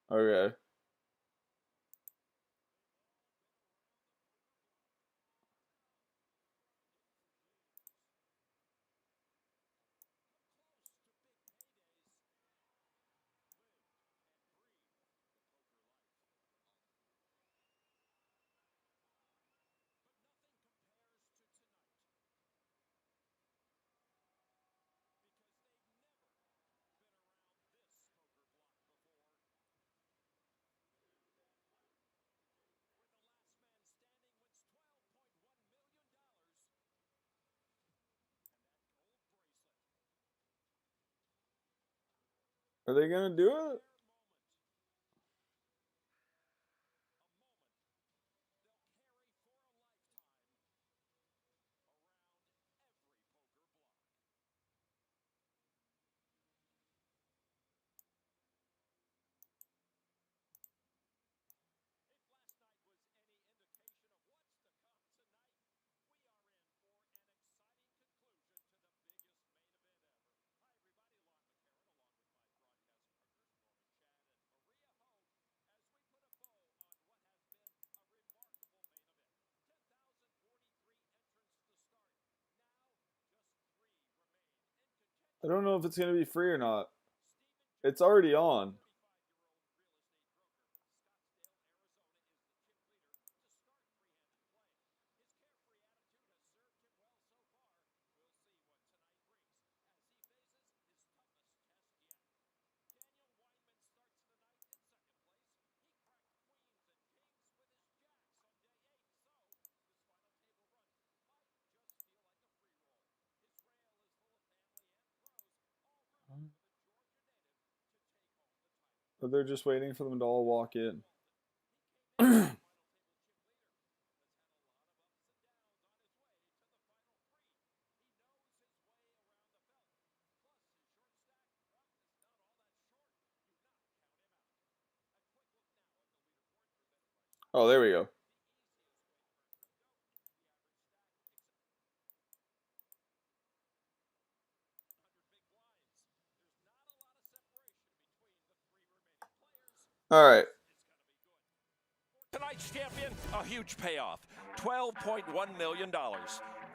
Okay. Are they gonna do it? I don't know if it's gonna be free or not. It's already on. But they're just waiting for them to all walk in. Oh, there we go. All right. Tonight's champion, a huge payoff, $12.1 million.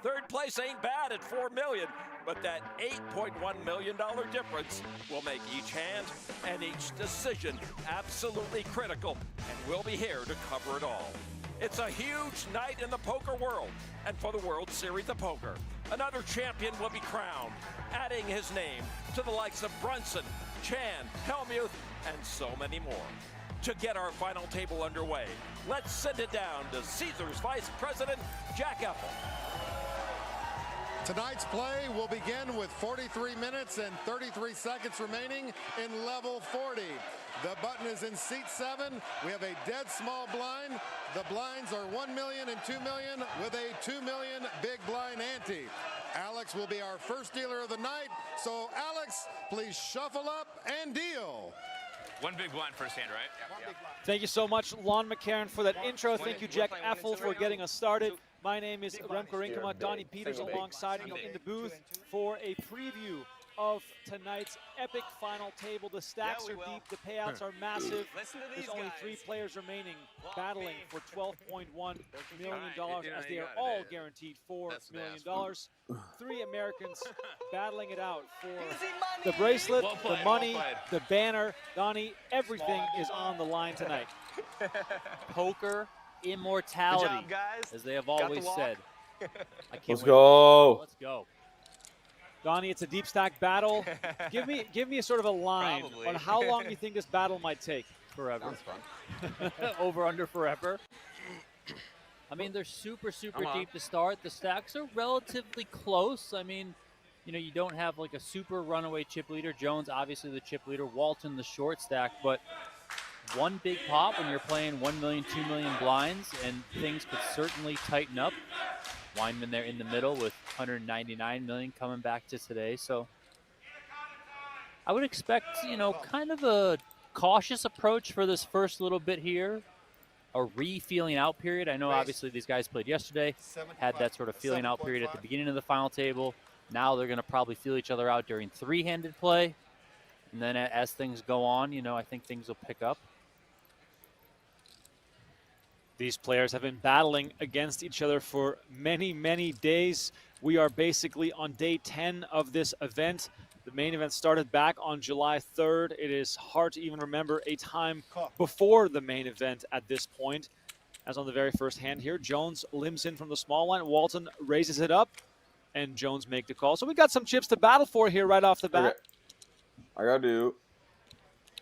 Third place ain't bad at $4 million, but that $8.1 million difference will make each hand and each decision absolutely critical, and we'll be here to cover it all. It's a huge night in the poker world, and for the World Series of Poker, another champion will be crowned, adding his name to the likes of Brunson, Chan, Helmuth, and so many more. To get our final table underway, let's send it down to Caesars Vice President Jack Effel. Tonight's play will begin with 43 minutes and 33 seconds remaining in level 40. The button is in seat 7. We have a dead small blind. The blinds are 1 million and 2 million with a 2 million big blind ante. Alex will be our first dealer of the night. So Alex, please shuffle up and deal. One big blind first hand, right? Yeah. Thank you so much, Lon McCarron, for that intro. Thank you, Jack Effel, for getting us started. My name is Remco Rinkema. Donnie Peters alongside me in the booth for a preview of tonight's epic final table. The stacks are deep. The payouts are massive. There's only 3 players remaining battling for $12.1 million, as they are all guaranteed $4 million. 3 Americans battling it out for the bracelet, the money, the banner. Donnie, everything is on the line tonight. Poker immortality, job, guys. as they have always said. I can't Let's wait. go. Let's go. Donnie, it's a deep stack battle. Give me a sort of a line Probably. on how long you think this battle might take. Forever. Over, under, forever. I mean, they're super deep to start. The stacks are relatively close. I mean, you know, you don't have like a super runaway chip leader. Jones, obviously the chip leader. Walton, the short stack. But one big pop when you're playing 1 million, 2 million blinds, and things could certainly tighten up. Weinman there in the middle with 199 million coming back to today. So I would expect, you know, kind of a cautious approach for this first little bit here. A re-feeling out period. I know obviously these guys played yesterday, had that sort of feeling out period at the beginning of the final table. Now they're going to probably feel each other out during 3-handed play. And then as things go on, you know, I think things will pick up. These players have been battling against each other for many, many days. We are basically on day 10 of this event. The main event started back on July 3rd. It is hard to even remember a time before the main event at this point. As on the very first hand here, Jones limps in from the small line. Walton raises it up, and Jones make the call. So we got some chips to battle for here right off the bat. Okay. I gotta do.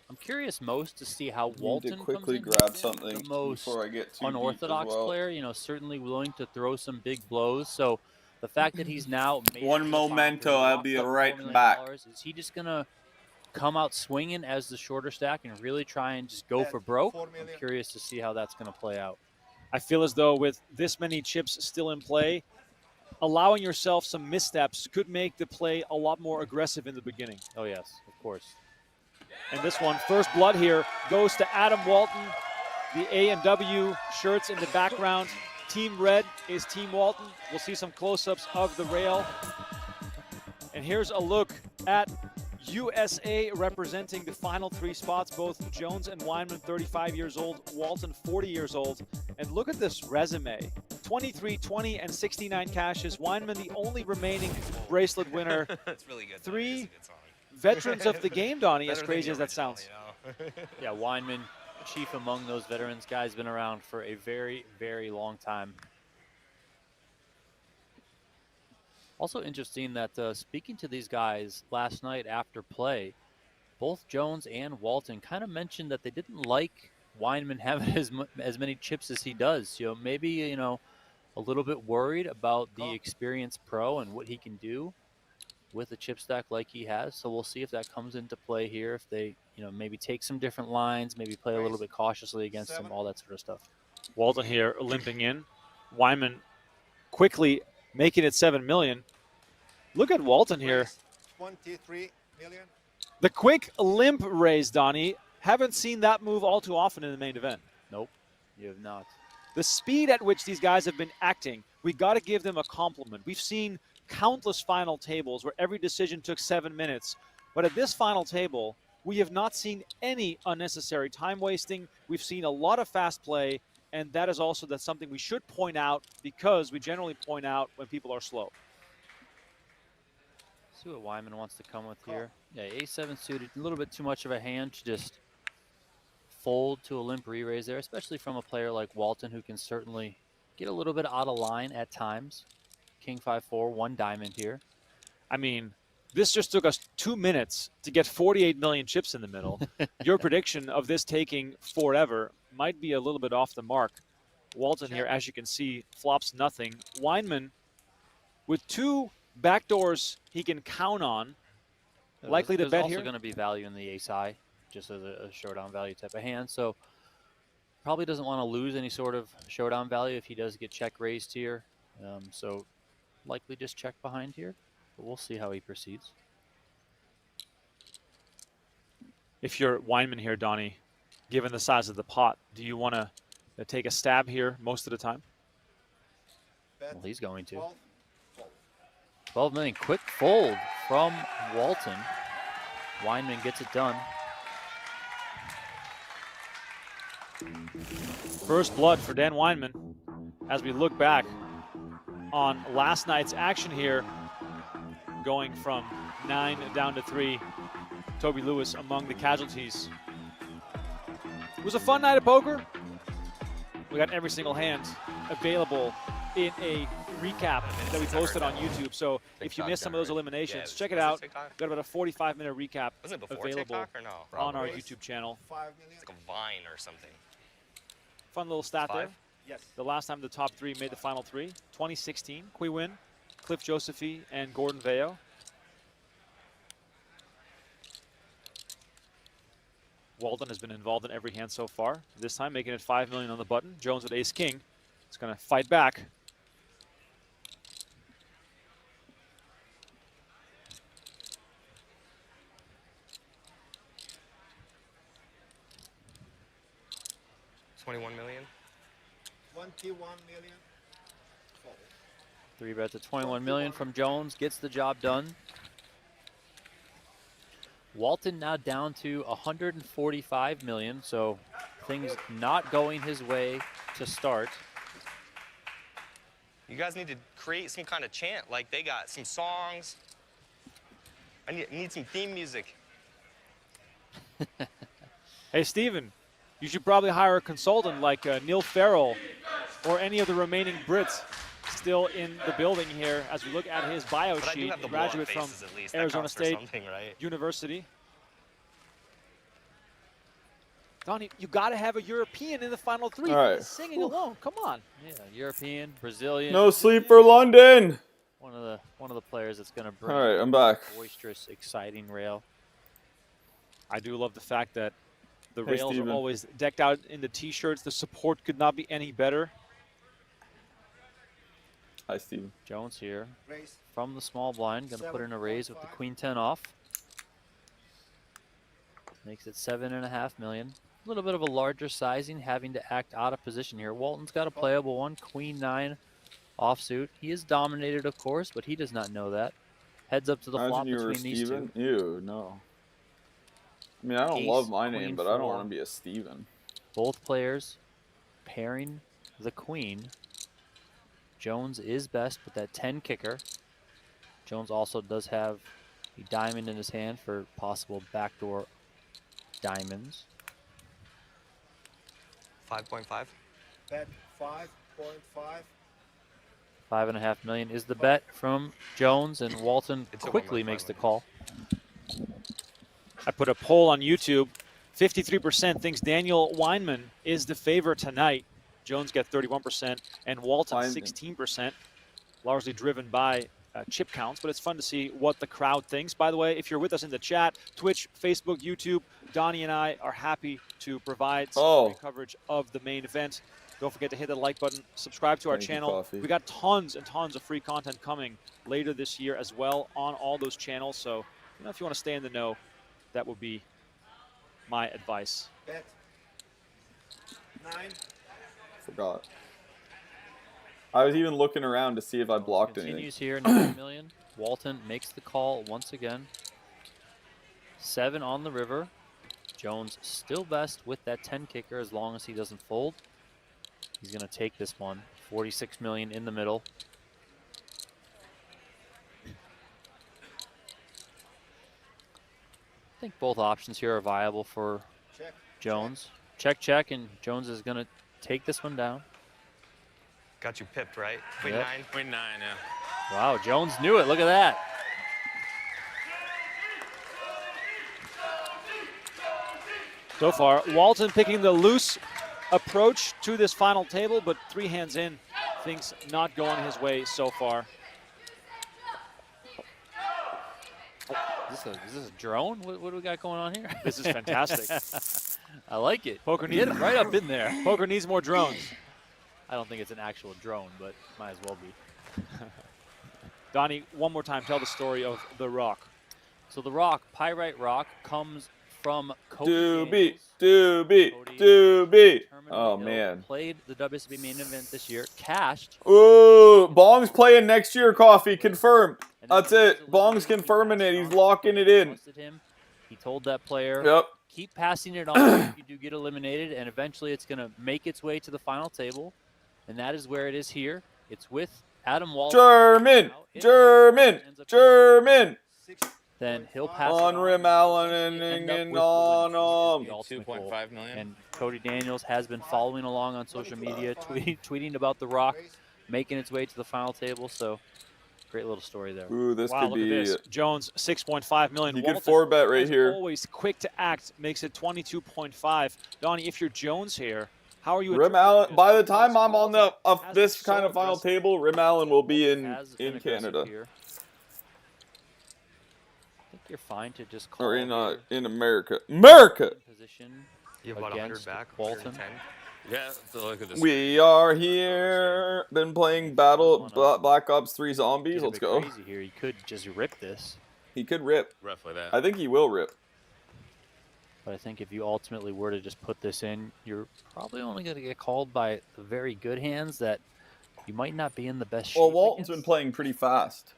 I'm curious most to see how Need to Walton quickly comes in. grab He's something the most before I get too unorthodox deep as well. player, you know, certainly willing to throw some big blows. So the fact that he's now made One it to the final, memento, he's I'll locked be up $4 right million, back. is he just gonna come out swinging as the shorter stack and really try and just go for broke? I'm curious to see how that's gonna play out. I feel as though with this many chips still in play, allowing yourself some missteps could make the play a lot more aggressive in the beginning. Oh yes, of course. And this one, first blood here, goes to Adam Walton. The A&W shirts in the background. Team red is Team Walton. We'll see some close-ups of the rail. And here's a look at USA representing the final 3 spots, both Jones and Weinman, 35 years old, Walton, 40 years old. And look at this resume. 23, 20, and 69 cashes. Weinman, the only remaining bracelet winner. That's really good. 3 veterans of the game, Donnie, as crazy as that sounds. Yeah, Weinman, chief among those veterans. Guy's been around for a very, very long time. Also interesting that speaking to these guys last night after play, both Jones and Walton kind of mentioned that they didn't like Weinman having as many chips as he does. You know, maybe, you know, a little bit worried about the experienced pro and what he can do with a chip stack like he has. So we'll see if that comes into play here, if they, you know, maybe take some different lines, maybe play a little bit cautiously against him, all that sort of stuff. Walton here limping in. Weinman quickly making it 7 million. Look at Walton here. 23 million. The quick limp raise, Donnie. Haven't seen that move all too often in the main event. Nope, you have not. The speed at which these guys have been acting, we got to give them a compliment. We've seen countless final tables where every decision took 7 minutes. But at this final table, we have not seen any unnecessary time wasting. We've seen a lot of fast play, and that is also something we should point out because we generally point out when people are slow. See what Weinman wants to come with here. Yeah, A7 suited, a little bit too much of a hand to just fold to a limp re-raise there, especially from a player like Walton who can certainly get a little bit out of line at times. King 5-4, 1 diamond here. I mean, this just took us 2 minutes to get 48 million chips in the middle. Your prediction of this taking forever might be a little bit off the mark. Walton here, as you can see, flops nothing. Weinman with 2 backdoors he can count on. Likely to bet here. There's also going to be value in the ace-high, just as a showdown value type of hand. So probably doesn't want to lose any sort of showdown value if he does get check raised here. So likely just check behind here, but we'll see how he proceeds. If you're Weinman here, Donnie, given the size of the pot, do you want to take a stab here most of the time? Well, he's going to. 12 million, quick fold from Walton. Weinman gets it done. First blood for Dan Weinman as we look back on last night's action here, going from 9 down to 3. Toby Lewis among the casualties. It was a fun night of poker. We got every single hand available in a recap that we posted on YouTube. So if you missed some of those eliminations, check it out. We've got about a 45-minute recap available on our YouTube channel. It's like a Vine or something. Fun little stat there. Yes. The last time the top 3 made the final 3, 2016, Qui Win, Cliff Josephy, and Gordon Veo. Walton has been involved in every hand so far. This time making it 5 million on the button. Jones with ace-king. He's going to fight back. $21 million. 21 million. 3 bets at 21 million from Jones, gets the job done. Walton now down to 145 million, so things not going his way to start. You guys need to create some kind of chant, like they got some songs. I need some theme music. Hey, Steven, you should probably hire a consultant like Neil Farrell or any of the remaining Brits still in the building here as we look at his bio But I do sheet. have the blow-up Graduate from faces at least. That Arizona counts for State something, right? University. Donnie, you got to have a European in the final three. All right. Singing alone, come on. Yeah, European, Brazilian. No sleep for London. One of the players that's going to bring All right, I'm back. boisterous, exciting rail. I do love the fact that the Hey, rails Steven. are always decked out in the T-shirts. The support could not be any better. Hi, Steven. Jones here from the small blind, going to put in a raise with the queen 10 off. Makes it $7.5 million. A little bit of a larger sizing, having to act out of position here. Walton's got a playable one, queen 9 offsuit. He is dominated, of course, but he does not know that. Heads up to the flop Imagine you were between these Steven. two. Ew, no. I mean, I don't Ace, love my queen name, but I don't 4. want to be a Steven. Both players pairing the queen. Jones is best with that 10 kicker. Jones also does have a diamond in his hand for possible backdoor diamonds. 5.5. Bet 5.5. $5.5 million is the bet from Jones, and Walton It's a quickly 1.5 makes the million. call. I put a poll on YouTube. 53% thinks Daniel Weinman is the favorite tonight. Jones got 31%, and Walton Weinman. 16%, largely driven by chip counts, but it's fun to see what the crowd thinks. By the way, if you're with us in the chat, Twitch, Facebook, YouTube, Donnie and I are happy to provide some free coverage of the main event. Don't forget to hit the like button, subscribe to our Thank you, channel. Coffee. We got tons and tons of free content coming later this year as well on all those channels. So, if you want to stay in the know, that would be my advice. Bet 9. Forgot. I was even looking around to see if I blocked Continues anything. here, $9 million. Walton makes the call once again. 7 on the river. Jones still best with that 10 kicker as long as he doesn't fold. He's going to take this one. $46 million in the middle. I think both options here are viable for Check. Jones. Check, and Jones is going to take this one down. Got you pipped, right? Queen Yep. 9. Queen 9, yeah. Wow, Jones knew it. Look at that. So far, Walton picking the loose approach to this final table, but 3 hands in, things not going his way so far. Is this a drone? What do we got going on here? This is fantastic. I like it. Poker Get needs him right up in there. Poker needs more drones. I don't think it's an actual drone, but might as well be. Donnie, one more time, tell the story of the rock. So the rock, Pyrite Rock, comes from Cody Doobie, Daniels. Doobie, Cody Doobie. Terminal Oh, Hill man. Played the WSOP main event this year, cashed. Ooh, Bong's playing next year, Coffee. Confirmed. And then That's he was it. Bong's eliminated. He confirming passed it. on. He's locking it in. Trusted him. He told that player, Yep. keep passing it on if you do get eliminated, and eventually it's going to make its way to the final table. And that is where it is here. It's with Adam Walton. German, Now, if German, ends up- German. Then he'll pass On it Rim Allen and end up with the on win. This is the ultimate goal. 2.5 million. And Cody Daniels has been following along on social media, tweeting about the rock, making its way to the final table. So, great little story there. Ooh, this Wow, could look at be. this. Jones, 6.5 million. You could Walton, 4-bet right as here. always quick to act, makes it 22.5. Donnie, if you're Jones here, how are you? Rim interpreting Allen. this? By the Because time I'm on the Walton of has this been kind so of final aggressive. table, Rim Allen will be Has been in aggressive Canada here. I think you're fine to just call or here. in America. America. In position You have about 100 against back. Walton. 110. Yeah, so look at this. We are here. Been playing Black Ops 3 Zombies. Get a Let's bit go. crazy here. You could just rip this, He could rip. Roughly that. I think he will rip. but I think if you ultimately were to just put this in, you're probably only going to get called by the very good hands that you might not be in the best shape Well, Walton's been against. playing pretty fast.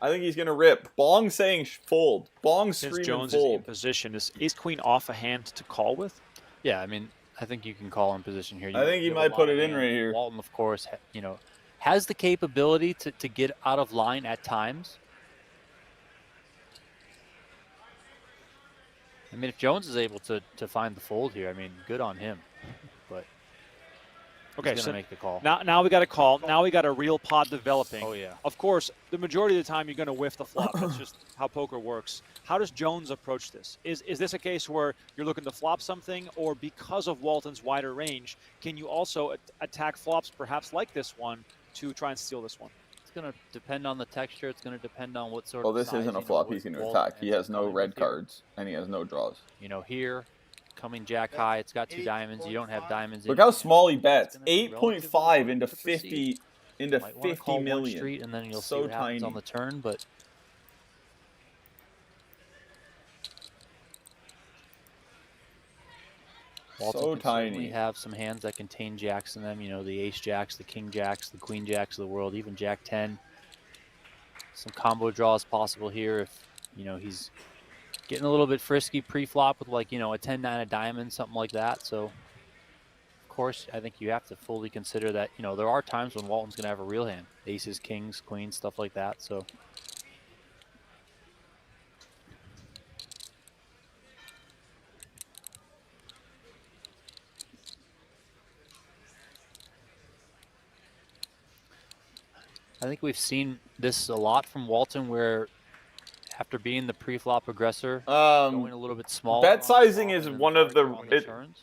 I think he's gonna rip. Bong saying fold. Bong Since screaming Jones is in fold. position, is ace queen off a hand to call with? Yeah, I mean, I think you can call in position here. I think he have a might lot put of it in hands. right here. Walton, of course, has the capability to get out of line at times. I mean, if Jones is able to find the fold here, I mean, good on him. But Okay, he's so gonna make the call. now we got a call. Now we got a real pot developing. Oh, yeah. Of course, the majority of the time you're going to whiff the flop. That's just how poker works. How does Jones approach this? Is this a case where you're looking to flop something, or because of Walton's wider range, can you also attack flops perhaps like this one to try and steal this one? It's going to depend on the texture. It's going to depend on what sort Well, of this isn't a flop he's going to attack. He has no red cards, and he has no draws. You know, here, coming jack high, it's got 2 diamonds. You don't have diamonds. Look how small he bets. It's gonna be 8.5 into relatively hard to 50 into Might wanna 50 call one million. street, and then you'll So see what happens tiny. on the turn. But Walton So can certainly tiny. have some hands that contain jacks in them. You know, the ace jacks, the king jacks, the queen jacks of the world, even jack 10. Some combo draws possible here if, you know, he's getting a little bit frisky pre-flop with, like, you know, a 10-9 of diamonds, something like that. So, of course, I think you have to fully consider that, you know, there are times when Walton's going to have a real hand. Aces, kings, queens, stuff like that. So I think we've seen this a lot from Walton, where after being the pre-flop aggressor, going a little bit smaller. Bet on sizing flop is and then one of the. larger on the turns.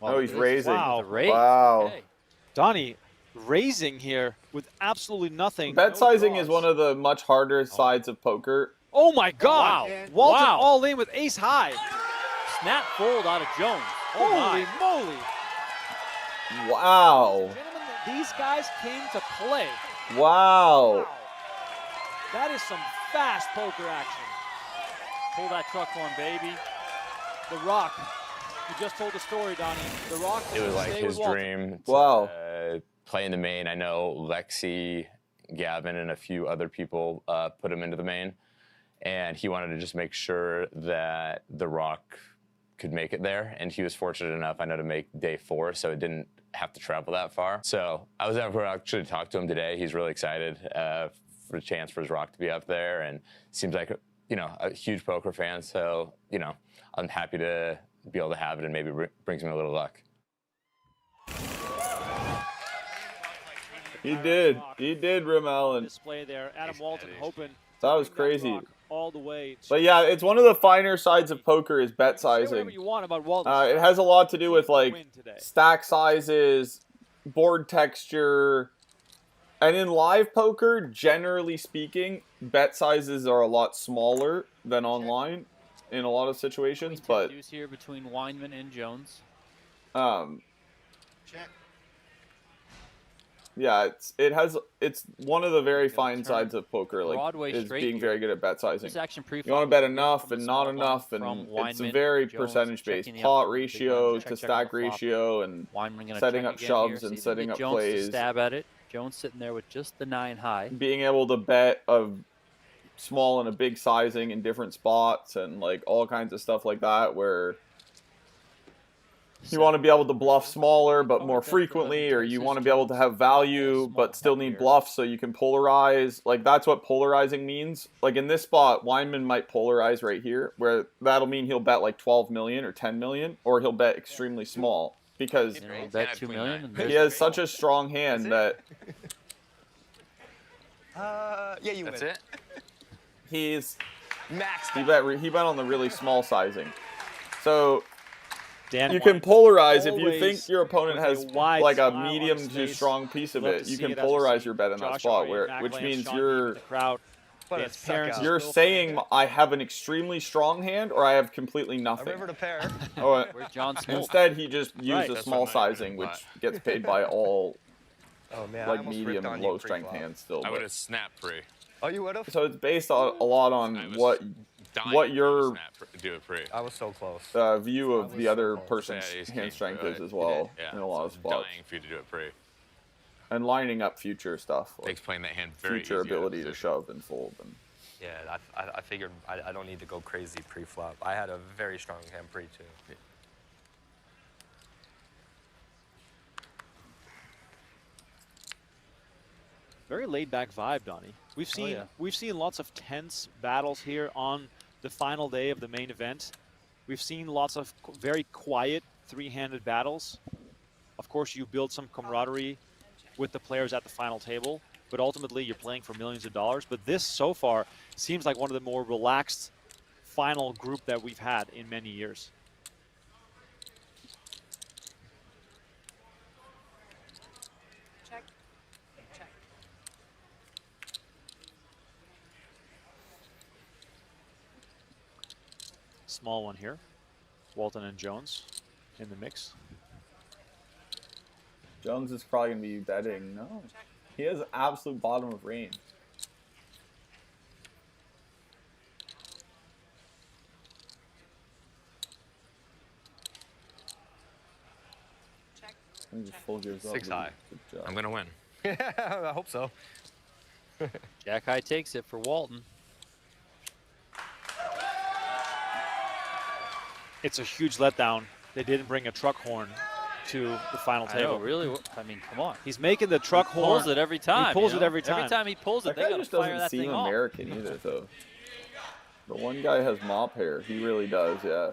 Oh, he's this is raising. Wow. the raise. Wow. Okay. Donnie raising here with absolutely nothing. Bet no sizing is draws. one of the much harder sides of poker. Oh my God! Wow. Walton Wow. all in with ace high. Snap fold out of Jones. Oh Holy my. moly! Wow. Gentlemen, these guys came to play. Wow. That is some fast poker action. Pull that truck horn, baby. The Rock. You just told the story, Donnie. The Rock. It was like stay his with Walton. dream to Wow. play in the main. I know Lexi, Gavin, and a few other people put him into the main, and he wanted to just make sure that the Rock could make it there, and he was fortunate enough, I know, to make day 4, so it didn't have to travel that far. So I was able to actually talk to him today. He's really excited for the chance for his Rock to be up there, and seems like, you know, a huge poker fan. So, you know, I'm happy to be able to have it, and maybe brings me a little luck. He did. He did, Rimmel. And Display there. Adam Walton hoping. that was to bring crazy. Rock all the way. But yeah, it's one of the finer sides of poker is bet Say whatever sizing. you want about Walton. It has a lot to do with like Win today. stack sizes, board texture, and in live poker, generally speaking, bet sizes are a lot smaller than online in a lot of situations. But Deuce here between Weinman and Jones. Check. yeah, it's one of the very fine sides of poker. Like Broadway is straight being here. very good at bet sizing. This action pre-flop You want to bet was enough from and the not small blind enough, from and it's Weinman, very Jones percentage based. checking the Pot up, big ratio blind, to check stack the flop. ratio and Weinman gonna setting check up again shoves here, and see if he setting can up get Jones to plays. stab at it. Jones sitting there with just the 9 high. Being able to bet a small and a big sizing in different spots and like all kinds of stuff like that, where you want to be able to bluff smaller but more frequently, or you want to be able to have value but still need bluffs so you can polarize. Like that's what polarizing means. Like in this spot, Weinman might polarize right here, where that'll mean he'll bet like 12 million or 10 million, or he'll bet extremely small because You know, bet 2 million. And he there's has such a strong hand that Yeah, you That's win. it? he's Max. he bet on the really small sizing. So Dan you can polarize if you always think your opponent with a has wide like a smile on medium his to face. strong piece of Love it. to You see can it as we polarize see your bet in that Josh spot, Array, which Mac means Lamb, you're Sean the crowd. What a Dan's parents suck you're up. saying I have an extremely strong hand or I have completely A nothing. river to pair. Oh, Where's John Smoltz? instead he just used Right. a That's small what mine sizing, was. which gets paid by all Oh man, I like almost medium ripped on and you low strength pre-flop. hands still. I but- would have snapped pre. Oh, you would have? So it's based a lot I on was what dying what to your do it pre. I was so close. view of the other close. person's Yeah, he's hand king, strength but is as he well did, yeah. in a lot of So spots, dying for you to do it pre. and lining up future stuff, like Makes playing that hand very future easy out of ability to position. shove and fold. And Yeah, I figured I don't need to go crazy pre-flop. I had a very strong hand pre too. Very laid-back vibe, Donnie. We've seen lots of tense battles here on the final day of the main event. We've seen lots of very quiet three-handed battles. Of course, you build some camaraderie with the players at the final table, but ultimately you're playing for millions of dollars. But this, so far, seems like one of the more relaxed final group that we've had in many years. Check. Check. Small one here. Walton and Jones in the mix. Jones is probably going to be betting. No. He has absolute bottom of range. Check. I think he full gives up. 6 high. Good job. I'm gonna win. I hope so. Jack high takes it for Walton. It's a huge letdown. They didn't bring a truck horn to the final I table. know, really. I mean, come on. He's making the truck He horn. pulls it every time. He pulls you it know? every time. Every time he pulls it, That they guy gotta just fire doesn't that seem thing off. American either, though. The one guy has mop hair. He really does, yeah.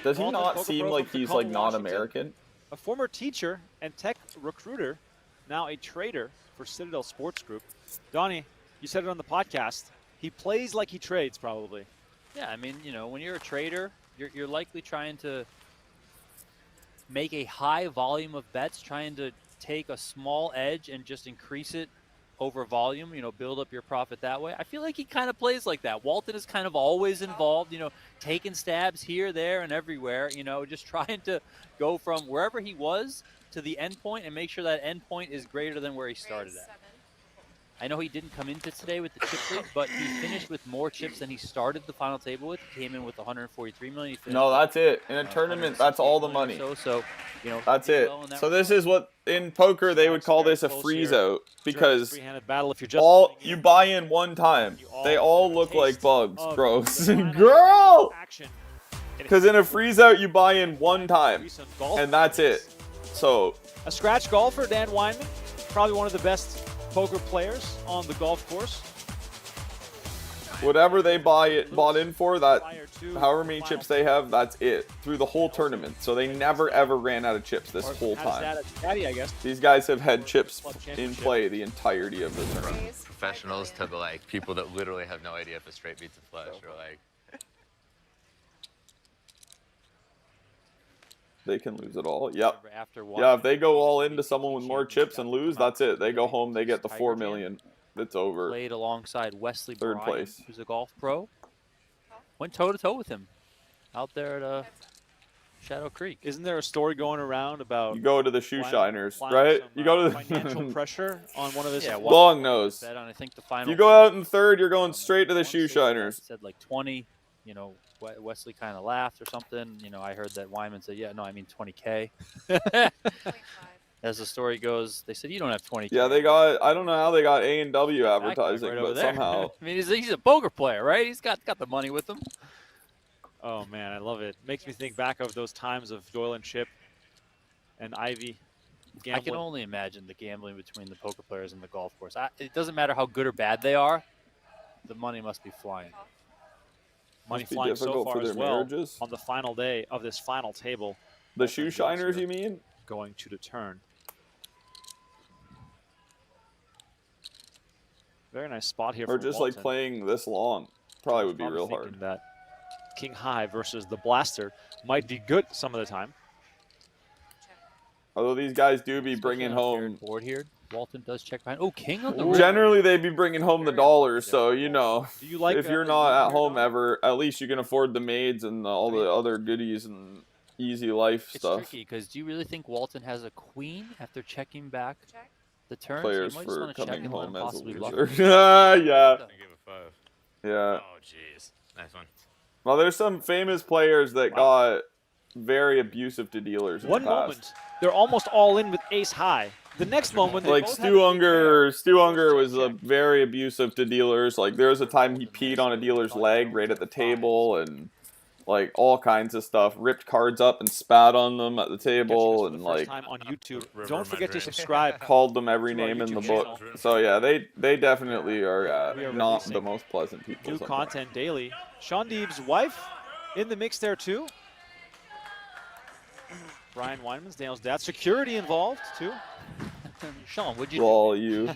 Does he Walton, not poker seem pro like from he's Tacoma, like not Washington. American? A former teacher and tech recruiter, now a trader for Citadel Sports Group. Donnie, you said it on the podcast. He plays like he trades, probably. Yeah, I mean, you know, when you're a trader, you're likely trying to make a high volume of bets, trying to take a small edge and just increase it over volume, you know, build up your profit that way. I feel like he kind of plays like that. Walton is kind of always involved, you know, taking stabs here, there, and everywhere, you know, just trying to go from wherever he was to the end point and make sure that end point is greater than where he started at. I know he didn't come into today with the chip lead, but he finished with more chips than he started the final table with. He came in with 143 million. No, that's it. In a tournament, that's all the money. So, you know, That's did it. well in that So regard. this is what in poker they would call this a Close freeze here. out because Three-handed battle. If you're just all playing you in, buy in one time. They all look like taste bugs. of Gross. the final Girl! action. Because in a freeze out you buy in one time. Recent golf And that's it. So A scratch golfer, Dan Weinman, probably one of the best poker players on the golf course. whatever they bought in for, that Prior to however many the chips final they have, that's it. Through the whole tournament. So they never ever ran out of chips this whole had a time. stat at Caddy, I guess. These guys have had chips Club in championship. play the entirety of the tournament. Raise. Professionals to the like people that literally have no idea if a straight beats a flush or like. They can lose it all. Yep. After Yeah, if they go all into someone with more chips and lose, that's it. They go home, they get the 4 million. It's over. Played alongside Wesley Third Bryan, place. who's a golf pro. Went toe-to-toe with him out there at Shadow Creek. Isn't there a story going around about You go to the shoe Weinman shiners, applying right? some, You go to financial the pressure on one of his Yeah, long nose. Bet on, I think, the final. If you go out in third, you're going straight to the I wanna shoe say shiners. Said like 20. You know, Wesley kind of laughed or something. You know, I heard that Wyman said, "Yeah, no, I mean 20K." 0.5. As the story goes, they said you don't have 20K. Yeah, they got. I don't know how they got A&W That guy advertising, right over but there. somehow. I mean, he's a poker player, right? He's got the money with him. Oh man, I love it. Makes me think back of those times of Doyle and Chip and Ivy I can gambling. only imagine the gambling between the poker players and the golf course. It doesn't matter how good or bad they are. The money must be flying. Money Must be flying so difficult far for as their well marriages. on the final day of this final table. The shoe shiners, you mean? Going to the turn. Very nice spot here. Or for just Walton. like playing this long? Probably would be Probably real thinking hard. That King High versus the Blaster might be good some of the time. Although these guys do be Especially bringing on a paired home. board here. Walton does check behind. Oh, King on the river. Generally, they'd be bringing home the dollars, so you know. Do you like If you're the not river at home dog? ever, at least you can afford the maids and all the other goodies and easy life It's stuff. tricky because do you really think Walton has a queen after checking back Check. the turn? Players so you might just for want to check coming and let home him as a possibly bluff loser. him. Yeah. I give a 5. Yeah. Oh, jeez. Nice one. Well, there's some famous players that got very abusive to dealers in One the past. moment, they're almost all in with ace high. the next moment, they Like both had a big pair. Stu Unger was very abusive to dealers. Like there was a time he peed on a dealer's leg right at the table, and like all kinds of stuff. Ripped cards up and spat on them at the table, and First like time on YouTube. River Don't in my forget to dreams. subscribe. called them every to our name in the YouTube book. channel. So yeah, they definitely are We are not releasing the most pleasant people. New sometimes. content daily. Sean Deeb's wife in the mix there too. Brian Weinman's, Daniel's dad. Security involved too. Sean, what'd you do? All you.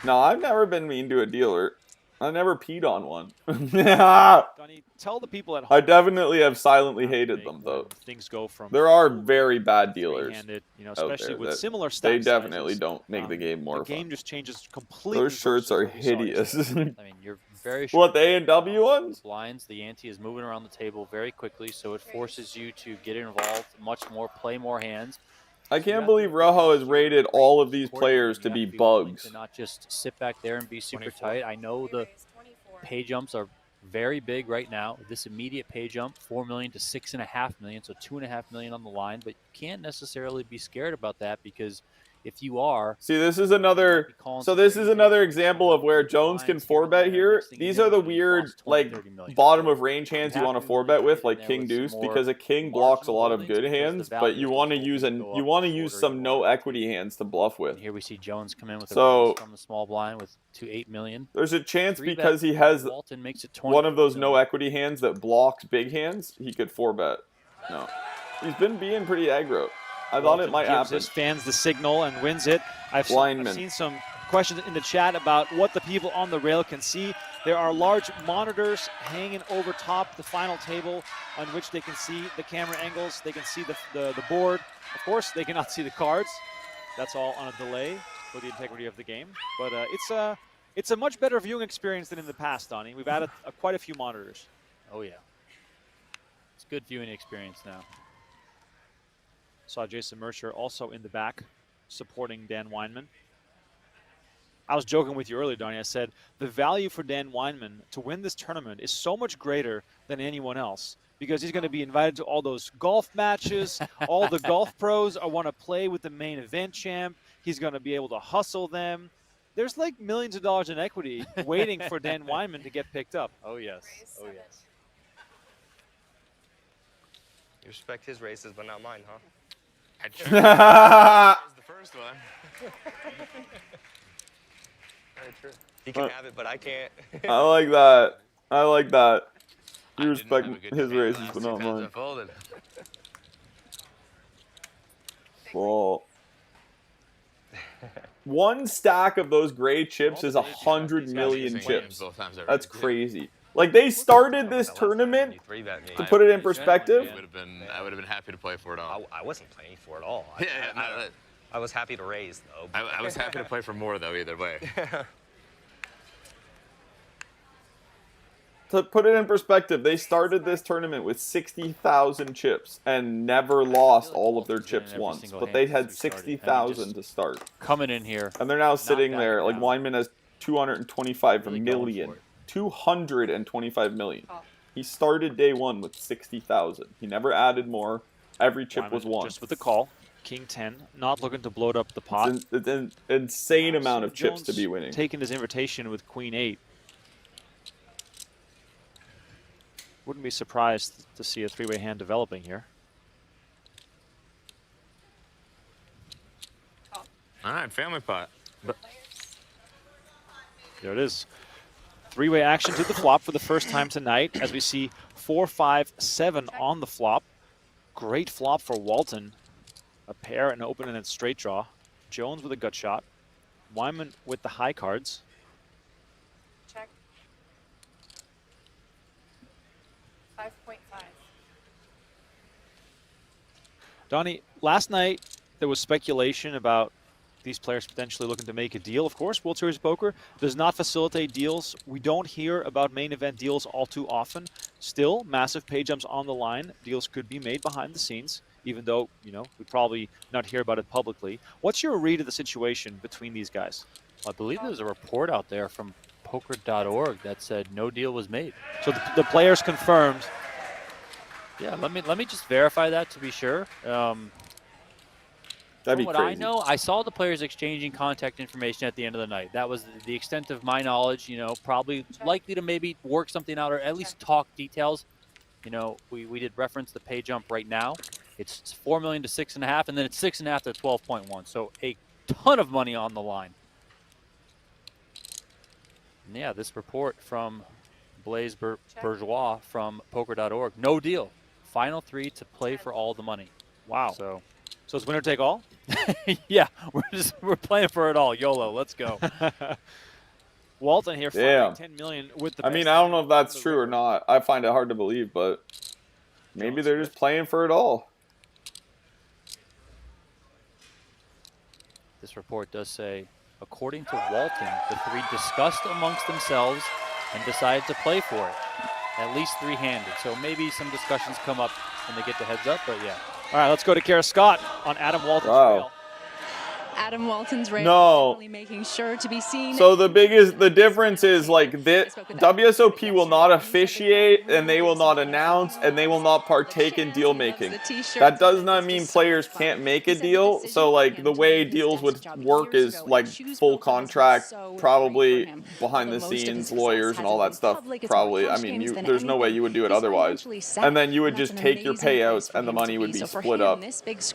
No, I've never been mean to a dealer. I never peed on one. Donnie, tell the people at home. I definitely have silently how to hated make them, when though. Things go from There are very bad dealers three-handed, you know, out especially there with that similar stack they definitely sizes. don't make the game more The game fun. just changes completely. Those shirts are versus what we saw hideous. yesterday. I mean, you're very What, the A&W ones? Blinds, the ante is moving around the table very quickly, so it forces you to get involved much more, play more hands. I can't believe Rojo has rated all of these players to be bugs. To not just sit back there and be super 24. tight. I know the pay jumps are very big right now. This immediate pay jump, 4 million to 6.5 million, so 2.5 million on the line. But you can't necessarily be scared about that, because if you are, See, this is another. So this is another example of where Jones can 4-bet here. These are the weird, like, bottom of range hands you want to 4-bet with, like King Deuce, because a king blocks a lot of good hands, but you want to use some no equity hands to bluff with. and here we see Jones come in with a So- raise from the small blind with 8 million. There's a chance 3-bet because he has Walton makes it one of those 24 no million. equity hands that blocks big hands, he could 4-bet. No, he's been being pretty aggro. I thought it might gives happen. his fans the signal and wins it. I've Lineman. seen some questions in the chat about what the people on the rail can see. There are large monitors hanging over top the final table on which they can see the camera angles. They can see the board. Of course, they cannot see the cards. That's all on a delay for the integrity of the game. But it's a much better viewing experience than in the past, Donnie. We've added quite a few monitors. Oh yeah, it's good viewing experience now. Saw Jason Mercer also in the back supporting Dan Weinman. I was joking with you earlier, Donnie. I said the value for Dan Weinman to win this tournament is so much greater than anyone else, because he's going to be invited to all those golf matches. All the golf pros want to play with the main event champ. He's going to be able to hustle them. There's like millions of dollars in equity waiting for Dan Weinman to get picked up. Oh yes, oh yes. You respect his races, but not mine, huh? I chose the first one. Very true. He can have it, but I can't. I like that. I like that. I You didn't have respect a good his hand the races, last but two not times I mine. folded. Well, one stack of those gray chips is 100 million Same chips. both times I That's raised. crazy. Like, they started this tournament, You 3-bet me. to put it in perspective, I would have been happy to play for it all. I wasn't playing for it all. Yeah, no, I was happy to raise, though. I was happy to play for more though. Either way. to put it in perspective, they started this tournament with 60,000 chips and never lost all of their chips every once. single But hand they since had we started. I mean, 60,000 just to start. Coming in here, And they're now sitting backing there, like down. Weinman has 225 Really going million. for it. 225 million. Oh. He started day one with 60,000. He never added more. Every chip was Weinman one. just with the call. King 10, not looking to bloat up the pot. It's an insane amount of chips to Jones be winning. taking his invitation with Queen 8. Wouldn't be surprised to see a three-way hand developing here. All right, family pot. There it is. Three-way action to the flop for the first time tonight, as we see 4, 5, 7 on the flop. Great flop for Walton. A pair, an open, and a straight draw. Jones with a gut shot. Wyman with the high cards. Check. 5.5. Donnie, last night there was speculation about these players potentially looking to make a deal. Of course, World Series Poker does not facilitate deals. We don't hear about main event deals all too often. Still, massive pay jumps on the line. Deals could be made behind the scenes, even though, you know, we'd probably not hear about it publicly. What's your read of the situation between these guys? I believe there's a report out there from poker.org that said no deal was made. So the players confirmed. Yeah, let me just verify that to be sure. That'd be From what crazy. I know, I saw the players exchanging contact information at the end of the night. That was the extent of my knowledge. You know, probably likely to maybe work something out or at least talk details. You know, we did reference the pay jump right now. It's 4 million to 6.5, and then it's 6.5 to 12.1. So a ton of money on the line. And yeah, this report from Blaise Bourgeois from poker.org. No deal. Final 3 to play for all the money. Wow. So it's winner take all? yeah, we're playing for it all. YOLO, let's go. Walton here, Damn. 10 million with the I mean, I don't know if that's true or not. I find it hard to believe, but maybe they're just playing for it all. This report does say, according to Walton, the 3 discussed amongst themselves and decided to play for it. At least 3-handed. So maybe some discussions come up and they get the heads up, but yeah. All right, let's go to Kara Scott on Adam Walton's Wow. rail. Adam Walton's rail. No. Definitely making sure to be seen. So the difference is like this, WSOP will not officiate and they will not announce and they will not partake in deal making. That does not mean players can't make a deal. So like the way deals would work is like full contract, probably behind the scenes, lawyers and all that stuff. Probably, I mean, there's no way you would do it otherwise. And then you would just take your payouts and the money would be split up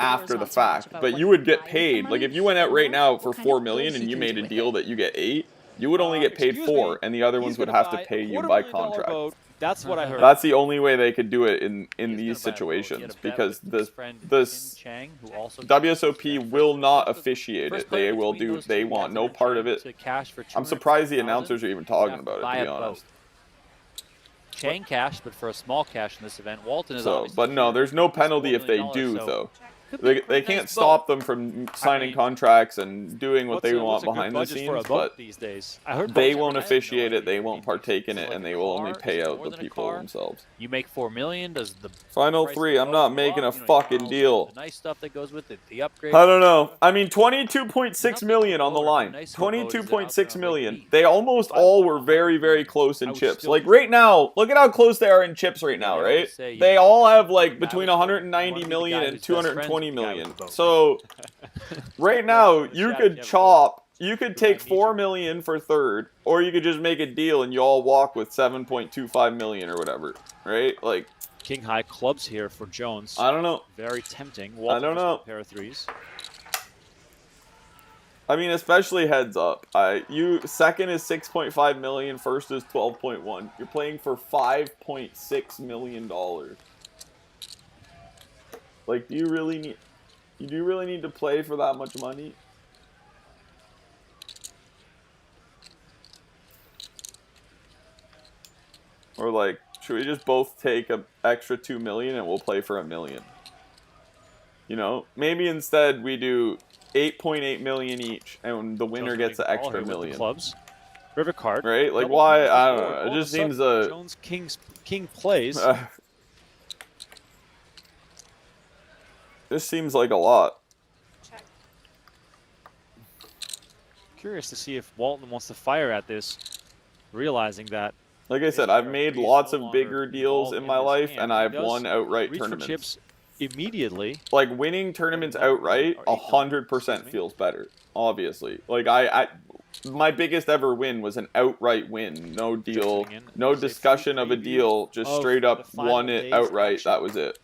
after the fact. But you would get paid. Like if you went out right now for 4 million and you made a deal that you get 8, you would only get paid 4, and the other ones would have to pay you by contract. That's what I heard. That's the only way they could do it in these situations, because this WSOP will not officiate it. They will do. They want no part of it. I'm surprised the announcers are even talking about it, to be honest. Chang cash, but for a small cash in this event, Walton is So, but no, there's no penalty if they do, though. They can't stop them from signing contracts and doing what they want behind the scenes, but they won't officiate it, they won't partake in it, and they will only pay out the people themselves. You make 4 million. Does the Final 3, I'm not making a fucking deal. The nice stuff that goes with it, the upgrade. I don't know. I mean, 22.6 million on the line. 22.6 million. They almost all were very, very close in chips. Like right now, look at how close they are in chips right now, right? They all have like between 190 million and 220 million. So right now, you could chop. You could take 4 million for third, or you could just make a deal and you all walk with 7.25 million or whatever, right? Like King high clubs here for Jones. I don't know. Very tempting. I don't know. Pair of 3s. I mean, especially heads up. Second is 6.5 million. First is 12.1. You're playing for $5.6 million. Like, do you really need? You do really need to play for that much money? Or like, should we just both take an extra 2 million and we'll play for $1 million? You know, maybe instead we do 8.8 million each, and the winner gets an extra $1 million. Clubs, river card, right? Like why? I don't know. It just seems Jones king plays. This seems like a lot. Curious to see if Walton wants to fire at this, realizing that. Like I said, I've made lots of bigger deals in my life, and I've won outright tournaments. Chips immediately. Like winning tournaments outright, 100% feels better. Obviously, like my biggest ever win was an outright win. No deal, no discussion of a deal. Just straight up won it outright. That was it.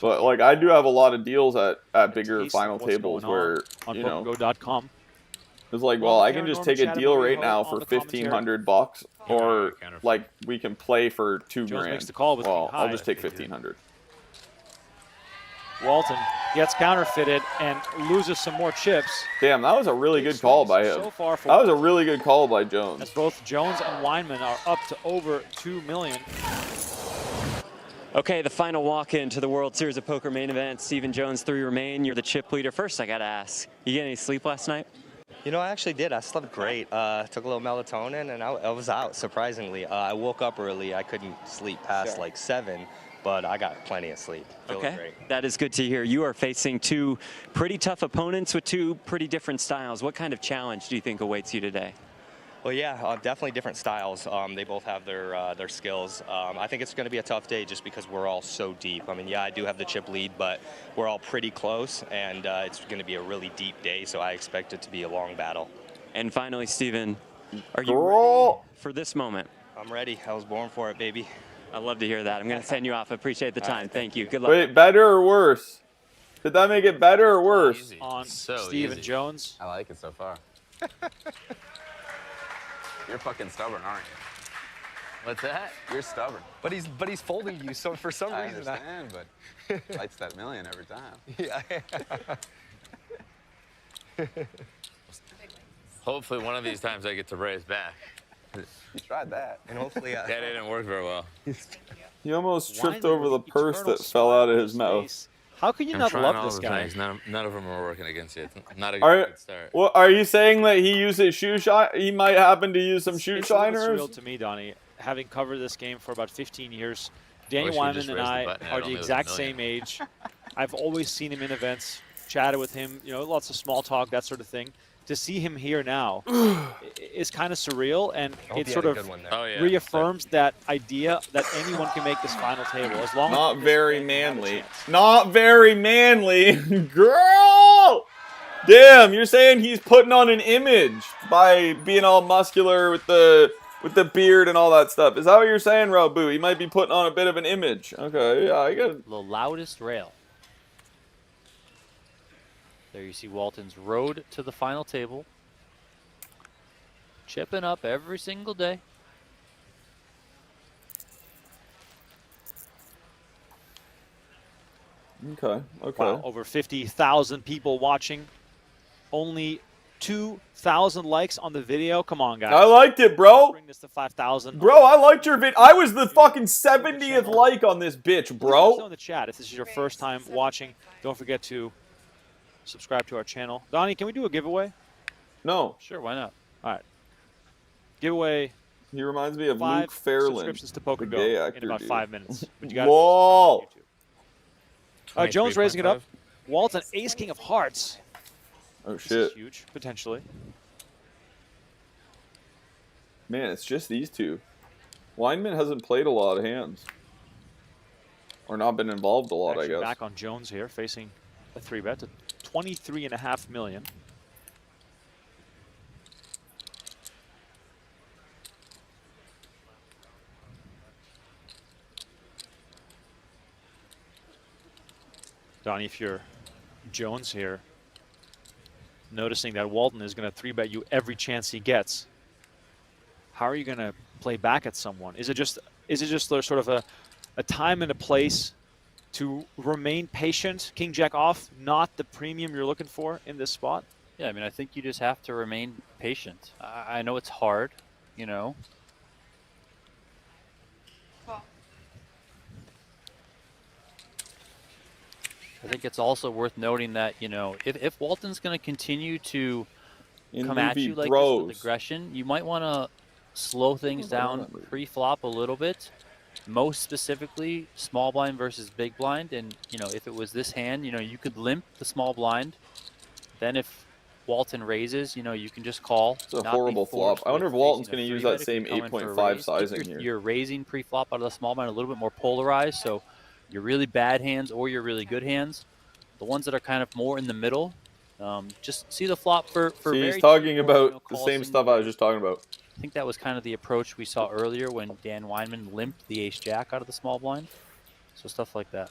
But like I do have a lot of deals at bigger final tables where you know. Go.com. It's like, well, I can just take a deal right now for $1,500, or like we can play for $2,000. Well, I'll just take 1,500. Walton gets counterfeited and loses some more chips. Damn, that was a really good call by him. That was a really good call by Jones. As both Jones and Weinman are up to over 2 million. Okay, the final walk-in to the World Series of Poker main event. Stephen Jones, 3 remain. You're the chip leader. First, I got to ask, you get any sleep last night? You know, I actually did. I slept great. Took a little melatonin, and I was out, surprisingly. I woke up early. I couldn't sleep past like 7, but I got plenty of sleep. Feeling great. That is good to hear. You are facing 2 pretty tough opponents with 2 pretty different styles. What kind of challenge do you think awaits you today? Well, yeah, definitely different styles. They both have their skills. I think it's going to be a tough day just because we're all so deep. I mean, yeah, I do have the chip lead, but we're all pretty close, and it's going to be a really deep day, so I expect it to be a long battle. And finally, Steven, are you ready for this moment? I'm ready. I was born for it, baby. I'd love to hear that. I'm going to send you off. I appreciate the time. Thank you. Good luck. Wait, better or worse? Did that make it better or worse? On So Steven easy. Jones. I like it so far. You're fucking stubborn, aren't you? What's that? You're stubborn. But he's folding you, so for some I reason understand, but lights that million every time. Yeah. Hopefully one of these times I get to raise back. You tried that, and hopefully. That didn't work very well. He almost tripped Wyman over the with the purse eternal that fell out of smile his on mouth. face. How can you I'm not trying love all this the guy? things. None of them are working against you. It's not a Are, good start. well, are you saying that he used his shoe shine? He might happen to use some shoe It's a little shiners. surreal to me, Donnie, having covered this game for about 15 years. Wish Daniel you Wyman just and raised the I button and are it the only was exact $1 million. same age. I've always seen him in events, chatted with him, you know, lots of small talk, that sort of thing. To see him here now is kind of surreal, and it sort of reaffirms that idea that anyone can make this final table as long Not as very manly. Not very manly. Girl! Damn, you're saying he's putting on an image by being all muscular with the beard and all that stuff. Is that what you're saying, Rabu? He might be putting on a bit of an image. Okay, yeah, I get it. The loudest rail. There you see Walton's road to the final table. Chipping up every single day. Okay, okay. Wow, over 50,000 people watching. Only 2,000 likes on the video. Come on, guys. I liked it, bro. Bring this to 5,000. Bro, I liked your vid. I was the fucking 70th like on this bitch, Let us know bro. in the chat if this is your first time watching. Don't forget to subscribe to our channel. Donnie, can we do a giveaway? No. Sure, why not? All right. Giveaway. He reminds me of 5 Luke Fairland, subscriptions to the Poker gay Go actor, in about dude. 5 minutes. But you gotta Whoa! Jones raising it up. Walton, ace king of hearts. Oh This is shit. huge, potentially. Man, it's just these two. Weinman hasn't played a lot of hands. Or not been involved a lot, I Actually guess. back on Jones here, facing a 3-bet to 23.5 million. Donnie, if you're Jones here, noticing that Walton is going to 3-bet you every chance he gets, how are you going to play back at someone? Is it just sort of a time and a place to remain patient, king jack off, not the premium you're looking for in this spot? Yeah, I mean, I think you just have to remain patient. I know it's hard, you know. I think it's also worth noting that, you know, if Walton's going to continue to come at you like this with aggression, you might want to slow things down pre-flop a little bit. Most specifically, small blind versus big blind. And, you know, if it was this hand, you know, you could limp the small blind. Then if Walton raises, you know, you can just call. It's a horrible flop. I wonder if Walton's going to use that same 8.5 sizing here. You're raising pre-flop out of the small blind a little bit more polarized. So your really bad hands or your really good hands, the ones that are kind of more in the middle, just see the flop for See, very he's talking cheap, about you know, the call same some- stuff I was just talking about. I think that was kind of the approach we saw earlier when Dan Weinman limped the ace-jack out of the small blind. So stuff like that.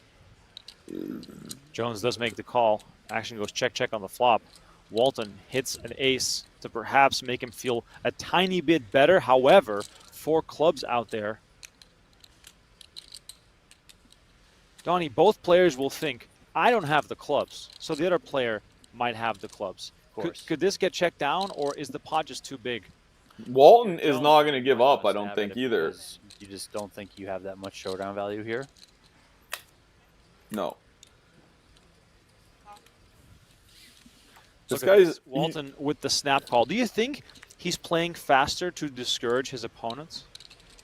Jones does make the call. Action goes check on the flop. Walton hits an ace to perhaps make him feel a tiny bit better. However, 4 clubs out there. Donnie, both players will think, I don't have the clubs, so the other player might have the clubs. Of course. Could this get checked down, or is the pot just too big? Walton is not going to give up, I don't think, either. You just don't think you have that much showdown value here? No. This This guy's... Walton with the snap call. Do you think he's playing faster to discourage his opponents?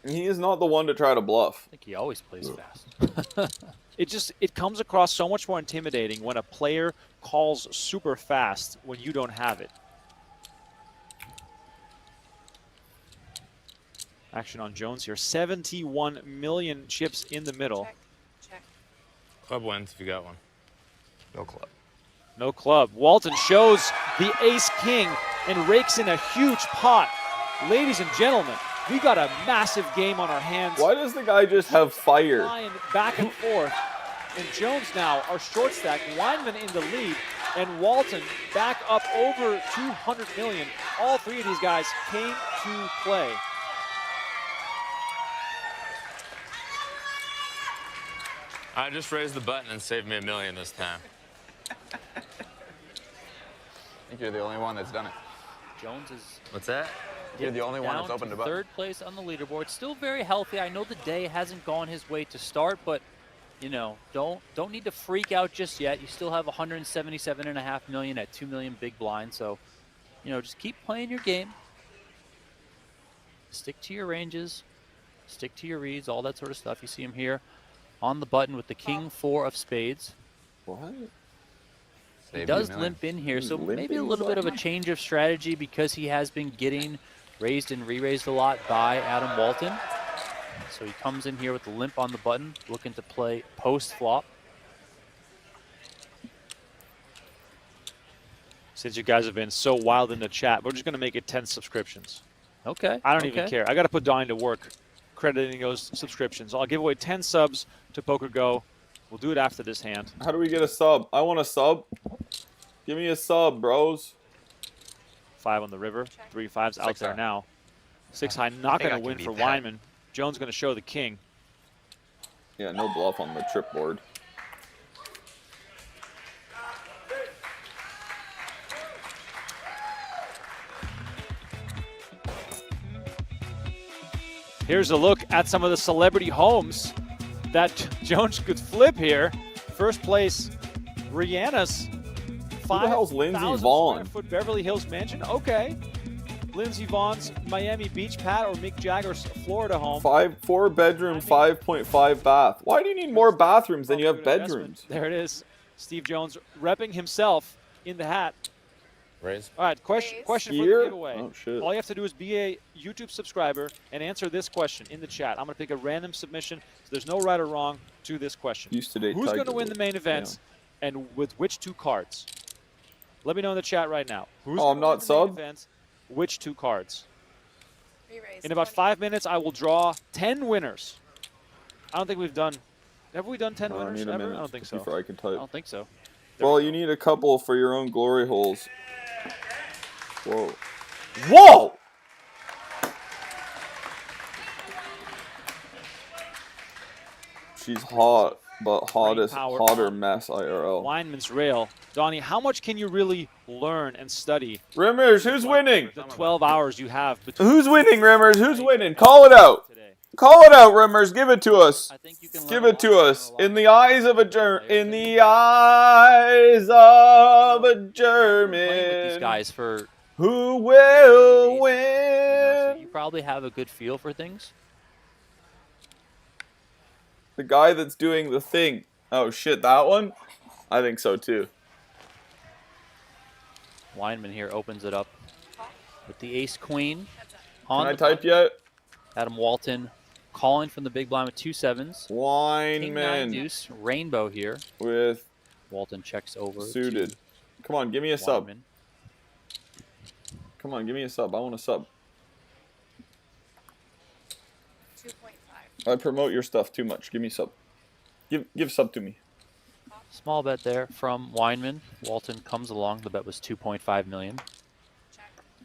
He is not the one to try to bluff. I think he always plays fast. It comes across so much more intimidating when a player calls super fast when you don't have it. Action on Jones here. 71 million chips in the middle. Check. Check. Club wins if you got one. No club. No club. Walton shows the ace-king and rakes in a huge pot. Ladies and gentlemen, we got a massive game on our hands. Why does the guy just have fire? Flying back and forth. And Jones now, our short stack, Weinman in the lead, and Walton back up over 200 million. All three of these guys came to play. I just raised the button and saved me $1 million this time. I think you're the only one that's done it. Jones is What's that? You're the only one down that's opened to the button. third place on the leaderboard. Still very healthy. I know the day hasn't gone his way to start, but you know, don't need to freak out just yet. You still have 177.5 million at 2 million big blind. So, you know, just keep playing your game. Stick to your ranges. Stick to your reads, all that sort of stuff. You see him here on the button with the king 4 of spades. What? He does limp in here, so maybe a little bit of a change of strategy because he has been getting raised and re-raised a lot by Adam Walton. So he comes in here with the limp on the button, looking to play post-flop. Since you guys have been so wild in the chat, we're just going to make it 10 subscriptions. Okay. I don't even care. I got to put Donnie to work crediting those subscriptions. I'll give away 10 subs to PokerGo. We'll do it after this hand. How do we get a sub? I want a sub. Give me a sub, bros. 5 on the river. 3 5s out there now. 6 high, not going to win for Weinman. Jones going to show the king. Yeah, no bluff on the trip board. Here's a look at some of the celebrity homes that Jones could flip here. First place, Rihanna's Who the hell's Lindsey Vonn? foot Beverly Hills mansion. Okay. Lindsey Vonn's Miami Beach pad or Mick Jagger's Florida home. 4 bedroom, 5.5 bath. Why do you need more bathrooms than you have bedrooms? There it is. Steve Jones repping himself in the hat. Raise. All right, question for Here? the giveaway. Oh, shit. All you have to do is be a YouTube subscriber and answer this question in the chat. I'm going to pick a random submission, so there's no right or wrong to this question. Used to date Who's going Tiger to win the main events and with which 2 cards? Let me know in the chat right now. Who's I'm not the main sub? events, which 2 cards? Re-raise. In about 5 minutes, I will draw 10 winners. I don't think we've done. Have we done 10 I winners need a ever? minute I don't think so. before I can I type. don't think so. Well, you need a couple for your own glory holes. Whoa. Whoa! She's hot, but hotter mess IRL. Weinman's rail. Donnie, how much can you really learn and study? Rimmers, who's winning? The 12 hours you have between. Who's winning, Rimmers? Who's winning? Call it out. Call it out, Rimmers. Give it to us. Give it to us. In the eyes of a German. In the eyes of a German. These guys for who will win? So you probably have a good feel for things. The guy that's doing the thing. Oh shit, that one? I think so too. Weinman here opens it up with the ace-queen. Can I type yet? Adam Walton calling from the big blind with 2 7s. King 9 Weinman. deuce, rainbow here. With Walton checks over. suited. Come on, give me a sub. Come on, give me a sub. I want a sub. 2.5. I promote your stuff too much. Give me sub. Give sub to me. Small bet there from Weinman. Walton comes along. The bet was 2.5 million.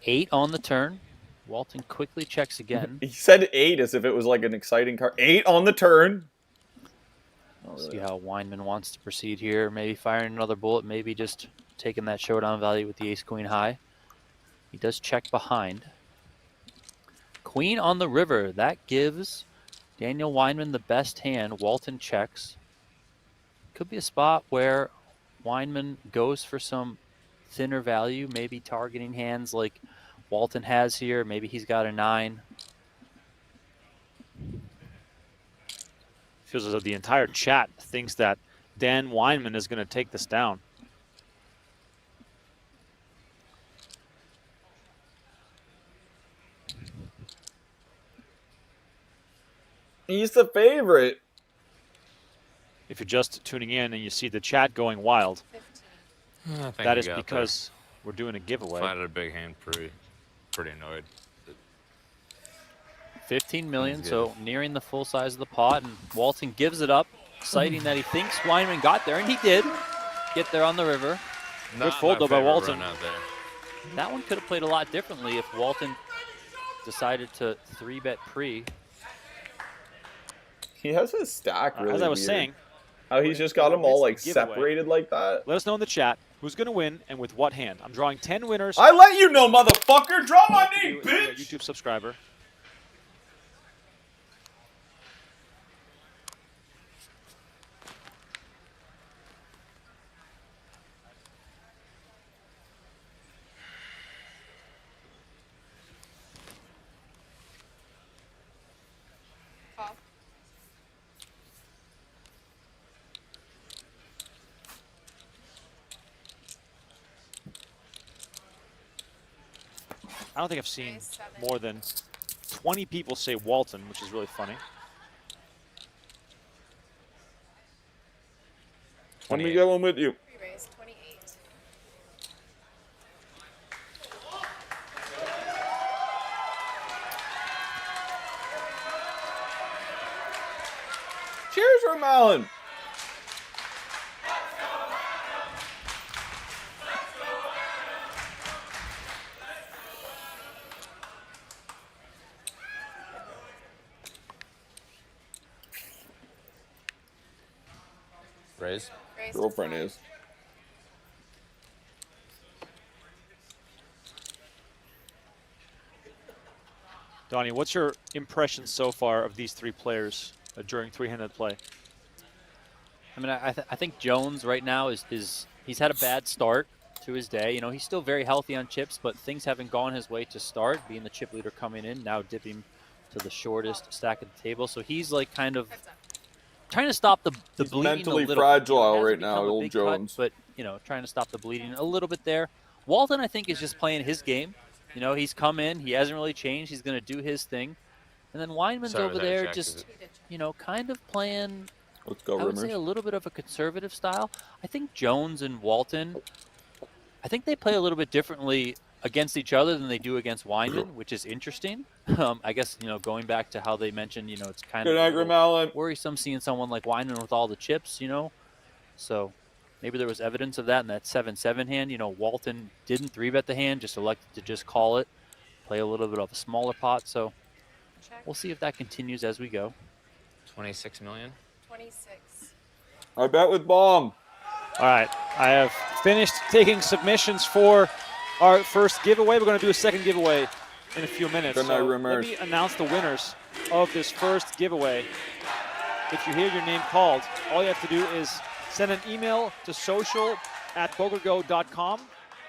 8 on the turn. Walton quickly checks again. He said 8 as if it was like an exciting card. 8 on the turn. See how Weinman wants to proceed here. Maybe firing another bullet. Maybe just taking that showdown value with the ace-queen high. He does check behind. Queen on the river. That gives Daniel Weinman the best hand. Walton checks. Could be a spot where Weinman goes for some thinner value, maybe targeting hands like Walton has here. Maybe he's got a 9. Feels as though the entire chat thinks that Dan Weinman is going to take this down. He's the favorite. If you're just tuning in and you see the chat going wild, that is because we're doing a giveaway. Flat at a big hand, pretty annoyed. 15 million, so nearing the full size of the pot, and Walton gives it up, citing that he thinks Weinman got there, and he did get there on the river. Good fold though by Walton. That one could have played a lot differently if Walton decided to 3-bet pre. He has his stack really as I was weird. saying, how he's just got them all like separated like that. Let us know in the chat who's going to win and with what hand. I'm drawing 10 winners. I let you know, motherfucker. Draw my name, If you're a bitch. YouTube subscriber. I don't think I've seen more than 20 people say Walton, which is really funny. Let me get one with you. Pre-raise 28. Cheers, Ramallen. Raise? Girlfriend is. Donnie, what's your impression so far of these three players during three-handed play? I mean, I think Jones right now is he's had a bad start to his day. You know, he's still very healthy on chips, but things haven't gone his way to start, being the chip leader coming in, now dipping to the shortest stack at the table. So he's like kind of trying to stop the He's bleeding mentally a little. fragile right now, become a old big Jones. Cut, but, you know, trying to stop the bleeding a little bit there. Walton, I think, is just playing his game. You know, he's come in. He hasn't really changed. He's going to do his thing. And then Weinman's over there just, you know, kind of playing, Let's go, I would say, Rimmers. a little bit of a conservative style. I think Jones and Walton, I think they play a little bit differently against each other than they do against Weinman, which is interesting. I guess, you know, going back to how they mentioned, you know, it's kind Good night, of a little Ramallen. worrisome seeing someone like Weinman with all the chips, you know. So maybe there was evidence of that in that 7-7 hand. You know, Walton didn't 3-bet the hand, just elected to just call it, play a little bit of a smaller pot. So we'll see if that continues as we go. 26 million? 26. I bet with bomb. All right, I have finished taking submissions for our first giveaway. We're going to do a second giveaway in a few minutes. Good night, So Rimmers. let me announce the winners of this first giveaway. If you hear your name called, all you have to do is send an email to social@pokergo.com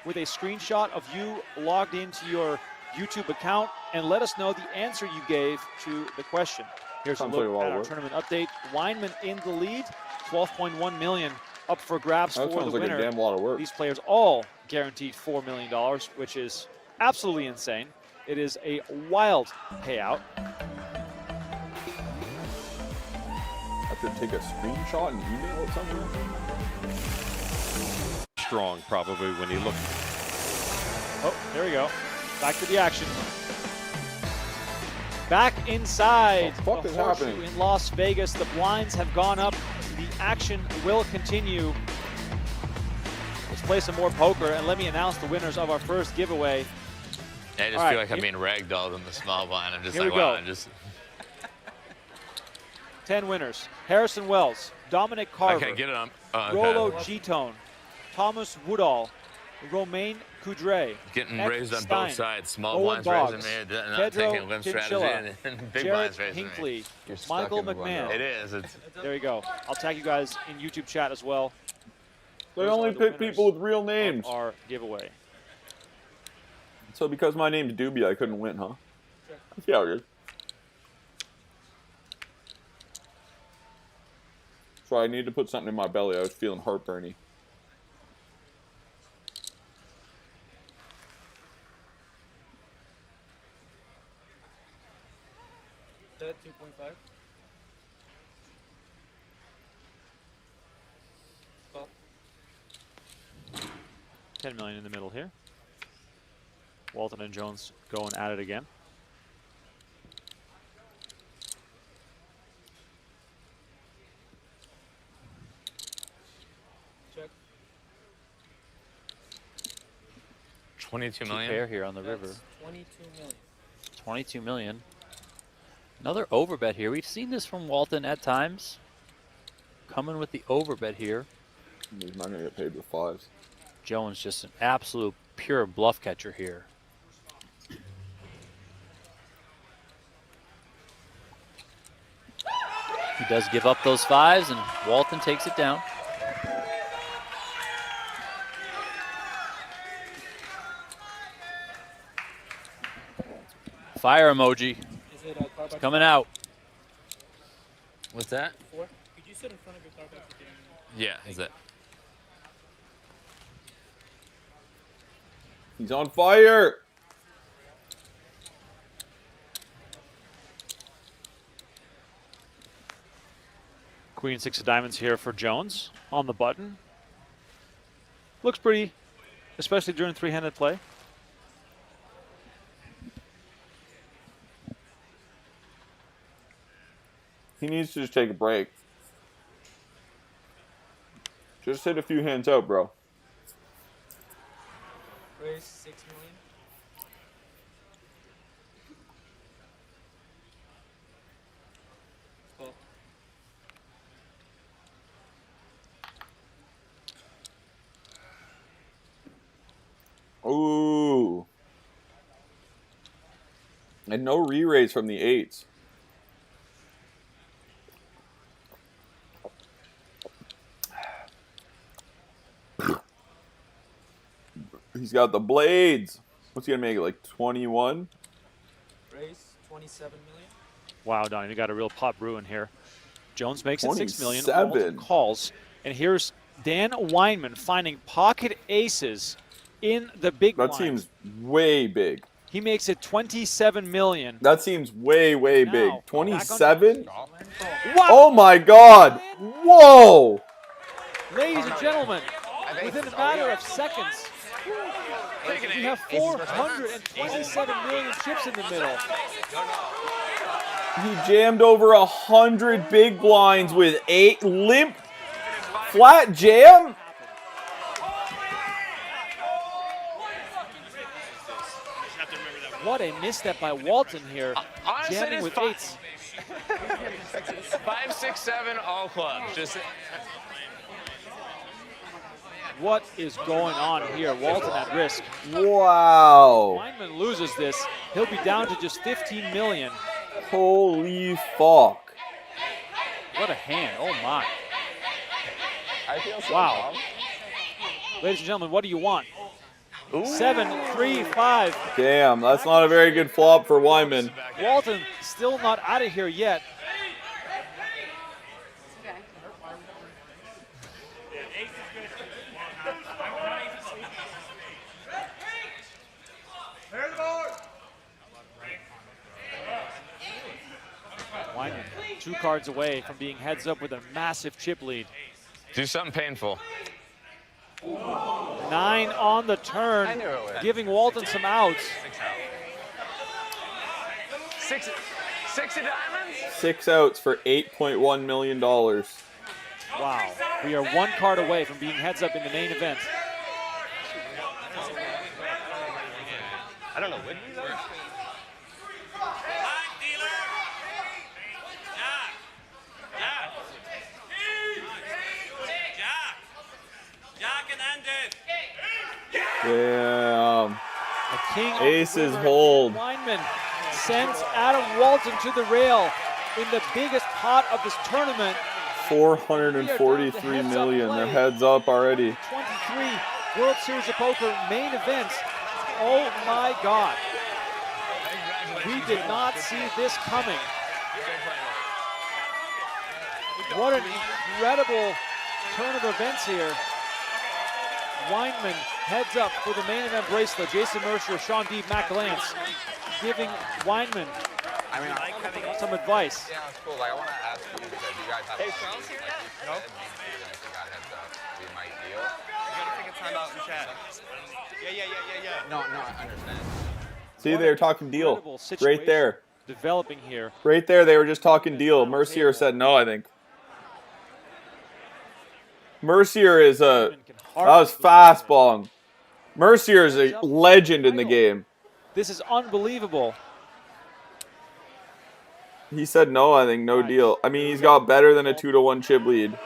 with a screenshot of you logged into your YouTube account and let us know the answer you gave to the question. Here's Sounds a like a look lot at of our work. tournament update. Weinman in the lead, 12.1 million up for grabs That for sounds the like a winner. damn lot of work. These players all guaranteed $4 million, which is absolutely insane. It is a wild payout. Have to take a screenshot and email it somewhere. Strong, probably, when he looked. Oh, there we go. Back to the action. Back inside What the fuck the is Horseshoe happening? in Las Vegas. The blinds have gone up. The action will continue. Let's play some more poker and let me announce the winners of our first giveaway. I just All right, feel like I'm being ragdolled in the small blind. I'm just Here like, we wow, go. I'm just. 10 winners. Harrison Wells, Dominic I Carver, can't get it on. Rolo G-Tone, Thomas Woodall, Romain Coudray, Getting X raised on Stein, both sides. Small Owen blinds Boggs, raising me, not Pedro taking limb Chinchilla, strategy, and big Jared blinds raising me. Hinkley, You're stuck Michael in the McMahon. window. It is. It's, There you go. I'll tag you guys in YouTube chat as well. They Those only are the pick winners people with real of names. our giveaway. So because my name's Doobie, I couldn't win, huh? Yeah, good. So I need to put something in my belly. I was feeling heartburny. That 2.5? $10 million in the middle here. Walton and Jones going at it again. Check. 22 Two million. pair here on the river. 22 million. 22 million. Another overbet here. We've seen this from Walton at times. Coming with the overbet here. He's not gonna get paid with fives. Jones just an absolute pure bluff catcher here. He does give up those fives, and Walton takes it down. Fire emoji. It's coming out. What's that? Could you sit in front of your car back again? Yeah, is it? He's on fire. Queen 6 of diamonds here for Jones on the button. Looks pretty, especially during three-handed play. He needs to just take a break. Just hit a few hands out, bro. Raise 6 million. Ooh. And no re-raise from the eights. He's got the blades. What's he gonna make it, like 21? Raise 27 million. Wow, Donnie, you got a real pot brewing here. Jones makes it 6 million. 27. Walton calls. And here's Dan Weinman finding pocket aces in the big That blinds. seems way big. He makes it 27 million. That seems way, way Now, big. back on 27? Wow. Oh my god! Whoa! Ladies and gentlemen, within a matter of seconds, we have 427 million chips in the middle. He jammed over 100 big blinds with 8 limp flat jam? What a misstep by Walton here, Honestly, jamming it's with fine. eights. 5, 6, 7, all clubs. Just What is going on here? Walton at risk. Wow. Weinman loses this. He'll be down to just 15 million. Holy fuck. What a hand. Oh my. I feel so Wow. dumb. Ladies and gentlemen, what do you want? 7, 3, 5. Damn, that's not a very good flop for Wyman. Walton still not out of here yet. Wyman 2 cards away from being heads up with a massive chip lead. Do something painful. 9 on the turn, giving Walton some outs. 6 of diamonds. 6 outs for $8.1 million. Wow. We are 1 card away from being heads up in the main event. I don't know. Would you though? Damn. A king Aces hold. Weinman sends Adam Walton to the rail in the biggest pot of this tournament. 443 million. They're heads up already. 23 World Series of Poker main events. Oh my God. We did not see this coming. What an incredible turn of events here. Weinman heads up for the main event bracelet. Jason Mercer, Sean Deeb, Matt Glantz giving Weinman some advice. Yeah, it's cool. Like, I want to ask you because you guys have. Hey, Charles here yet? Nope. If you got heads up, we might deal. take a time out and chat. Yeah. No, I understand. See, they were talking deal. Incredible situation Right there. developing here. Right there, they were just talking deal. Mercier said no, I think. Mercier is that was fastballing. Mercier is a legend in the game. This is unbelievable. He said no, I think, no deal. I mean, he's got better than a 2-1 chip lead.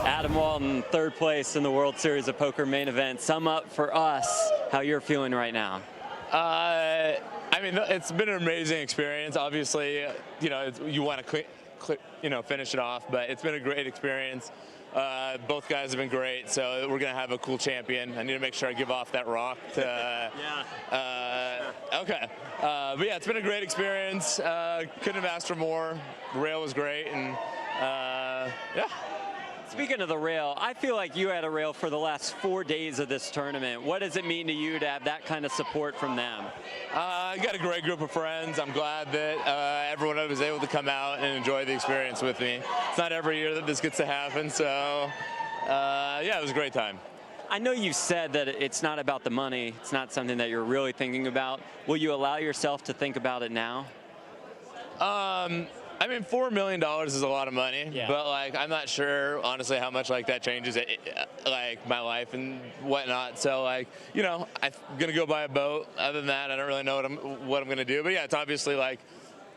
Adam Walton, third place in the World Series of Poker main event. Sum up for us how you're feeling right now. I mean, it's been an amazing experience. Obviously, you know, you want to finish it off, but it's been a great experience. Both guys have been great, so we're gonna have a cool champion. I need to make sure I give off that rock. Okay, but yeah, it's been a great experience. Couldn't have asked for more. The rail was great, and yeah. Speaking of the rail, I feel like you had a rail for the last 4 days of this tournament. What does it mean to you to have that kind of support from them? I got a great group of friends. I'm glad that everyone was able to come out and enjoy the experience with me. It's not every year that this gets to happen, so yeah, it was a great time. I know you said that it's not about the money. It's not something that you're really thinking about. Will you allow yourself to think about it now? I mean, $4 million is a lot of money, but like I'm not sure honestly how much like that changes like my life and whatnot. So like, you know, I'm gonna go buy a boat. Other than that, I don't really know what I'm gonna do. But yeah, it's obviously like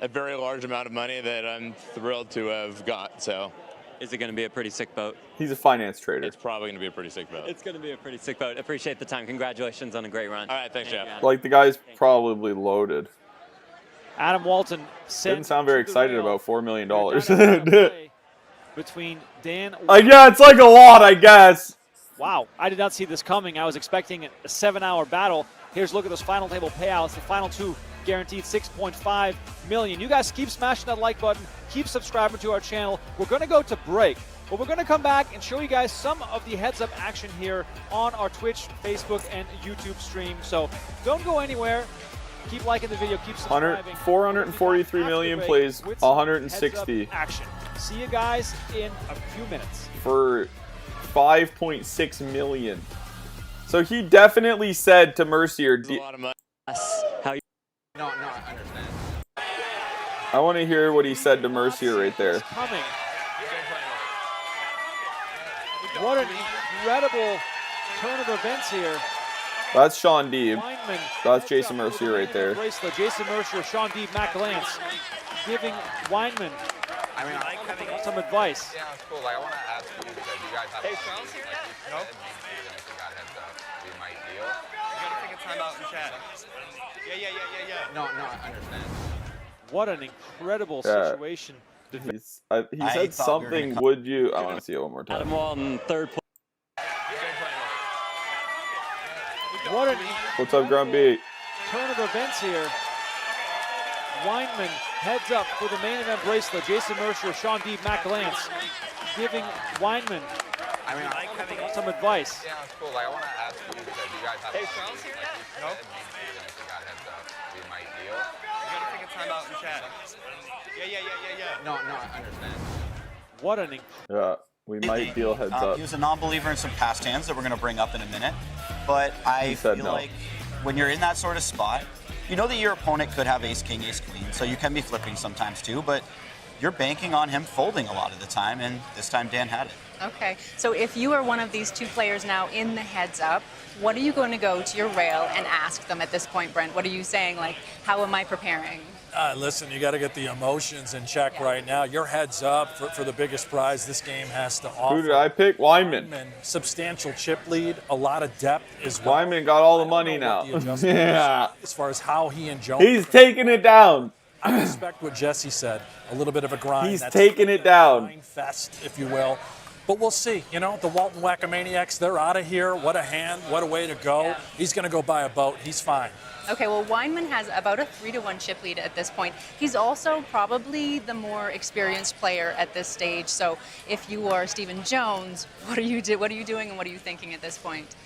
a very large amount of money that I'm thrilled to have got. So, is it gonna be a pretty sick boat? He's a finance trader. It's probably gonna be a pretty sick boat. It's gonna be a pretty sick boat. Appreciate the time. Congratulations on a great run. All right, thanks, Jeff. Like the guy's probably loaded. Adam Walton didn't sound very excited about $4 million. Between Dan. Yeah, it's like a lot, I guess. Wow, I did not see this coming. I was expecting a 7-hour battle. Here's a look at those final table payouts. The final two guaranteed $6.5 million. You guys keep smashing that like button. Keep subscribing to our channel. We're going to go to break, but we're going to come back and show you guys some of the heads-up action here on our Twitch, Facebook, and YouTube stream. So don't go anywhere. Keep liking the video. Keep subscribing. 443 million plays 160. Action. See you guys in a few minutes. For 5.6 million. So he definitely said to Mercier. A lot of money. How you? No, I understand. I want to hear what he said to Mercier right there. Coming. What an incredible turn of events here. That's Sean Deeb. That's Jason Mercier right there. Jason Mercier, Sean Deeb, Matt Galance, giving Weinman some advice. Yeah, it's cool. Like, I want to ask you, do you guys have Charles here yet? No. We might deal. You got to take a time out and chat. Yeah. No, I understand. What an incredible situation. He said something, would you? I want to see it one more time. Adam Walton, third place. What's up, Grumpy? Turn of events here. Weinman heads up for the main event bracelet. Jason Mercier, Sean Deeb, Matt Galance, giving Weinman some advice. Yeah, it's cool. Like, I want to ask you, do you guys have Charles here yet? No. We might deal. You got to take a time out and chat. Yeah. No, I understand. What an we might deal heads up. He was a non-believer in some past hands that we're going to bring up in a minute. But I feel like when you're in that sort of spot, you know that your opponent could have ace-king, ace-queen, so you can be flipping sometimes too, but you're banking on him folding a lot of the time, and this time Dan had it. Okay, so if you are one of these two players now in the heads up, what are you going to go to your rail and ask them at this point, Brent? What are you saying? Like, how am I preparing? Listen, you got to get the emotions in check right now. Your heads up for the biggest prize this game has to offer. Who did I pick? Weinman. Substantial chip lead, a lot of depth as well. Weinman got all the money now. Yeah. As far as how he and Jones. He's taking it down. I respect what Jesse said. A little bit of a grind. He's taking it down. Grind fest, if you will. But we'll see. You know, the Walton Whack-A-Maniacs, they're out of here. What a hand. What a way to go. Yeah. He's going to go buy a boat. He's fine. Okay, well, Weinman has about a 3-1 chip lead at this point. He's also probably the more experienced player at this stage. So if you are Stephen Jones, what are you doing and what are you thinking at this point?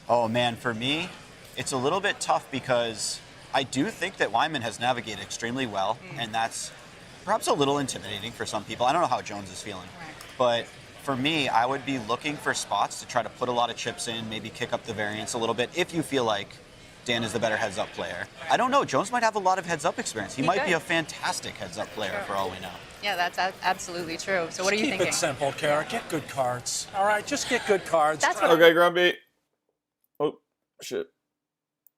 Oh, man, for me, it's a little bit tough because I do think that Weinman has navigated extremely well, and that's perhaps a little intimidating for some people. I don't know how Jones is feeling, but for me, I would be looking for spots to try to put a lot of chips in, maybe kick up the variance a little bit if you feel like Dan is the better heads-up player. I don't know. Jones might have a lot of heads-up experience. He might be a fantastic heads-up player for all we know. Yeah, that's absolutely true. So what are you thinking? Keep it simple, Kara. Get good cards. All right, just get good cards. That's what Okay, Grumpy. Oh, shit.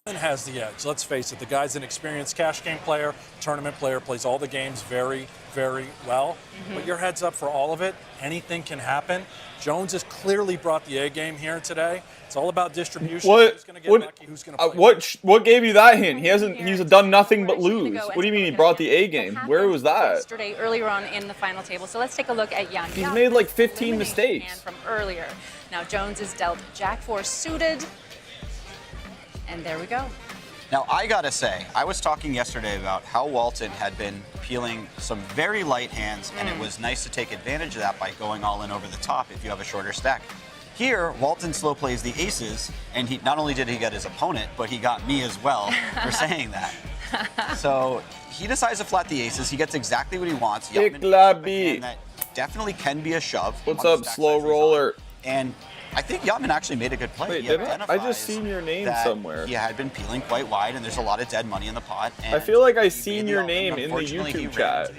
Has the edge. Let's face it, the guy's an experienced cash game player, tournament player, plays all the games very, very well. But your heads up for all of it. Anything can happen. Jones has clearly brought the A game here today. It's all about distribution. Who's going to get lucky? Who's going to play? What gave you that hint? He's done nothing but lose. What do you mean he brought the A game? Where was that? Yesterday, earlier on in the final table. So let's take a look at Jan. He's made like 15 mistakes. From earlier. Now Jones is dealt Jack 4 suited. And there we go. Now, I gotta say, I was talking yesterday about how Walton had been peeling some very light hands, and it was nice to take advantage of that by going all in over the top if you have a shorter stack. Here, Walton slow plays the aces, and he not only did he get his opponent, but he got me as well for saying that. So he decides to flat the aces. He gets exactly what he wants. That definitely can be a shove. What's up, slow roller? And I think Yachtman actually made a good play. Wait, I just seen your name somewhere. He had been peeling quite wide, and there's a lot of dead money in the pot. I feel like I seen your name in the YouTube chat.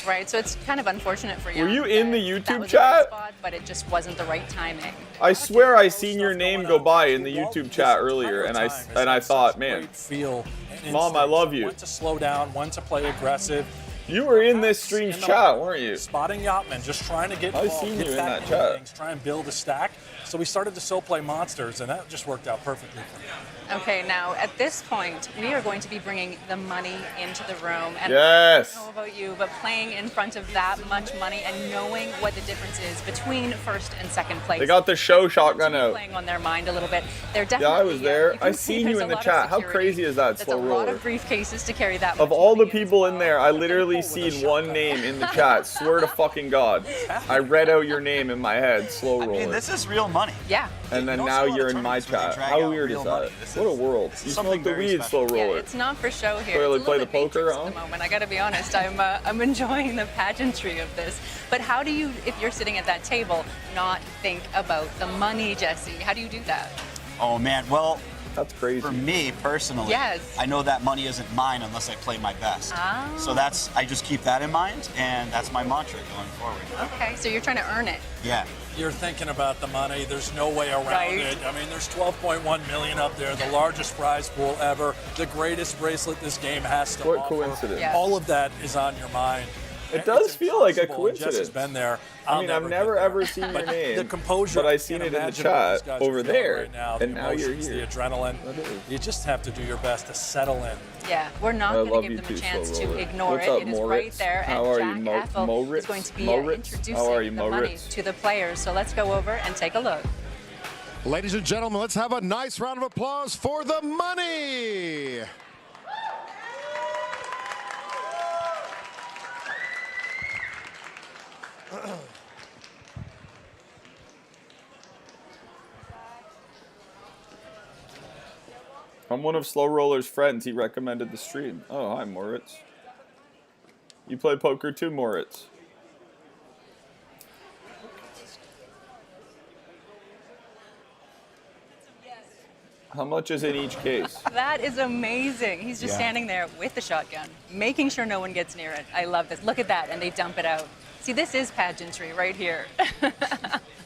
Right, so it's kind of unfortunate for you. Were you in the YouTube right chat? spot, but it just wasn't the right timing. I swear I seen your name go by in the YouTube chat earlier, and I thought, man, Mom, I love you. When to slow down, when to play aggressive. You were in this stream's chat, weren't you? Spotting Yachtman, just trying to get I seen you in that chat. Try and build a stack. So we started to still play monsters, and that just worked out perfectly for me. Okay, now at this point, we are going to be bringing the money into the room. And yes. I don't know about you, but playing in front of that much money and knowing what the difference is between first and second place. They got the show shotgun out. Playing on their mind a little bit. They're definitely. Yeah, I was there. I seen you in the chat. How crazy is that, slow roller? That's a lot of briefcases to carry that. Of all the people in there, I literally seen one name in the chat. Swear to fucking God. I read out your name in my head, slow roller. I mean, this is real money. Yeah. And then now you're in my chat. How weird is that? What a world. You smoke the weed, slow roller. Yeah, it's not for show here. Clearly it's play the poker, at the moment. I gotta be honest, I'm enjoying the pageantry of this. But how do you, if you're sitting at that table, not think about the money, Jesse? How do you do that? Oh man, well, that's crazy. For me personally, yes. I know that money isn't mine unless I play my best. Oh. So I just keep that in mind, and that's my mantra going forward. Okay, so you're trying to earn it. Yeah. You're thinking about the money. There's no way around it. I mean, there's 12.1 million up there, the largest prize pool ever, the greatest bracelet this game has to offer. What coincidence. Yes. All of that is on your mind. It does feel like a coincidence. Jess has been there. I mean, I've never ever seen your name, but I seen it in the chat over there, right now, and now you're the here. adrenaline. You just have to do your best to settle in. Yeah, we're not going to give them a chance to ignore it. It is right there, and Jack Ethel is going to be introducing the money to the players. So let's go over and take a look. Ladies and gentlemen, let's have a nice round of applause for the money. I'm one of Slow Roller's friends. He recommended the stream. Oh, hi, Moritz. You play poker too, Moritz? How much is in each case? That is amazing. He's just standing there with the shotgun, making sure no one gets near it. I love this. Look at that, and they dump it out. See, this is pageantry right here.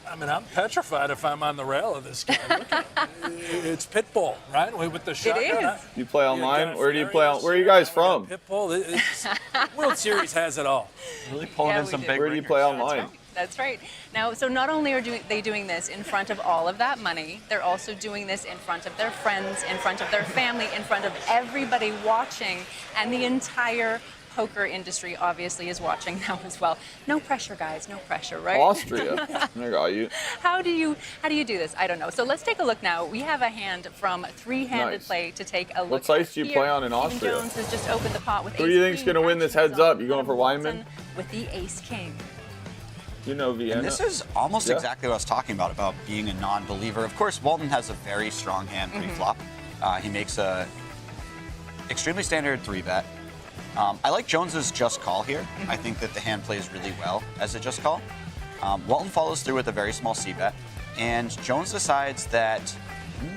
I mean, I'm petrified if I'm on the rail of this guy. Look at it. It's Pitbull, right? With the shotgun. It is. You play online? Where do you play? Where are you guys from? Pitbull. World Series has it all. Really pulling in some big. Where do you play online? That's right. Now, so not only are they doing this in front of all of that money, they're also doing this in front of their friends, in front of their family, in front of everybody watching, and the entire poker industry obviously is watching now as well. No pressure, guys. No pressure, right? Austria. I got you. How do you do this? I don't know. So let's take a look now. We have a hand from three-handed play to take a look. What sites do you play on in Stephen Austria? Jones has just opened the pot with Who do you think's going to win this heads up? You going for Wyman? With the ace king. You know Vienna. And this is almost exactly what I was talking about being a non-believer. Of course, Walton has a very strong hand pre-flop. He makes a extremely standard 3-bet. I like Jones's just call here. I think that the hand plays really well as a just call. Walton follows through with a very small c-bet, and Jones decides that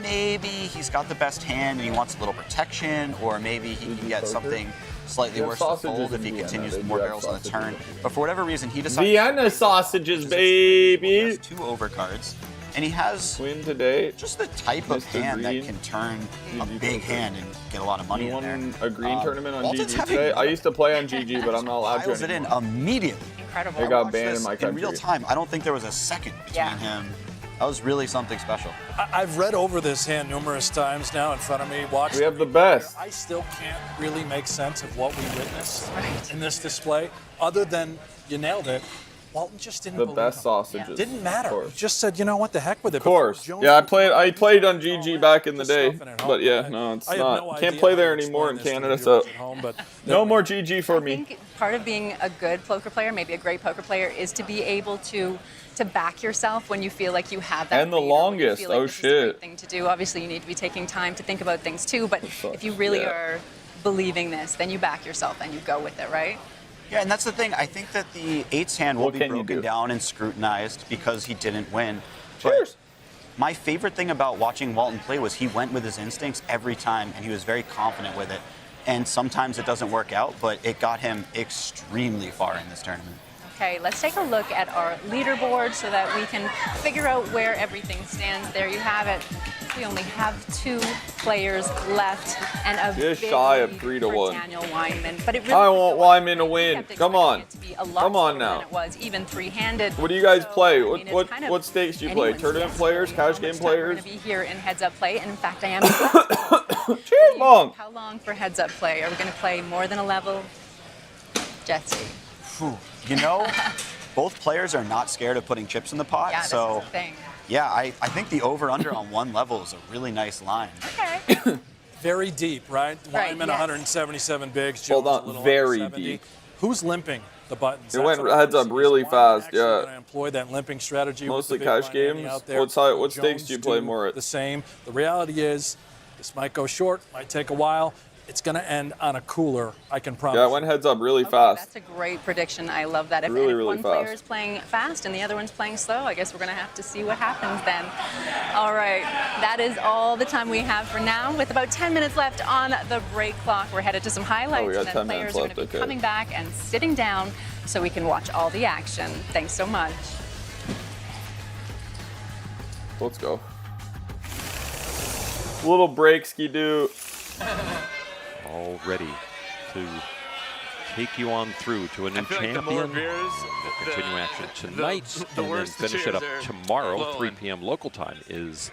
maybe he's got the best hand and he wants a little protection, or maybe he can get something slightly worse to fold if he continues with more barrels on the turn. But for whatever reason, he decides Vienna sausages, baby. 2 overcards, and he has win today. Just the type of hand that can turn a big hand and get a lot of money in there. A green tournament on Walton's GG having today. I used to play on GG, but I'm not allowed to piles it in anymore. immediately. Incredible. It got banned in my In country. real time, I don't think there was a second between him. That was really something special. I've read over this hand numerous times now in front of me. We have the best. I still can't really make sense of what we witnessed in this display, other than you nailed it. Walton just didn't The believe best him. sausages. Didn't matter. He just said, you know what, the heck with it. Of course. Yeah, I played on GG back in the day. But yeah, no, it's not. Can't play there anymore in Canada, so no more GG for me. I think part of being a good poker player, maybe a great poker player, is to be able to back yourself when you feel like you have that And the lead, or when you longest. feel like Oh this is a great shit. thing to do. Obviously, you need to be taking time to think about things too. But if you really are believing this, then you back yourself and you go with it, right? Yeah, and that's the thing. I think that the 8's hand will be broken down and scrutinized because he didn't win. Cheers. My favorite thing about watching Walton play was he went with his instincts every time, and he was very confident with it. And sometimes it doesn't work out, but it got him extremely far in this tournament. Okay, let's take a look at our leaderboard so that we can figure out where everything stands. There you have it. We only have 2 players left, and a Just big shy of lead 3 to for 1. Daniel Weinman. But it really I want Wyman to win. kept Come on. it to be a lot Come on closer now. than it was, even 3-handed. What do you guys play? I mean, it's kind of What stakes do you play? anyone's Tournament guess, players, really, how cash game much time we're players? going to be here in heads up play, and in fact, I am. Cheers, Monk. How long for heads up play? Are we going to play more than a level? Jetsy. You know, both players are not scared of putting chips in the pot, Yeah, this so is the thing. yeah, I think the over-under on 1 level is a really nice line. Okay. Very deep, right? Right, Wyman, yes. 177 bigs. Hold Jones on, a little very under 70. deep. Who's limping the buttons? It That's went what I heads wanna up see. really Is Wyman fast, actually yeah. gonna employ that limping strategy. Mostly with the big cash blind Andy games. out there. What stakes Jones do you play more at? The same. The reality is, this might go short, might take a while. It's going to end on a cooler, I can promise. Yeah, it went heads up really fast. That's a great prediction. I love that. If, Really, and if really one player fast. is playing fast and the other one's playing slow, I guess we're going to have to see what happens then. All right, that is all the time we have for now. With about 10 minutes left on the break clock, we're headed to some highlights, Oh, we got and then 10 players minutes are left, going to be okay. coming back and sitting down so we can watch all the action. Thanks so much. Let's go. Little break, ski-doo. All ready to take you on through to a new I feel like champion. the more beers, We'll continue action tonight the and then worse the finish it up cheers are tomorrow. flowing. 3 p.m. local time is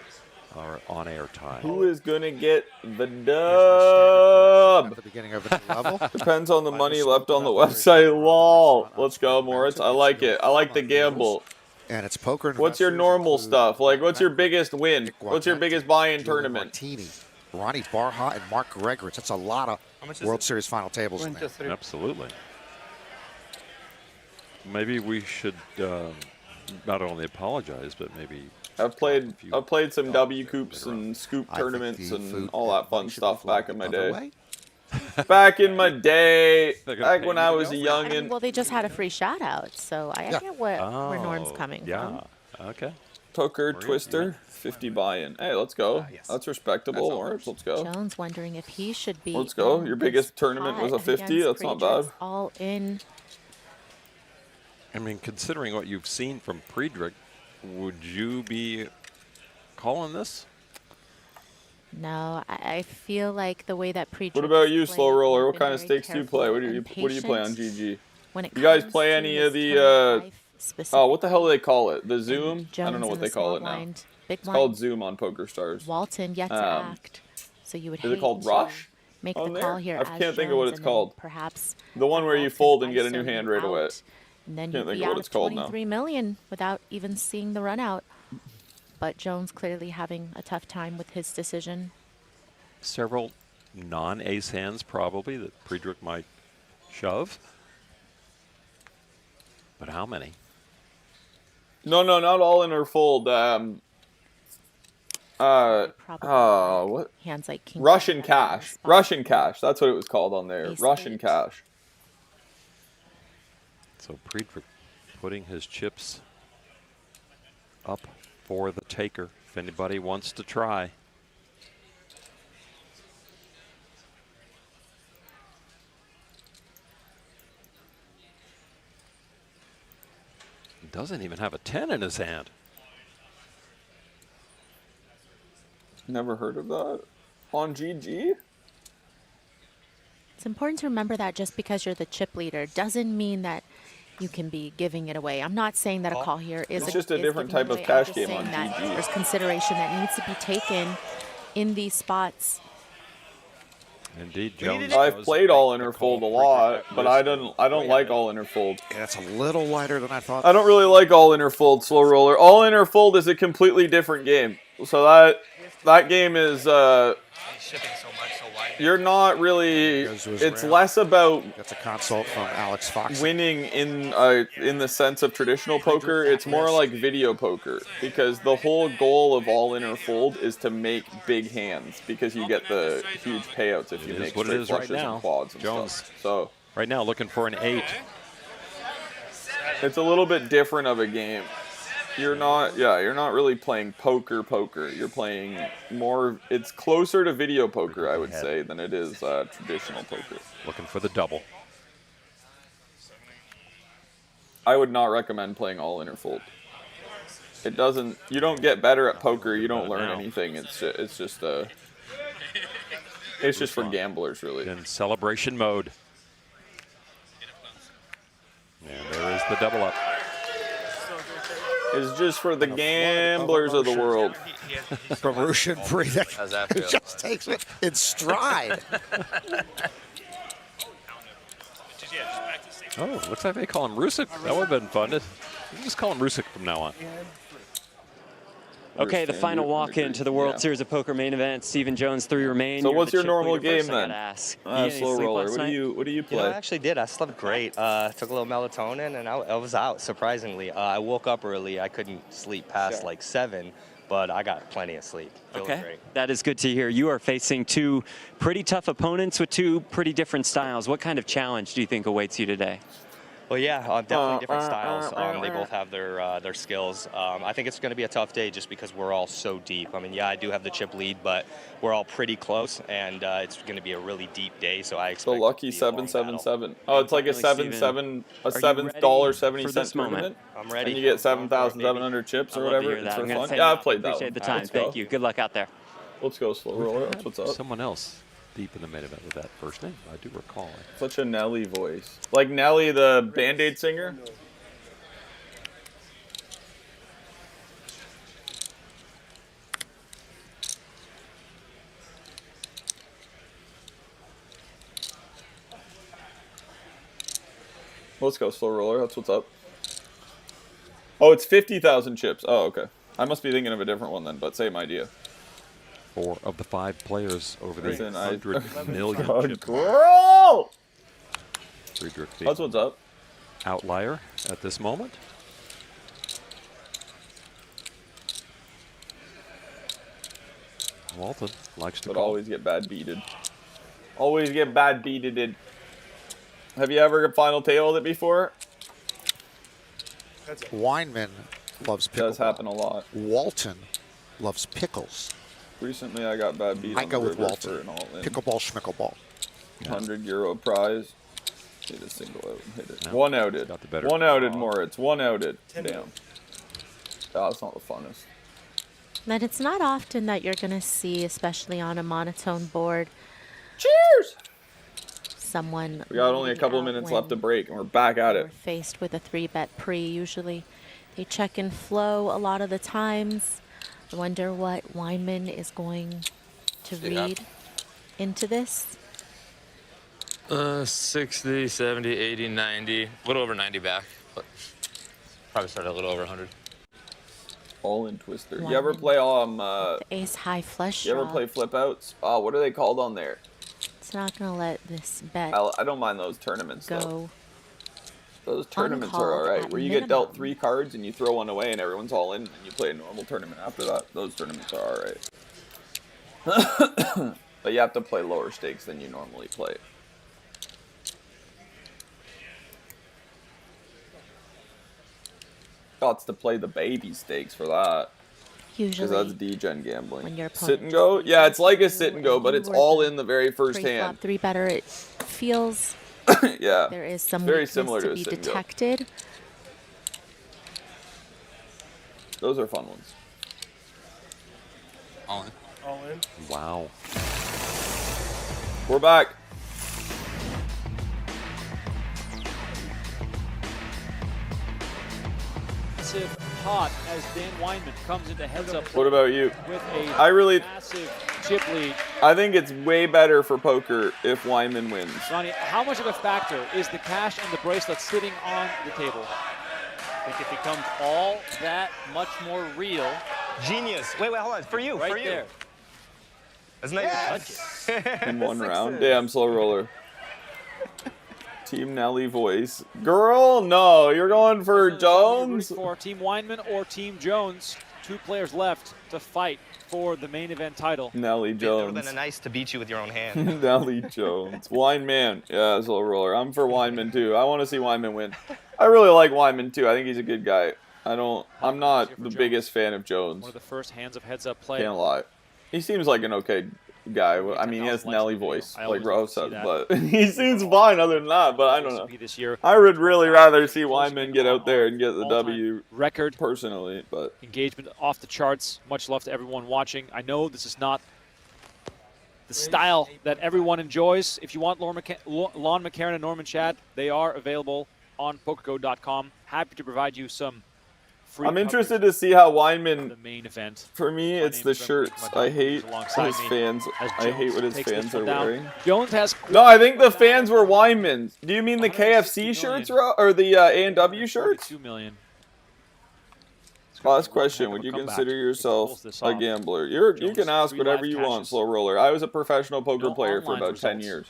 our on-air time. Who is gonna get the dub? At the beginning of a new level. Depends on the money left on the website. Lol. Let's go, Moritz. I like it. I like the gamble. And it's poker. What's your normal stuff? Like, what's your biggest win? What's your biggest buy-in tournament? Martini, Ronnie Barha, and Mark Gregorich. That's a lot of World Series final tables in there. Absolutely. Maybe we should not only apologize, but maybe I've played some W Coops and Scoop tournaments and all that fun stuff back in my day. Back in my day, back when I was a youngin'. Well, they just had a free shout out, so I get where Norm's coming from. Okay. Poker Twister, 50 buy-in. Hey, let's go. That's respectable. Lawrence, let's go. Jones wondering if he should be. Let's go. in Your this biggest tournament was a pot 50. against That's not bad. Friedrichs All in. I mean, considering what you've seen from Friedrich, would you be calling this? No, I feel like the way that Friedrich. What about is you, playing, Slow Roller? What he's kind been of very stakes do you play? What do you careful play on and GG? When it You guys comes play to any his of the tournament life oh, what the hell do they call it? The Zoom? I Jones don't know in what the they call small it now. blind, big It's called blind. Zoom on Poker Stars. Walton yet to act. So you would Is it hate called to Rush? make on the there? call here. I as can't think of what Jones it's and then called. Perhaps The one where you Walton fold and get a ISO new hand you right away. out, and then Can't you'd think be of what out it's of called now. 23 million without even seeing the run out. But Jones clearly having a tough time with his decision. Several non-ace hands probably that Friedrich might shove. But how many? No, not all in or fold. What? Hands like King Russian cash. Russian cash. That's what it was called on there. Ace Russian eight. cash. So Friedrich putting his chips up for the taker if anybody wants to try. He doesn't even have a 10 in his hand. Never heard of that. On GG? It's important to remember that just because you're the chip leader doesn't mean that you can be giving it away. I'm not saying that a call here is It's just a different giving type it of away. I'm cash just game saying on that GG. there's consideration that needs to be taken in these spots. Indeed, Jones. I've played all interfold a lot, but I don't like all interfold. Yeah, it's a little lighter than I thought. I don't really like all interfold slow roller. All interfold is a completely different game. So that game is you're not really. It's less about. That's a consult from Alex Fox. Winning in the sense of traditional poker. It's more like video poker because the whole goal of all interfold is to make big hands because you get the huge payouts if you make what it straight is right flushes now. and quads and Jones. stuff. So right now looking for an 8. it's a little bit different of a game. You're not really playing poker. You're playing more, it's closer to video poker, I would say, than it is traditional poker. Looking for the double. I would not recommend playing all interfold. It doesn't, you don't get better at poker, you don't learn anything. It's just for gamblers, really. In celebration mode. And there is the double up. It's just for the gamblers of the world. From Russian Free, How's that feel? just takes it in stride. Oh, looks like they call him Rusik. That would have been fun. You can just call him Rusik from now on. Okay, the final walk-in to the World Series of Poker main event. Stephen Jones, 3 remain. So You're what's the your chip normal leader. game First, I then? gotta ask. You get any Slow sleep roller. last What do night? you You know, play? I actually did. I slept great. Took a little melatonin, and I was out, surprisingly. I woke up early. I couldn't sleep past like 7, but I got plenty of sleep. Feeling Okay, great. that is good to hear. You are facing 2 pretty tough opponents with 2 pretty different styles. What kind of challenge do you think awaits you today? Well, yeah, definitely different styles. They both have their skills. I think it's going to be a tough day just because we're all so deep. I mean, yeah, I do have the chip lead, but we're all pretty close, and it's going to be a really deep day. So I expect The lucky 777. Oh, it's like a $7.70 tournament. I'm ready. And you get 7,700 chips or whatever. It's for fun. Yeah, I've played that Appreciate one. the time. Let's go. Thank you. Good luck out there. Let's go, slow roller. That's what's up. Someone else deep in the main event with that first name. I do recall it. Such a Nelly voice. Like Nelly, the Band-Aid singer? Let's go, slow roller. That's what's up. Oh, it's 50,000 chips. Oh, okay. I must be thinking of a different one then, but same idea. 4 of the 5 players over the Listen, 100 million Oh, chip. girl! Friedrich That's what's up. outlier at this moment. Walton likes to But call. always get bad beated. Always get bad beated. Have you ever final tabled it before? Weinman loves pickles. Does happen a lot. Walton loves pickles. Recently, I got bad beat. I on go the with river Walton. for an all-in. Pickleball, schmickleball. €100 prize. Hit a single out and hit it. No, One outed. got the better. One outed, Moritz. One outed. Damn. Oh, that's not the funnest. And it's not often that you're going to see, especially on a monotone board, Cheers! someone We got only a couple of minutes left to break, and we're back at we're it. faced with a 3-bet pre. Usually they check and flow a lot of the times. I wonder what Weinman is going to read into this. 60, 70, 80, 90. A little over 90 back. But probably started a little over 100. All in Twister. You ever play Ace high flush You ever draw. play flip outs? Oh, what are they called on there? It's not going to let this bet I don't mind those tournaments though. go. Those tournaments are uncalled alright. at Where you get dealt minimum. 3 cards and you throw one away and everyone's all in and you play a normal tournament after that. Those tournaments are alright. But you have to play lower stakes than you normally play. got to play the baby stakes for that. Usually, because that's degen gambling. when your opponent Sit and go? just Yeah, it's like a leads sit and you go, and but you it's were all the in the very first pre-flop hand. 3 better. It feels Yeah. there is some Very weakness similar to to a be sit and go. detected. Those are fun ones. All in. All in. Wow. We're back. Hot as Dan Weinman comes into heads-up. What about you? With a massive chip lead. I think it's way better for poker if Wyman wins. Ronnie, how much of a factor is the cash and the bracelet sitting on the table? I think it becomes all that much more real. Genius. Wait, hold on. For you. Right for you. there. Isn't that your touch? In one round. Damn, slow roller. Team Nelly voice. Girl, no, you're going for Jones? For Team Weinman or Team Jones. 2 players left to fight for the main event title. Nelly It would have Jones. been nice to beat you with your own hand. Nelly Jones. Wineman. Yeah, slow roller. I'm for Wineman too. I want to see Wineman win. I really like Wineman too. I think he's a good guy. I'm not the biggest fan of Jones. One of the first hands of heads up play. Can't lie. He seems like an okay guy. I mean, he has Nelly voice, like Ro said, but he seems fine other than that, but I don't know. This year. I would really rather see Wyman get out there and get the W record personally, but engagement off the charts. Much love to everyone watching. I know this is not the style that everyone enjoys. If you want Lon McCarron and Norman Chad, they are available on PokerGo.com. Happy to provide you some free I'm interested to see how Wyman. The main event. For me, it's the shirts. I hate his fans. I hate what his fans are wearing. Jones has. No, I think the fans were Wyman's. Do you mean the KFC shirts, or the A&W shirts? 2 million. Last question: would you consider yourself a gambler? You can ask whatever you want, slow roller. I was a professional poker player for about 10 years.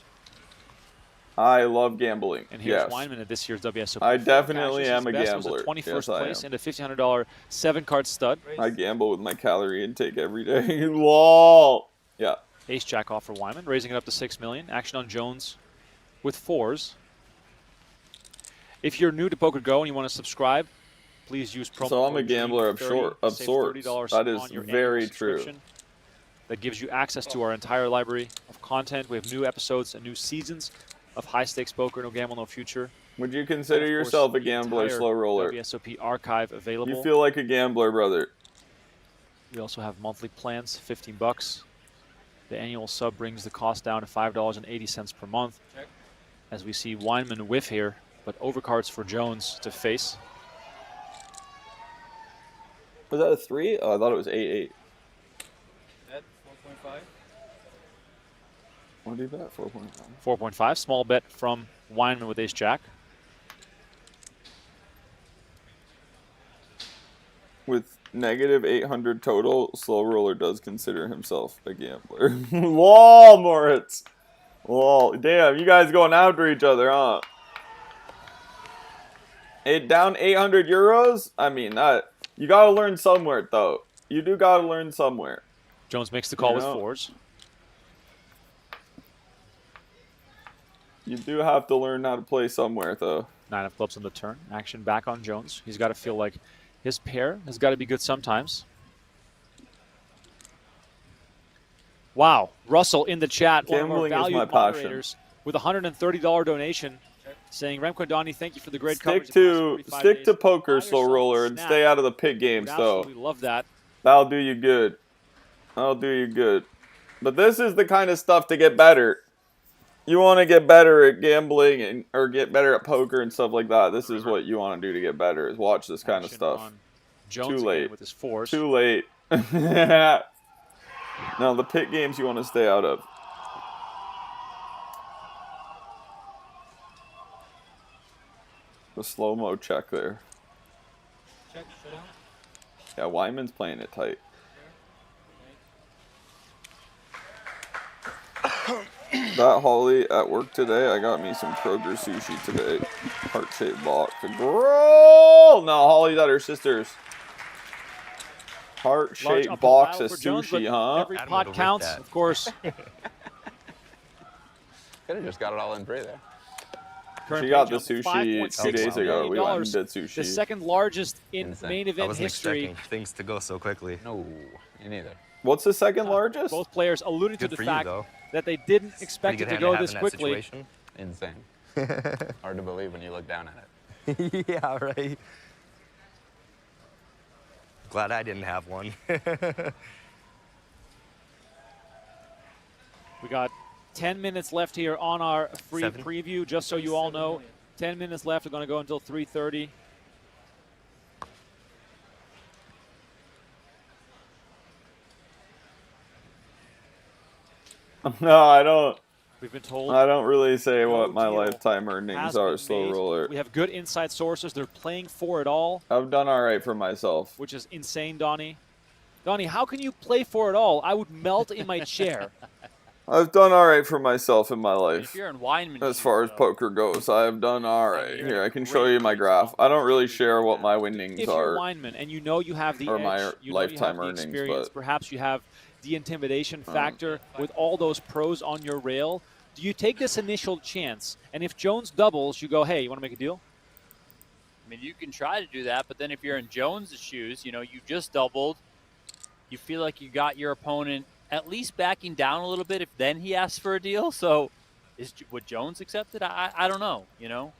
I love gambling. And here's yes. Weinman at this year's WSOP. I definitely am a His best gambler. was a 21st Yes, I place am. and a $1,500 7-card stud. I gamble with my calorie intake every day. Lol. Yeah. Ace Jack off for Wyman, raising it up to $6 million. Action on Jones with 4s. If you're new to Poker Go and you want to subscribe, please use promo So I'm a code gambler of G30, sorts. save $30 That is on your very annual true. subscription. That gives you access to our entire library of content. We have new episodes and new seasons of High Stakes Poker, No Gamble, No Future. Would you consider yourself a gambler, entire slow roller? WSOP archive available. You feel like a gambler, brother. We also have monthly plans, $15. The annual sub brings the cost down to $5.80 per month. As we see Weinman whiff here, but overcards for Jones to face. Was that a 3? Oh, I thought it was 8-8. Bet 4.5. What do you bet? 4.5. 4.5. Small bet from Weinman with Ace Jack. With negative 800 total, slow roller does consider himself a gambler. Lol, Moritz. Lol. Damn, you guys going after each other, huh? Down 800 euros? I mean, that you got to learn somewhere, though. You do got to learn somewhere. Jones makes the call with 4s. You do have to learn how to play somewhere, though. 9 of clubs on the turn. Action back on Jones. He's got to feel like his pair has got to be good sometimes. Wow. Russell in the chat, one of our Gambling is valued my passion. moderators, with a $130 donation, saying, Remco and Donnie, thank you for the great coverage. Stick to poker, slow roller, and stay out of the pit games, though. Absolutely love that. That'll do you good. That'll do you good. But this is the kind of stuff to get better. You want to get better at gambling or get better at poker and stuff like that. This is what you want to do to get better, is watch this kind of stuff. Jones Too late. with his 4s. Too late. No, the pit games you want to stay out of. The slow-mo check there. Check, showdown. Yeah, Wyman's playing it tight. That Holly at work today, I got me some Kroger sushi today. Heart-shaped box. Girl! No, Holly's at her sister's. Heart-shaped box of sushi, huh? Every pot counts, of course. Could have just got it all in pre there. Current She got page the up sushi $5.6 2 days ago. We went and million. did sushi. The second largest in Insane. main I event wasn't history. expecting things to go so quickly. No, me neither. What's the second largest? Both players alluding to Good the for you, fact though. that they didn't expect Pretty it good to hand go have this in that quickly. situation. Insane. Hard to believe when you look down at it. Yeah, right. Glad I didn't have one. We got 10 minutes left here on our free 7. preview. Just so you all know, 10 minutes left. We're going to go until 3:30. No, I don't. We've been told. I don't really say no what my deal lifetime earnings has are, been slow made. roller. We have good inside sources. They're playing for it all, I've done all right for myself. which is insane, Donnie. Donnie, how can you play for it all? I would melt in my chair. I've done all right for myself in my If life. you're in Weinman, As far as poker goes, I have done all right. Here, I can show you my graph. I don't really share what my winnings If you're are. Weinman and you know you have the or edge, my you know you lifetime have the earnings, experience, but- perhaps you have the intimidation factor with all those pros on your rail. Do you take this initial chance? And if Jones doubles, you go, hey, you want to make a deal? I mean, you can try to do that, but then if you're in Jones' shoes, you know, you just doubled. You feel like you got your opponent at least backing down a little bit if then he asks for a deal. So would Jones accept it? I don't know, you know?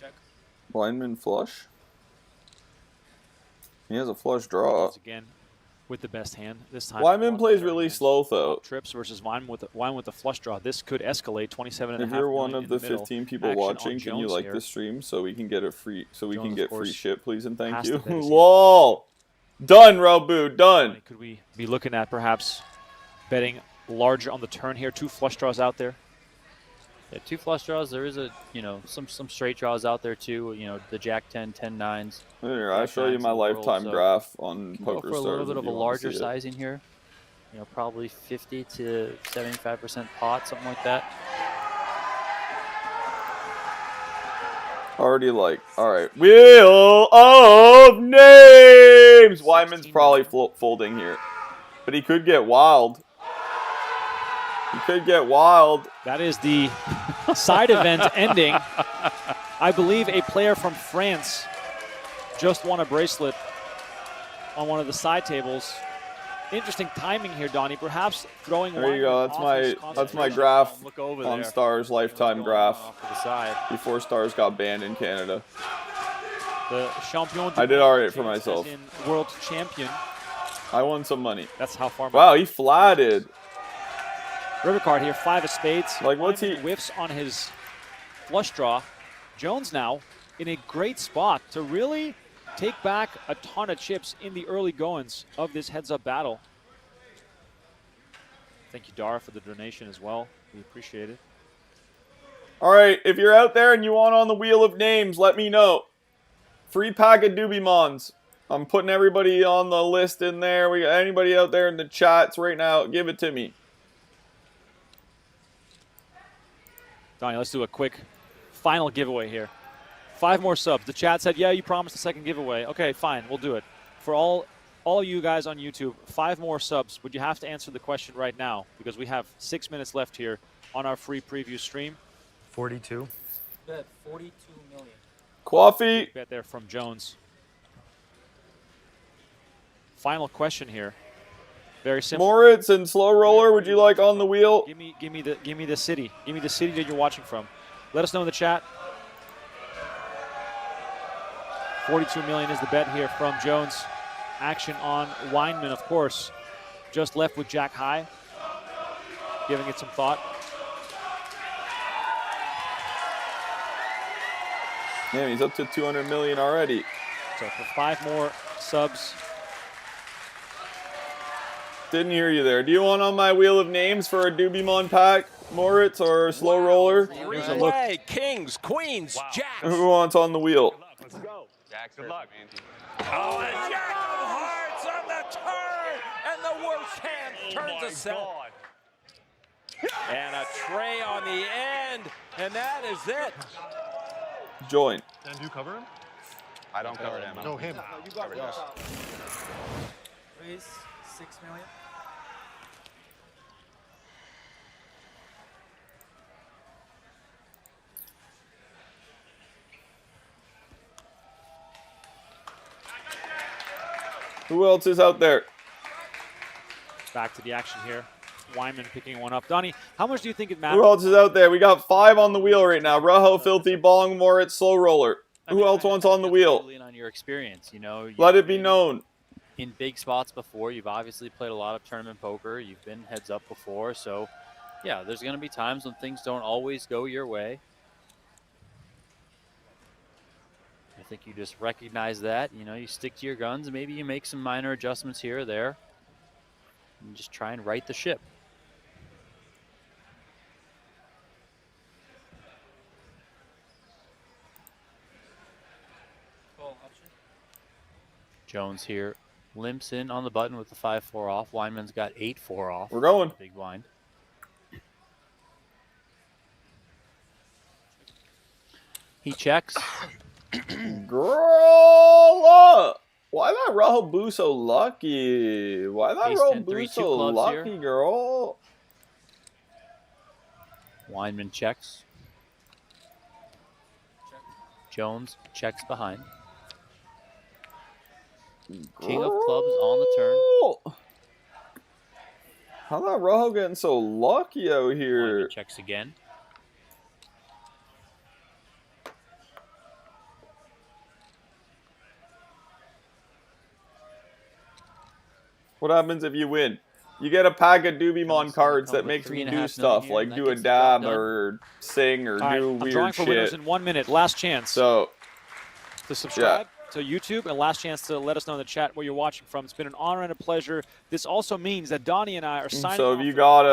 Check. Weinman flush? He has a flush draw. Again, with the best hand this time. Weinman plays really slow, though. Trips versus Weinman with the flush draw. This could escalate. 27.5 If you're one million of in the middle. 15 people Action on watching, can you Jones like here. the stream so we can get a free Jones, of free course, shit, please and thank has you. to bet his hand. LOL. Done, Robu. Done. Could we be looking at perhaps betting larger on the turn here? 2 flush draws out there. Yeah, 2 flush draws. There is some straight draws out there too. You know, the Jack 10, 10 9s. Here, I'll show you my lifetime graph on Go Poker for a little Stars bit if of a you wanna larger see it. sizing here. You know, probably 50 to 75% pot, something like that. Already like, all right. Wheel of Names. Wyman's probably folding here, but he could get wild. He could get wild. That is the side event ending. I believe a player from France just won a bracelet on one of the side tables. Interesting timing here, Donnie. Perhaps throwing. There you go. That's my graph on Stars lifetime graph. Before Stars got banned in Canada. The champion. I did all right for myself. In world champion. I won some money. That's how far. Wow, he flatted. River card here, 5 of spades. Like, what's he? Whiffs on his flush draw. Jones now in a great spot to really take back a ton of chips in the early goings of this heads-up battle. Thank you, Dara, for the donation as well. We appreciate it. All right, if you're out there and you want on the Wheel of Names, let me know. Free pack of Doobbymons. I'm putting everybody on the list in there. We got anybody out there in the chats right now, give it to me. Donnie, let's do a quick final giveaway here. 5 more subs. The chat said, yeah, you promised a second giveaway. Okay, fine, we'll do it. For all of you guys on YouTube, 5 more subs. Would you have to answer the question right now? Because we have 6 minutes left here on our free preview stream. 42. Bet 42 million. Coffee. Bet there from Jones. Final question here. Very simple. Moritz and Slow Roller, would you like on the wheel? Give me the city. Give me the city that you're watching from. Let us know in the chat. 42 million is the bet here from Jones. Action on Weinman, of course. Just left with Jack high. Giving it some thought. Man, he's up to 200 million already. So for 5 more subs. Didn't hear you there. Do you want on my Wheel of Names for a Doobbymon pack, Moritz, or Slow Roller? Three-way, kings, queens, jacks. Who wants on the wheel? Let's go. Jack's good luck. Oh, a jack of hearts on the turn, and the worst hand turns a set. And a tray on the end, and that is it. Join. And you cover him? I don't cover him. No, him. You got Yes. Raise 6 million. Who else is out there? Back to the action here. Wyman picking one up. Donnie, how much do you think it matters? Who else is out there? We got 5 on the wheel right now. Ruho, Filthy, Bong, Moritz, Slow Roller. Who else wants on the wheel? Lean on your experience, you know. Let it be known. In big spots before, you've obviously played a lot of tournament poker. You've been heads up before, so yeah, there's going to be times when things don't always go your way. I think you just recognize that. You know, you stick to your guns. Maybe you make some minor adjustments here or there, and just try and right the ship. Jones here limps in on the button with the 5-4 off. Weinman's got 8-4 off. We're going. Big blind. He checks. Girl, why that Rahul Boo so lucky? Why that Ace Rahul 10, Boo 3, so 2 clubs lucky, here. girl? Weinman checks. Jones checks behind. King of clubs on the turn. How that Rahul getting so lucky out here? Weinman checks again. What happens if you win? You get a pack of Doobbymon cards that makes me do stuff like do a dab or sing or do I'm weird drawing for winners shit. in 1 minute. Last chance. So, to subscribe to YouTube, and last chance to let us know in the chat where you're watching from. It's been an honor and a pleasure. This also means that Donnie and I are signing so off. if you got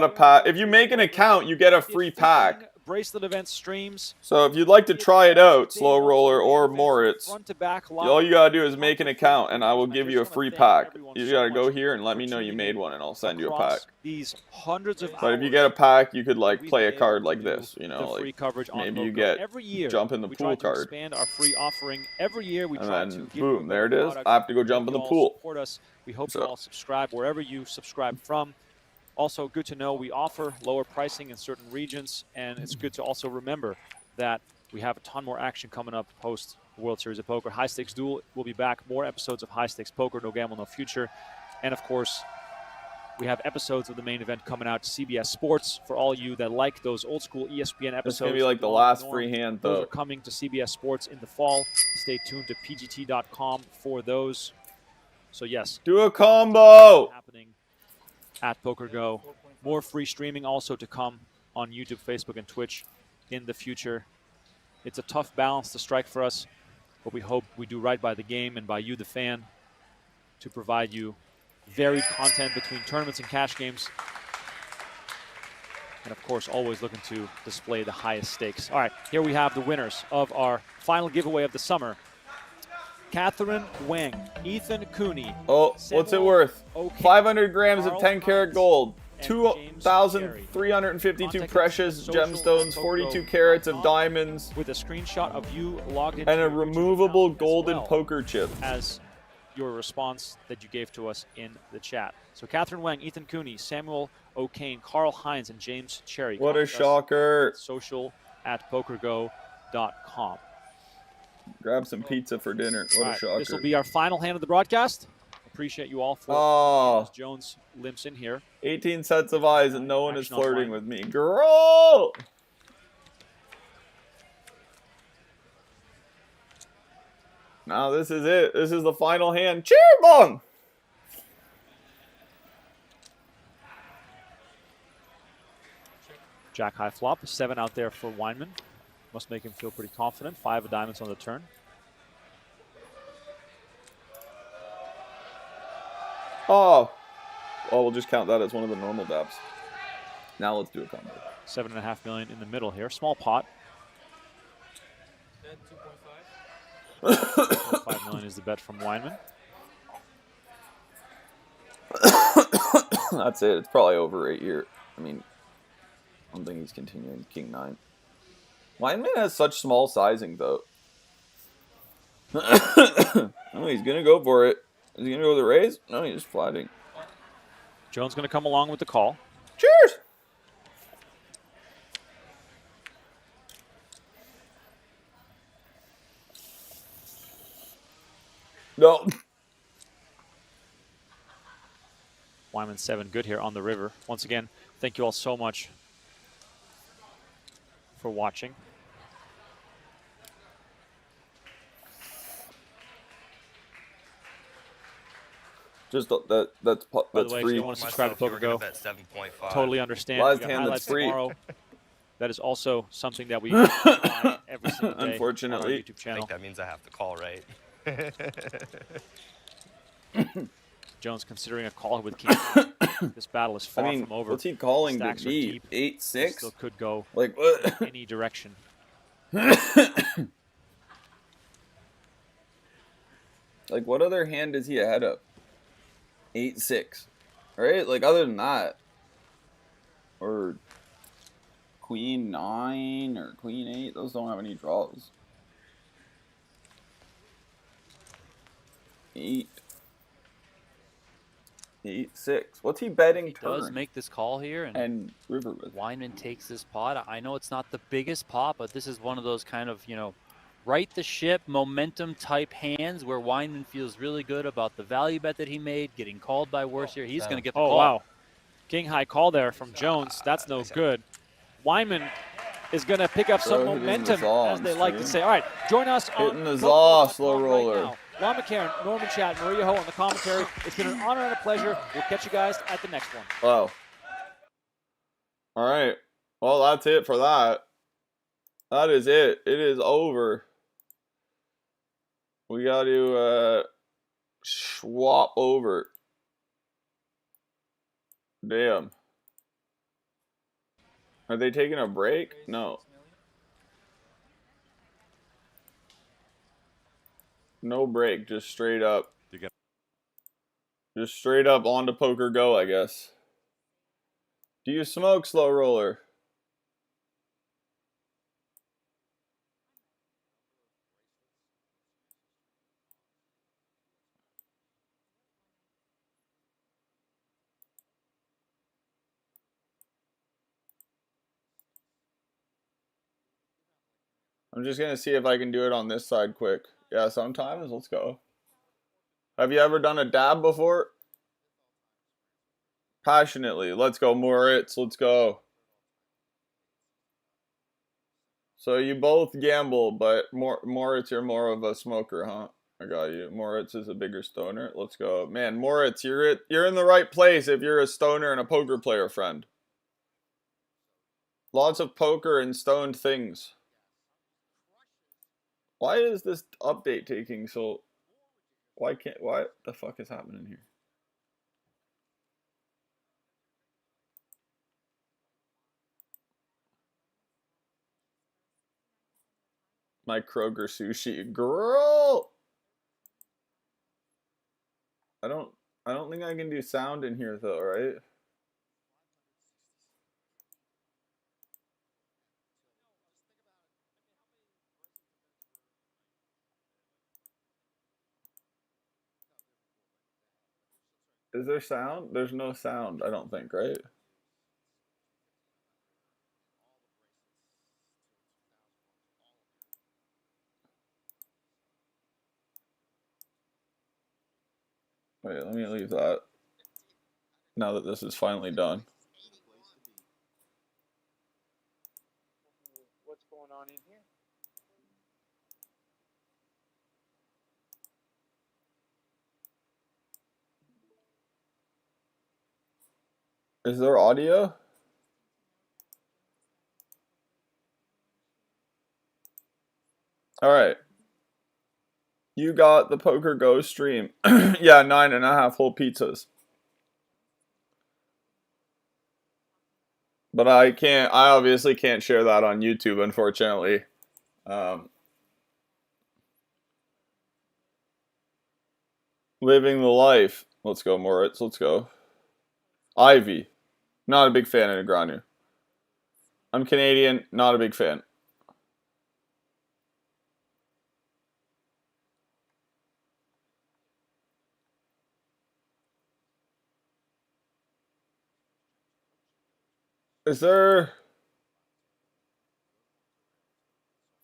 a pack, if you make an account, you get a free pack. Bracelet event streams. So if you'd like to try it out, Slow Roller or Moritz, Front to back live. all you gotta do is make an account, and I will give you a free pack. You gotta go here and let me know you made one, and I'll send you a pack. These hundreds of But if you get a pack, you could like play a card like this, you know, free like coverage on maybe you Poker. get Every year, jump in the we pool try to card, expand our free offering. Every year we and try then to give boom, you there it is. product. I have to go jump in the You all pool. Support us. We hope you all subscribe wherever you subscribe from. Also, good to know we offer lower pricing in certain regions, and it's good to also remember that we have a ton more action coming up post World Series of Poker. High Stakes Duel will be back. More episodes of High Stakes Poker, No Gamble, No Future. And, of course, we have episodes of the main event coming out to CBS Sports for all you that like those old school ESPN episodes. It's going to be like the last free hand, Those though. are coming to CBS Sports in the fall. Stay tuned to pgt.com for those. So, yes. Do a combo! Happening at PokerGo. More free streaming also to come on YouTube, Facebook, and Twitch in the future. It's a tough balance to strike for us, but we hope we do right by the game and by you, the fan, to provide you varied content between tournaments and cash games. And, of course, always looking to display the highest stakes. All right, here we have the winners of our final giveaway of the summer. Catherine Wang, Ethan Cooney. Oh, what's it worth? Okay. 500 grams of Carl 10 karat gold, and 2,352 Contact precious us at gemstones, 42 carats of diamonds, with a screenshot of you logged in and a removable golden poker chip. as your response that you gave to us in the chat. So Catherine Wang, Ethan Cooney, Samuel O'Kane, Carl Hines, and James Cherry. What a Contact us shocker. at social@pokergo.com. Grab some pizza for dinner. What a shocker. This will be our final hand of the broadcast. Appreciate you all for as Jones limps in here. 18 sets of eyes and no one is Action on flirting line. with me. Girl! Now this is it. This is the final hand. Cheer bong! Jack high flop, 7 out there for Weinman. Must make him feel pretty confident. 5 of diamonds on the turn. Oh. Well, we'll just count that as one of the normal dabs. Now let's do a combo. 7.5 million in the middle here. Small pot. 5 million is the bet from Weinman. That's it. It's probably over 8 here. I mean, I don't think he's continuing King 9. Weinman has such small sizing, though. Oh, he's going to go for it. Is he going to go with the raise? No, he's flatting. Jones going to come along with the call. Cheers! No. Wyman 7 good here on the river. Once again, thank you all so much for watching. Just that's By the way, if free. you want to subscribe to Poker Go, bet 7.5. totally understand. Last We got hand, highlights that's free. tomorrow. That is also something that we do every single day Unfortunately. on our YouTube I channel. think that means I have to call, right? Jones considering a call with King. This battle is far from over. What's he calling to Stacks are beat? deep. 8-6? Still could go like what? in any direction. Like what other hand is he ahead of? 8-6, right? Like other than that, or Queen 9 or Queen 8. Those don't have any draws. 8. 8-6. What's he betting? He does make this call here, and river with. Wyman takes this pot. I know it's not the biggest pot, but this is one of those kind of, you know, right the ship, momentum type hands where Wyman feels really good about the value bet that he made, getting called by worse here. He's going to get the call. Oh, wow. King high call there from Jones. That's no good. Wyman is going to pick up some momentum, as they like to say. All right, join us on hitting the Zaw slow roller. Right now. Lon McCarron, Norman Chat, Maria Ho on the commentary. It's been an honor and a pleasure. We'll catch you guys at the next one. Wow. All right. Well, that's it for that. That is it. It is over. We got to swap over. Damn. Are they taking a break? No. No break, just straight up. Just straight up on to Poker Go, I guess. Do you smoke, slow roller? I'm just going to see if I can do it on this side quick. Yeah, sometimes. Let's go. Have you ever done a dab before? Passionately. Let's go, Moritz. Let's go. So you both gamble, but Moritz, you're more of a smoker, huh? I got you. Moritz is a bigger stoner. Let's go. Man, Moritz, you're in the right place if you're a stoner and a poker player, friend. Lots of poker and stoned things. Why is this update taking so... Why the fuck is happening here? My Kroger sushi. Girl! I don't think I can do sound in here though, right? Is there sound? There's no sound, I don't think, right? Wait, let me leave that. Now that this is finally done. What's going on in here? Is there audio? All right. You got the Poker Go stream. Yeah, 9.5 whole pizzas. But I obviously can't share that on YouTube, unfortunately. Living the life. Let's go, Moritz. Let's go. Ivy. Not a big fan of Negreanu. I'm Canadian. Not a big fan. Is there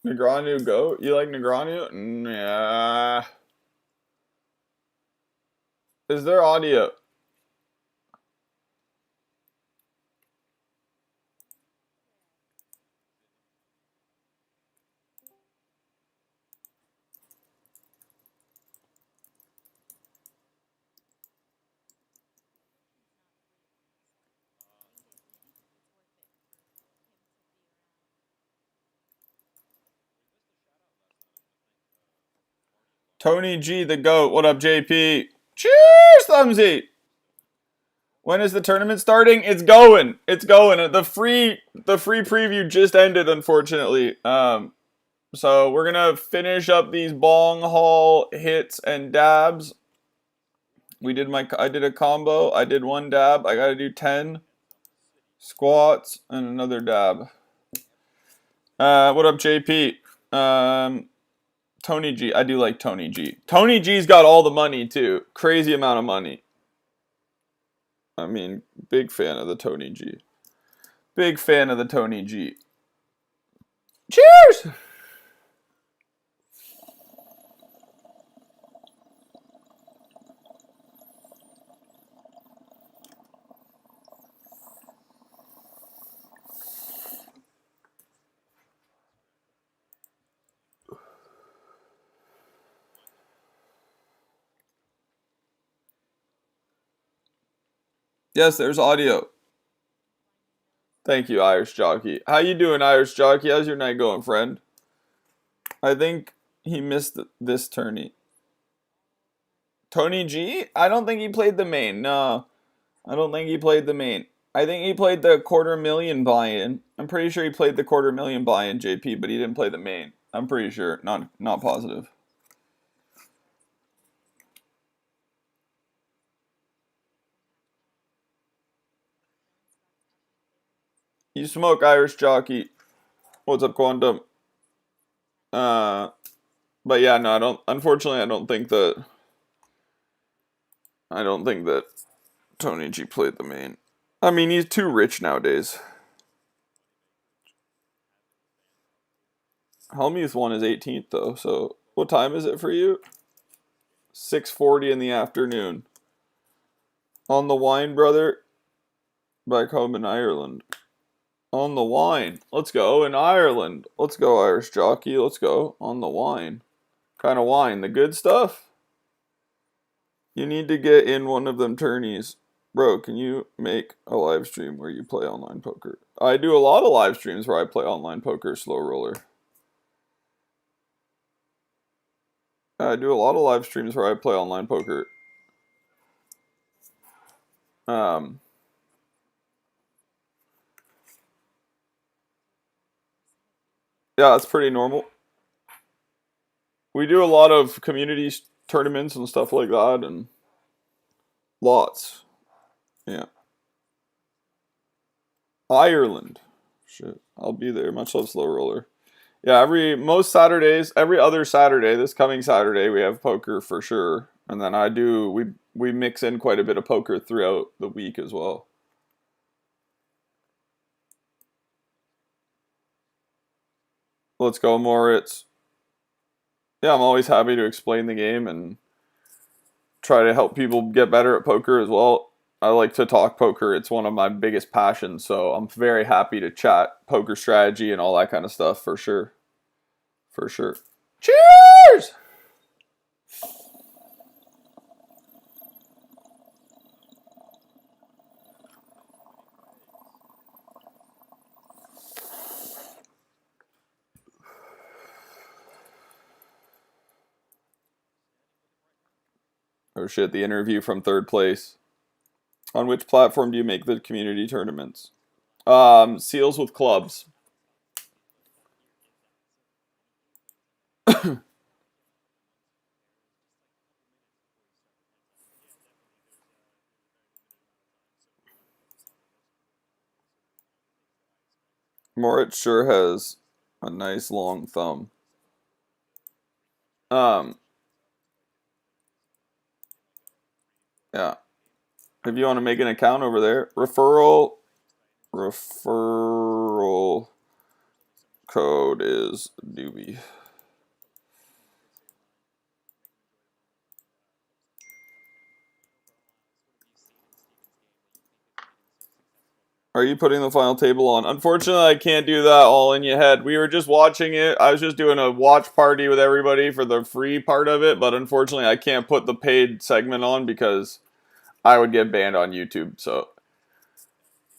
Negreanu goat? You like Negreanu? Yeah. Is there audio? Tony G, the GOAT. What up, JP? Cheers, Thumbsy. When is the tournament starting? It's going. It's going. The free preview just ended, unfortunately. So we're gonna finish up these bong haul hits and dabs. I did a combo. I did one dab. I gotta do 10 squats and another dab. What up, JP? Tony G. I do like Tony G. Tony G's got all the money, too. Crazy amount of money. I mean, big fan of the Tony G. Big fan of the Tony G. Cheers! Yes, there's audio. Thank you, Irish Jockey. How you doing, Irish Jockey? How's your night going, friend? I think he missed this tourney. Tony G? I don't think he played the main. No, I don't think he played the main. I think he played the $250,000 buy-in. I'm pretty sure he played the $250,000 buy-in, JP, but he didn't play the main. I'm pretty sure. Not positive. You smoke, Irish Jockey. What's up, Quantum? But yeah, no, I don't. Unfortunately, I don't think that Tony G played the main. I mean, he's too rich nowadays. Helmuth won his 18th though. So what time is it for you? 6:40 in the afternoon. On the wine, brother. Back home in Ireland. On the wine. Let's go in Ireland. Let's go, Irish Jockey. Let's go on the wine. Kind of wine? The good stuff? You need to get in one of them tourneys. Bro, can you make a live stream where you play online poker? I do a lot of live streams where I play online poker, Slow Roller. I do a lot of live streams where I play online poker. Yeah, that's pretty normal. We do a lot of community tournaments and stuff like that, and lots. Yeah. Ireland. Shit, I'll be there. Much love, Slow Roller. Yeah, most Saturdays, every other Saturday, this coming Saturday, we have poker for sure. And then we mix in quite a bit of poker throughout the week as well. Let's go, Moritz. Yeah, I'm always happy to explain the game and try to help people get better at poker as well. I like to talk poker. It's one of my biggest passions, so I'm very happy to chat poker strategy and all that kind of stuff for sure. For sure. Cheers! Oh shit, the interview from third place. On which platform do you make the community tournaments? Seals with clubs. Moritz sure has a nice long thumb. Yeah. If you want to make an account over there, referral Referral code is Doobie. Are you putting the final table on? Unfortunately, I can't do that all in your head. We were just watching it. I was just doing a watch party with everybody for the free part of it, but unfortunately, I can't put the paid segment on because I would get banned on YouTube. So,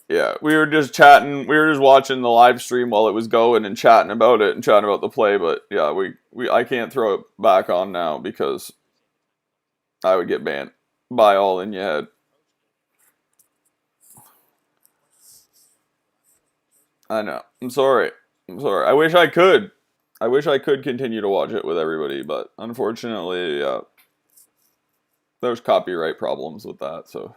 yeah, we were just chatting. We were just watching the live stream while it was going and chatting about it and chatting about the play. But yeah, I can't throw it back on now because I would get banned by all in your head. I know. I'm sorry. I wish I could. I wish I could continue to watch it with everybody, but unfortunately, there's copyright problems with that, so.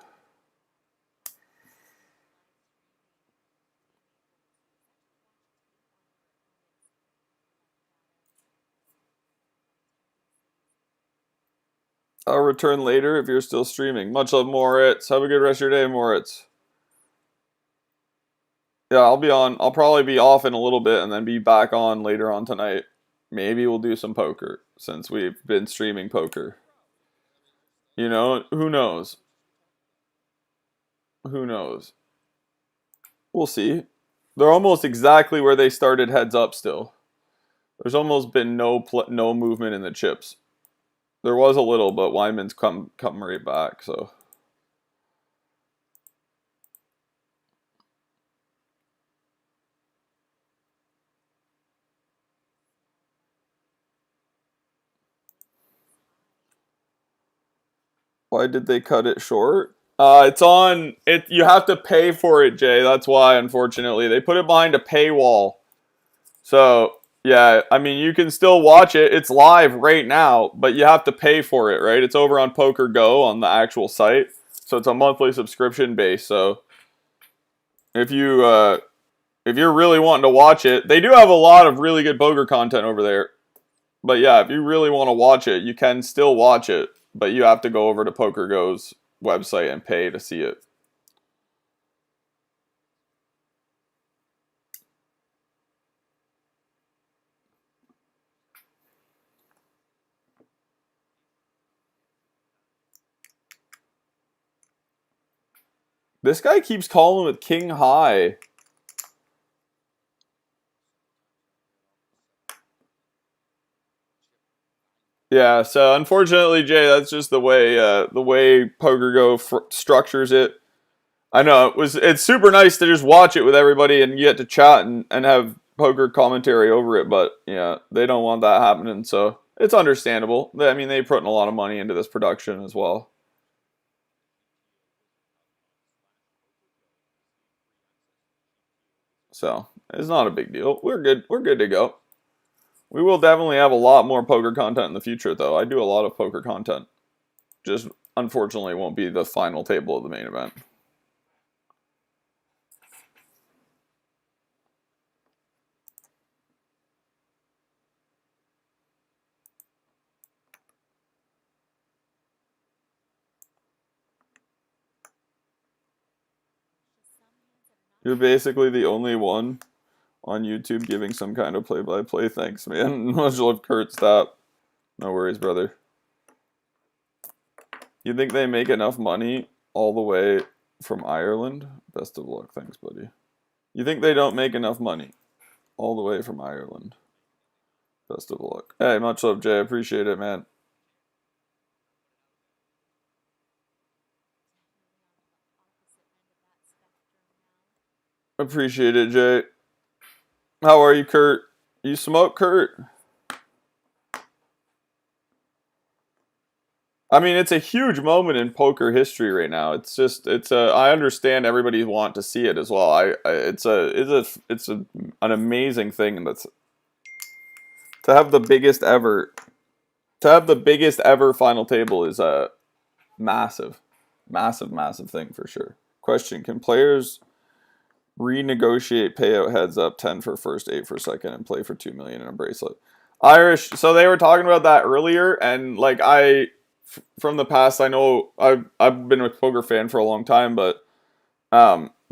I'll return later if you're still streaming. Much love, Moritz. Have a good rest of your day, Moritz. Yeah, I'll be on. I'll probably be off in a little bit and then be back on later on tonight. Maybe we'll do some poker since we've been streaming poker. You know, who knows? Who knows? We'll see. They're almost exactly where they started heads up still. There's almost been no movement in the chips. There was a little, but Wyman's come right back, so. Why did they cut it short? It's on it. You have to pay for it, Jay. That's why, unfortunately, they put it behind a paywall. So yeah, I mean, you can still watch it. It's live right now, but you have to pay for it, right? It's over on Poker Go on the actual site, so it's a monthly subscription base. So if you're really wanting to watch it, they do have a lot of really good poker content over there. But yeah, if you really want to watch it, you can still watch it, but you have to go over to Poker Go's website and pay to see it. This guy keeps calling with King High. Yeah, so unfortunately, Jay, that's just the way Poker Go structures it. I know it's super nice to just watch it with everybody and you get to chat and have poker commentary over it, but yeah, they don't want that happening, so it's understandable. I mean, they put in a lot of money into this production as well. So it's not a big deal. We're good. We're good to go. We will definitely have a lot more poker content in the future, though. I do a lot of poker content. Just unfortunately won't be the final table of the main event. You're basically the only one on YouTube giving some kind of play-by-play. Thanks, man. Much love, Kurt. Stop. No worries, brother. You think they make enough money all the way from Ireland? Best of luck. Thanks, buddy. You think they don't make enough money all the way from Ireland? Best of luck. Hey, much love, Jay. Appreciate it, man. Appreciate it, Jay. How are you, Kurt? You smoke, Kurt? I mean, it's a huge moment in poker history right now. It's just, I understand everybody want to see it as well. It's an amazing thing. That's to have the biggest ever final table is a massive thing for sure. Question: can players renegotiate payout heads up 10 for first, 8 for second, and play for 2 million in a bracelet? Irish. So they were talking about that earlier, and like from the past, I know I've been a poker fan for a long time, but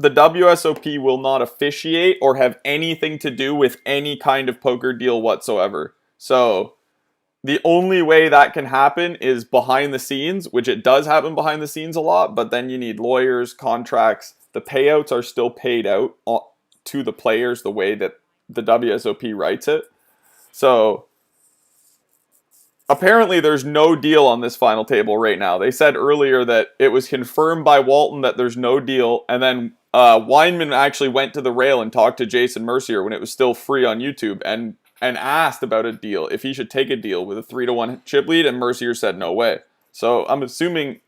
the WSOP will not officiate or have anything to do with any kind of poker deal whatsoever. So the only way that can happen is behind the scenes, which it does happen behind the scenes a lot, but then you need lawyers, contracts. The payouts are still paid out to the players the way that the WSOP writes it. So apparently there's no deal on this final table right now. They said earlier that it was confirmed by Walton that there's no deal, and then Weinman actually went to the rail and talked to Jason Mercier when it was still free on YouTube and asked about a deal, if he should take a deal with a 3-1 chip lead, and Mercier said no way. So I'm assuming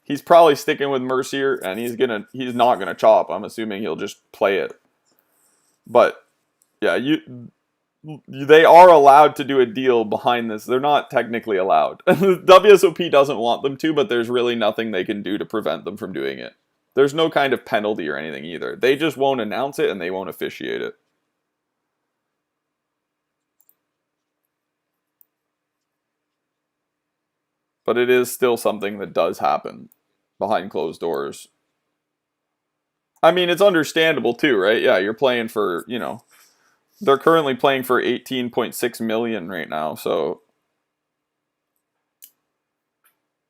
he's probably sticking with Mercier, and he's not gonna chop. I'm assuming he'll just play it. But yeah, they are allowed to do a deal behind this. They're not technically allowed. WSOP doesn't want them to, but there's really nothing they can do to prevent them from doing it. There's no kind of penalty or anything either. They just won't announce it and they won't officiate it. But it is still something that does happen behind closed doors. I mean, it's understandable too, right? Yeah, you're playing for, you know, they're currently playing for 18.6 million right now, so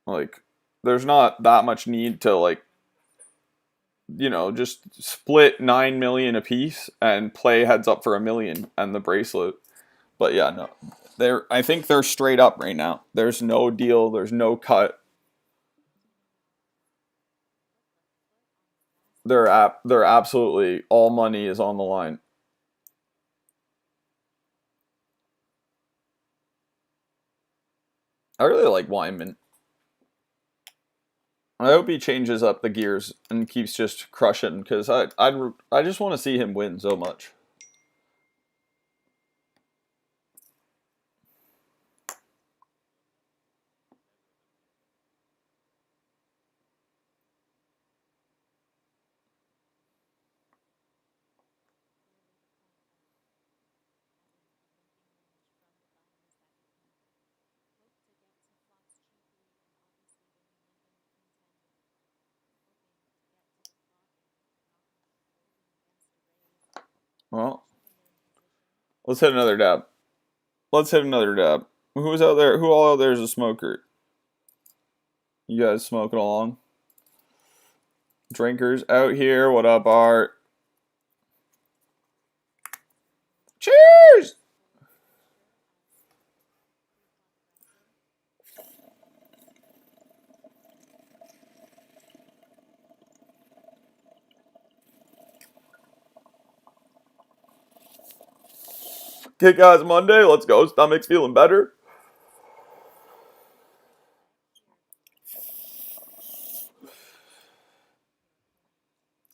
like there's not that much need to, like, you know, just split 9 million a piece and play heads up for $1 million and the bracelet. But yeah, no. I think they're straight up right now. There's no deal, there's no cut. They're absolutely, all money is on the line. I really like Weinman. I hope he changes up the gears and keeps just crushing, because I just want to see him win so much. Well, let's hit another dab. Let's hit another dab. Who's out there? Who all out there is a smoker? You guys smoking along? Drinkers out here. What up, Art? Cheers! Kick ass Monday. Let's go. Stomach's feeling better.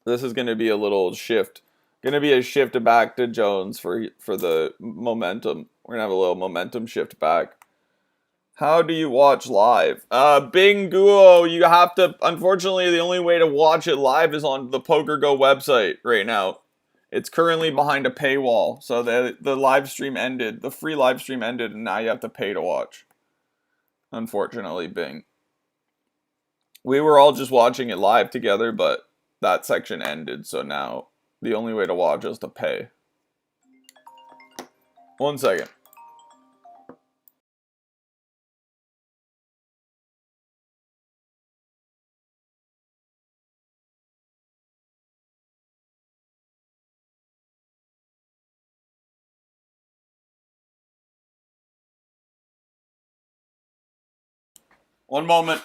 This is going to be a little shift. Going to be a shift back to Jones for the momentum. We're going to have a little momentum shift back. How do you watch live? Bingo! You have to, unfortunately, the only way to watch it live is on the PokerGo website right now. It's currently behind a paywall, so the live stream ended. The free live stream ended, and now you have to pay to watch. Unfortunately, Bing. We were all just watching it live together, but that section ended, so now the only way to watch is to pay. 1 second. One moment.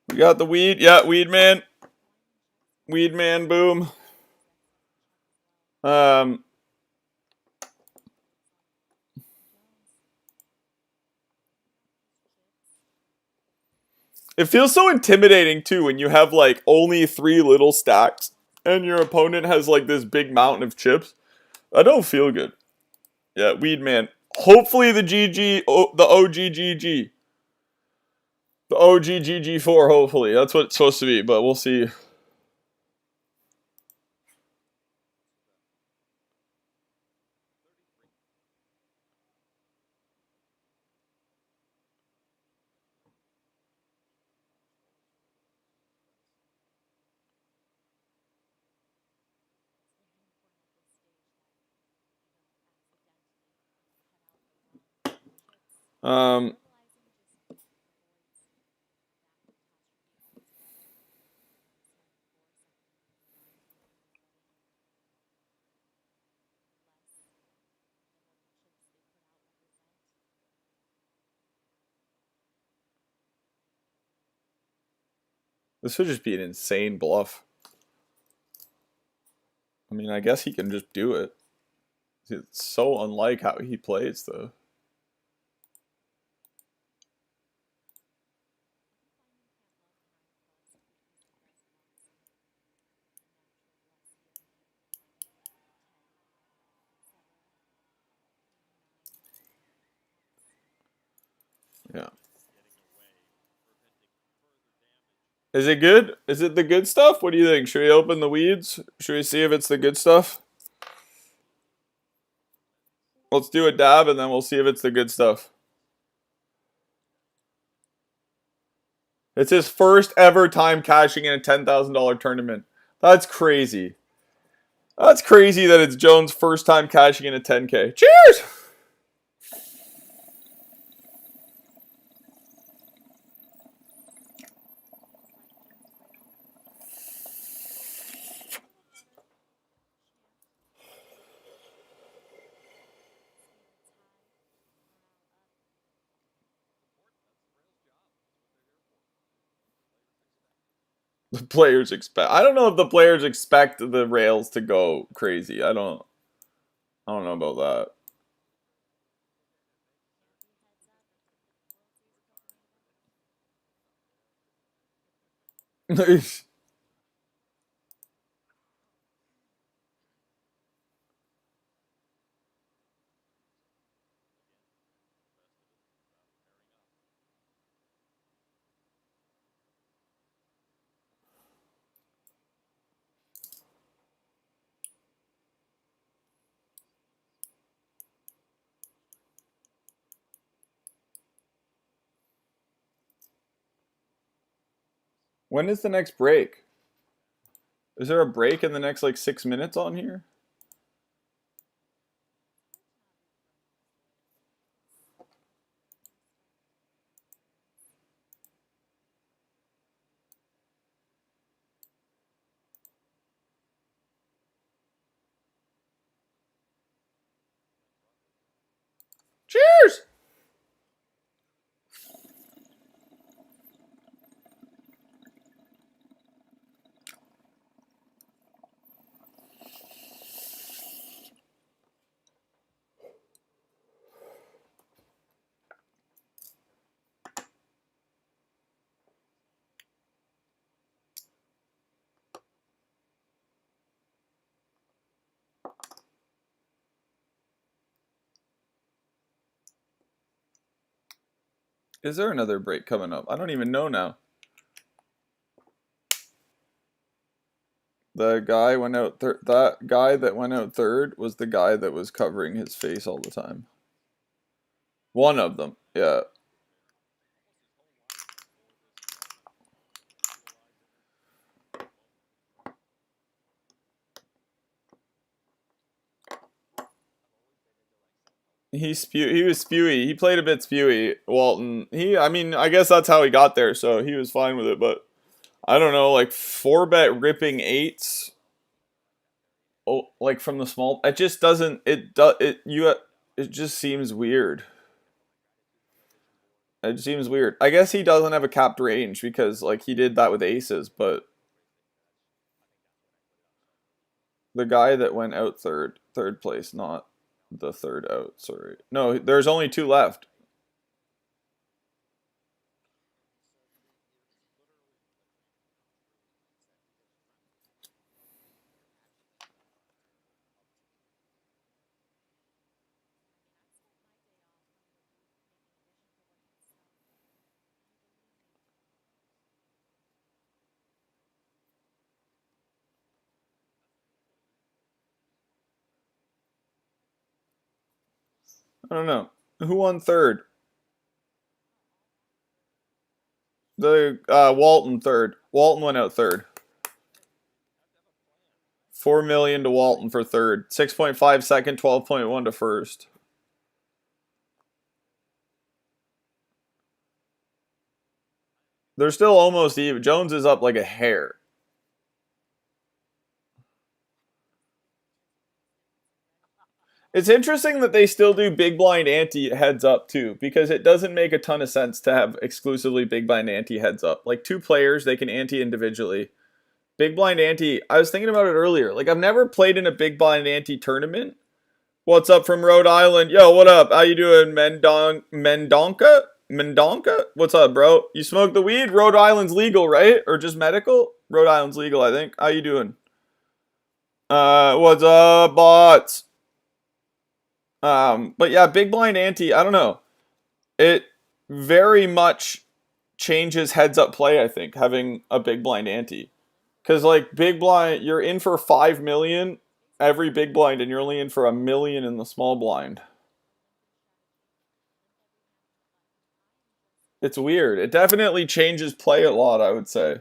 We got the weed. Yeah, weed man. Weed man, boom. It feels so intimidating too when you have like only 3 little stacks and your opponent has like this big mountain of chips. I don't feel good. Yeah, weed man. Hopefully the GG, the OGGG. The OGGG4, hopefully. That's what it's supposed to be, but we'll see. This would just be an insane bluff. I mean, I guess he can just do it. It's so unlike how he plays, though. Yeah. Is it good? Is it the good stuff? What do you think? Should we open the weeds? Should we see if it's the good stuff? Let's do a dab and then we'll see if it's the good stuff. It's his first ever time cashing in a $10,000 tournament. That's crazy. That's crazy that it's Jones' first time cashing in a 10K. Cheers! The players expect. I don't know if the players expect the rails to go crazy. I don't know about that. When is the next break? Is there a break in the next like 6 minutes on here? Cheers! Is there another break coming up? I don't even know now. The guy went out third. That guy that went out third was the guy that was covering his face all the time. One of them, yeah. He was spewy. He played a bit spewy, Walton. I mean, I guess that's how he got there, so he was fine with it, but I don't know, like 4-bet ripping 8s. Oh, like from the small, it just doesn't, it just seems weird. It seems weird. I guess he doesn't have a capped range because like he did that with aces, but the guy that went out third place, not the third out, sorry. No, there's only 2 left. I don't know. Who won third? The Walton third. Walton went out third. 4 million to Walton for third. 6.5 second, 12.1 to first. They're still almost even. Jones is up like a hair. It's interesting that they still do big blind ante heads up too, because it doesn't make a ton of sense to have exclusively big blind ante heads up. Like 2 players, they can ante individually. Big blind ante, I was thinking about it earlier. Like I've never played in a big blind ante tournament. What's up from Rhode Island? Yo, what up? How you doing, Mendonca? What's up, bro? You smoke the weed? Rhode Island's legal, right? Or just medical? Rhode Island's legal, I think. How you doing? What's up, bots? But yeah, big blind ante, I don't know. It very much changes heads up play, I think, having a big blind ante. Because like big blind, you're in for 5 million every big blind, and you're only in for 1 million in the small blind. It's weird. It definitely changes play a lot, I would say.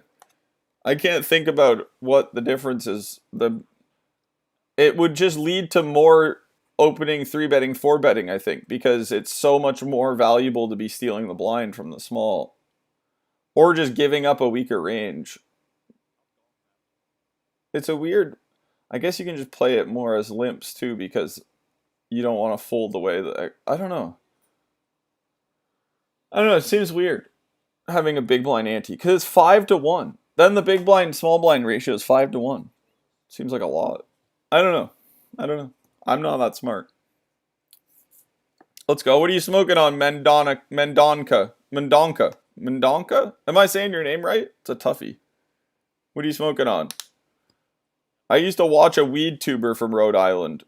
I can't think about what the difference is. It would just lead to more opening 3-betting, 4-betting, I think, because it's so much more valuable to be stealing the blind from the small. Or just giving up a weaker range. It's a weird... I guess you can just play it more as limps, too, because you don't want to fold the way that... I don't know. I don't know, it seems weird having a big blind ante, because it's 5-1. Then the big blind, small blind ratio is 5-1. Seems like a lot. I don't know. I'm not that smart. Let's go. What are you smoking on, Mendonca? Am I saying your name right? It's a toughie. What are you smoking on? I used to watch a weed tuber from Rhode Island.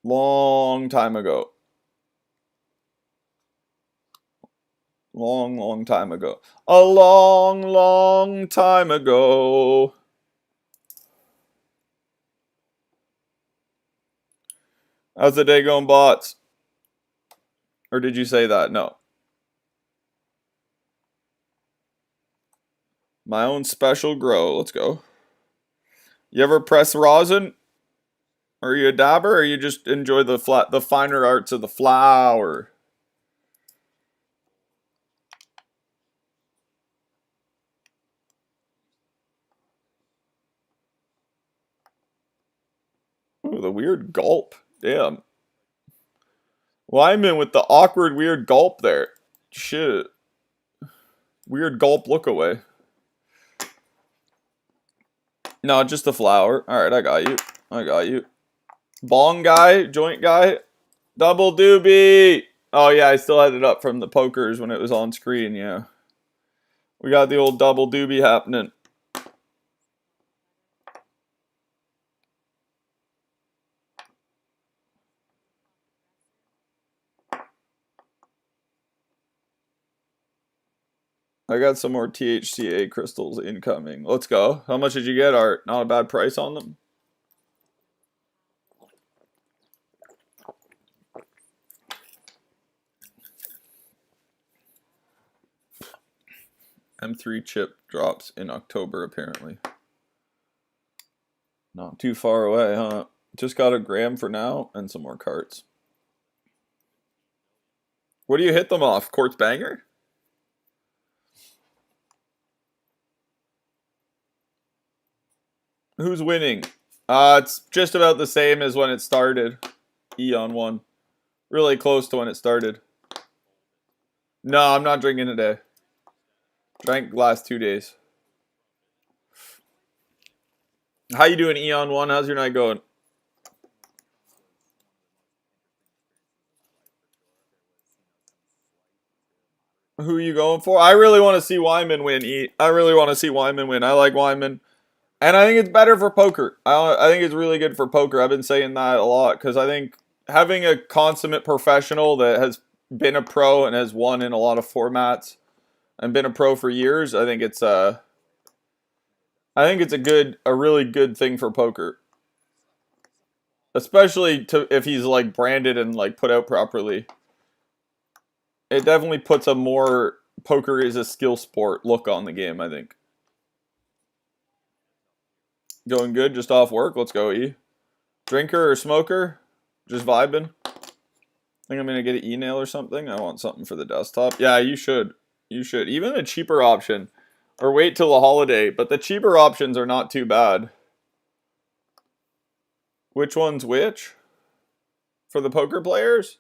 Long time ago. Long time ago. A long time ago. How's the day going, bots? Or did you say that? No. My own special grow. Let's go. You ever press rosin? Are you a dabber, or you just enjoy the finer arts of the flower? Ooh, the weird gulp. Damn. Wyman with the awkward weird gulp there. Shit. Weird gulp look away. No, just the flower. Alright, I got you. Bong guy, joint guy. Double doobie. Oh yeah, I still had it up from the pokers when it was on screen, yeah. We got the old double doobie happening. I got some more THCA crystals incoming. Let's go. How much did you get, Art? Not a bad price on them? M3 chip drops in October, apparently. Not too far away, huh? Just got a gram for now and some more carts. What do you hit them off? Quartz banger? Who's winning? It's just about the same as when it started. Eon won. Really close to when it started. No, I'm not drinking today. Drank last 2 days. How you doing, Eon One? How's your night going? Who are you going for? I really want to see Wyman win. I really want to see Wyman win. I like Wyman. And I think it's better for poker. I think it's really good for poker. I've been saying that a lot because I think having a consummate professional that has been a pro and has won in a lot of formats and been a pro for years, I think it's a really good thing for poker. Especially if he's like branded and like put out properly. It definitely puts a more poker is a skill sport look on the game, I think. Going good, just off work. Let's go, E. Drinker or smoker? Just vibing. Think I'm gonna get an e-nail or something. I want something for the desktop. Yeah, you should. You should. Even the cheaper option. Or wait till the holiday. But the cheaper options are not too bad. Which one's which? For the poker players?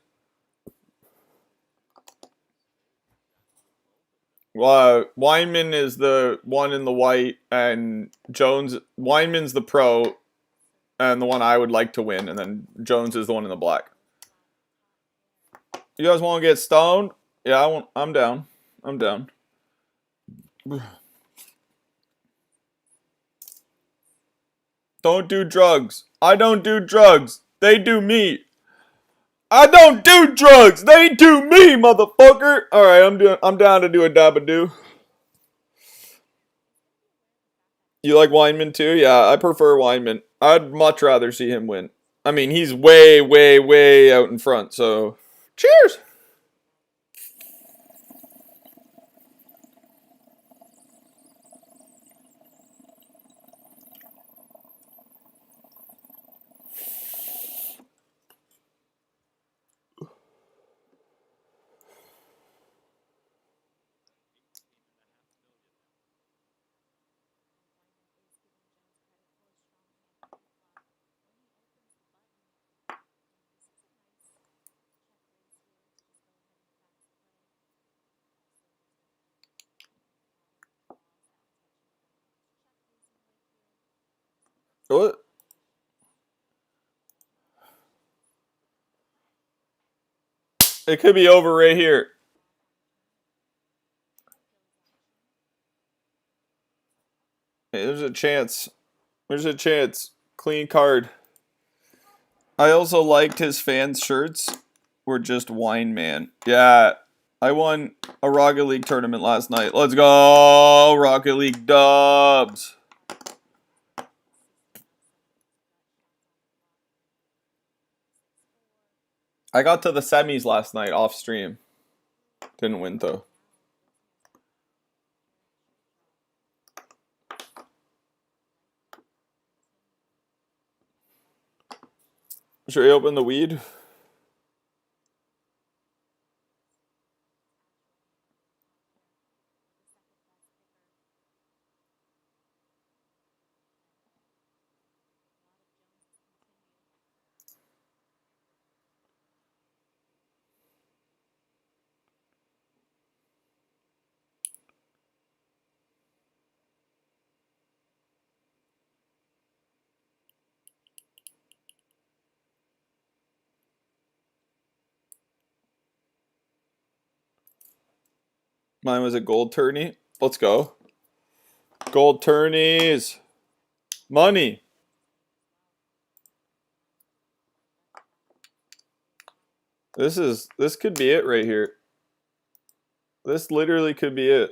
Wyman is the one in the white, and Wyman's the pro, and the one I would like to win, and then Jones is the one in the black. You guys want to get stoned? Yeah, I'm down. I'm down. Don't do drugs. I don't do drugs. They do me. I don't do drugs. They do me, motherfucker. All right, I'm down to do a dabadoo. You like Wyman too? Yeah, I prefer Wyman. I'd much rather see him win. I mean, he's way, way, way out in front. So, cheers. What? It could be over right here. Hey, there's a chance. There's a chance. Clean card. I also liked his fans' shirts were just Wine Man. Yeah, I won a Rocket League tournament last night. Let's go, Rocket League dubs. I got to the semis last night off stream. Didn't win though. Should we open the weed? Mine was a gold tourney. Let's go. Gold tourneys. Money. This could be it right here. This literally could be it.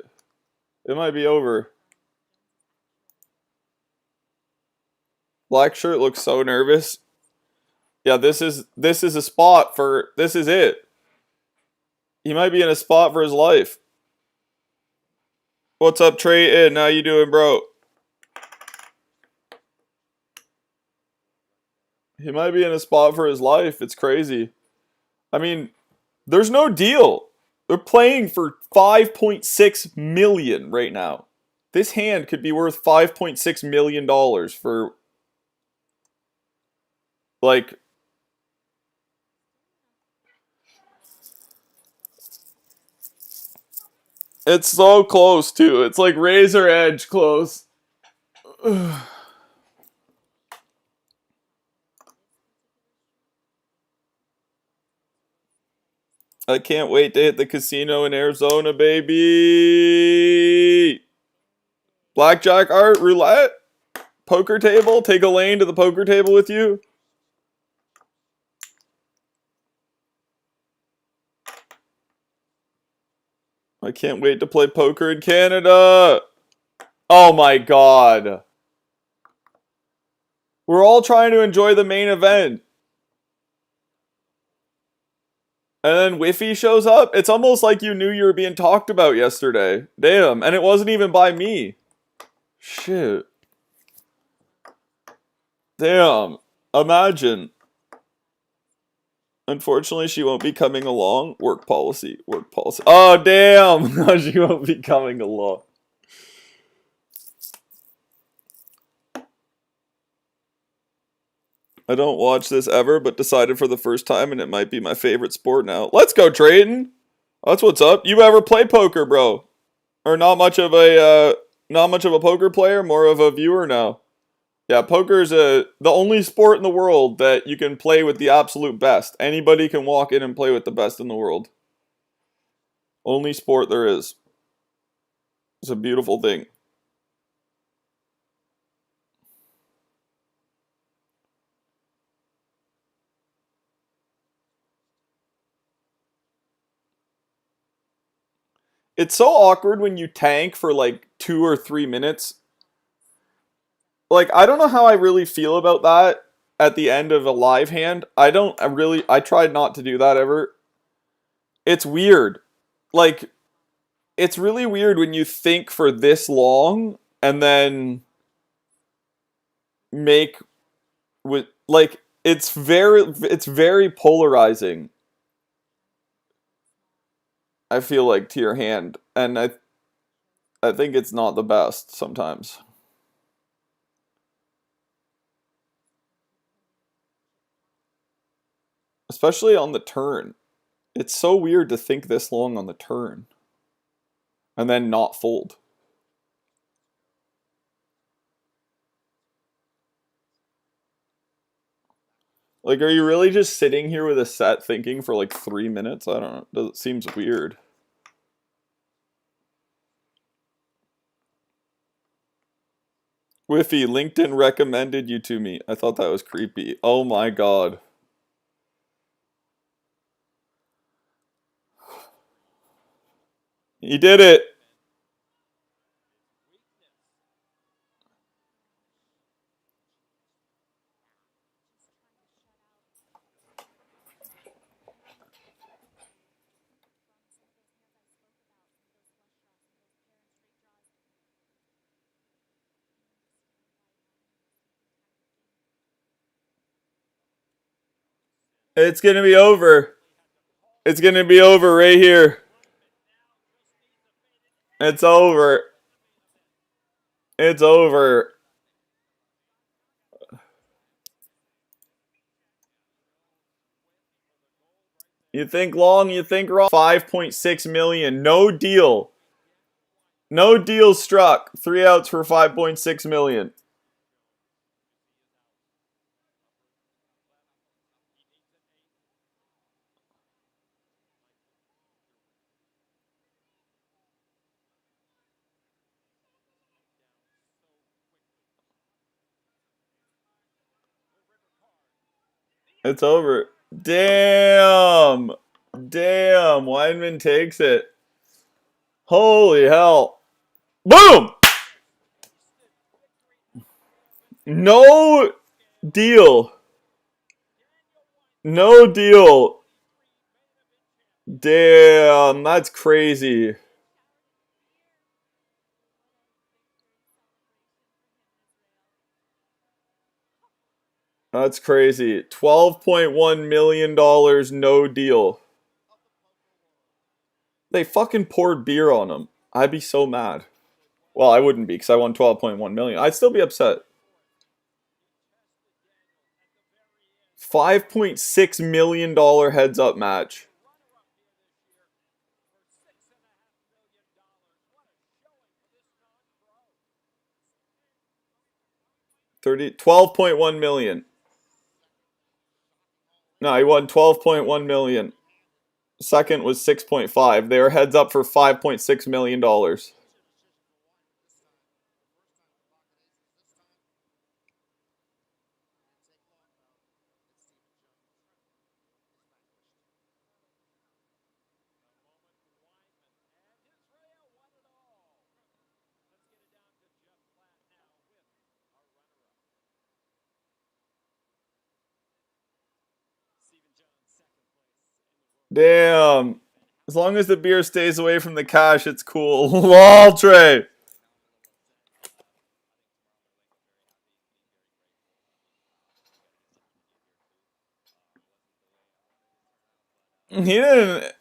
It might be over. Black shirt looks so nervous. Yeah, this is a spot for this is it. He might be in a spot for his life. What's up, Trey? How you doing, bro? He might be in a spot for his life. It's crazy. I mean, there's no deal. They're playing for 5.6 million right now. This hand could be worth $5.6 million for like It's so close, too. It's like razor edge close. I can't wait to hit the casino in Arizona, baby. Blackjack art, roulette, poker table. Take Elaine to the poker table with you. I can't wait to play poker in Canada. Oh my god. We're all trying to enjoy the main event. And then Whiffy shows up. It's almost like you knew you were being talked about yesterday. Damn. And it wasn't even by me. Shit. Damn. Imagine. Unfortunately, she won't be coming along. Work policy. Work policy. Oh, damn. No, she won't be coming along. I don't watch this ever, but decided for the first time, and it might be my favorite sport now. Let's go, Drayton. That's what's up. You ever play poker, bro? Or not much of a poker player, more of a viewer now. Yeah, poker is the only sport in the world that you can play with the absolute best. Anybody can walk in and play with the best in the world. Only sport there is. It's a beautiful thing. It's so awkward when you tank for like 2 or 3 minutes. Like, I don't know how I really feel about that at the end of a live hand. I tried not to do that ever. It's weird. Like, it's really weird when you think for this long and then make with like it's very polarizing. I feel like to your hand, and I think it's not the best sometimes. Especially on the turn. It's so weird to think this long on the turn. And then not fold. Like, are you really just sitting here with a set thinking for like 3 minutes? I don't know. It seems weird. Whiffy, LinkedIn recommended you to me. I thought that was creepy. Oh my god. He did it. It's gonna be over. It's gonna be over right here. It's over. It's over. You think long, you think wrong. 5.6 million. No deal. No deal struck. 3 outs for 5.6 million. It's over. Damn. Damn. Weinman takes it. Holy hell. Boom! No deal. No deal. Damn, that's crazy. That's crazy. $12.1 million, no deal. They fucking poured beer on him. I'd be so mad. Well, I wouldn't be because I won 12.1 million. I'd still be upset. $5.6 million heads up match. 12.1 million. No, he won 12.1 million. Second was 6.5. They were heads up for $5.6 million. Damn. As long as the beer stays away from the cash, it's cool. Lol, Trey. He didn't.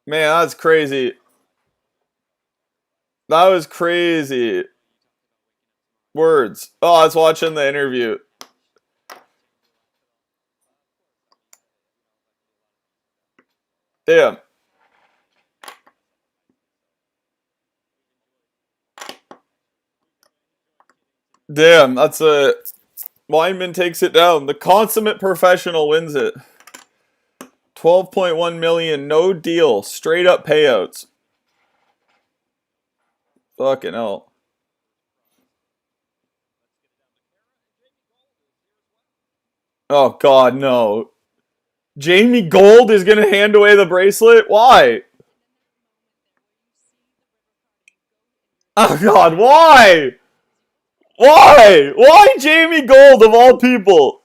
Man, that's crazy. That was crazy. Words. Oh, I was watching the interview. Damn. Damn, that's a... Weinman takes it down. The consummate professional wins it. 12.1 million, no deal. Straight up payouts. Fucking hell. Oh, God, no. Jamie Gold is going to hand away the bracelet? Why? Oh, God, why? Why? Why Jamie Gold, of all people?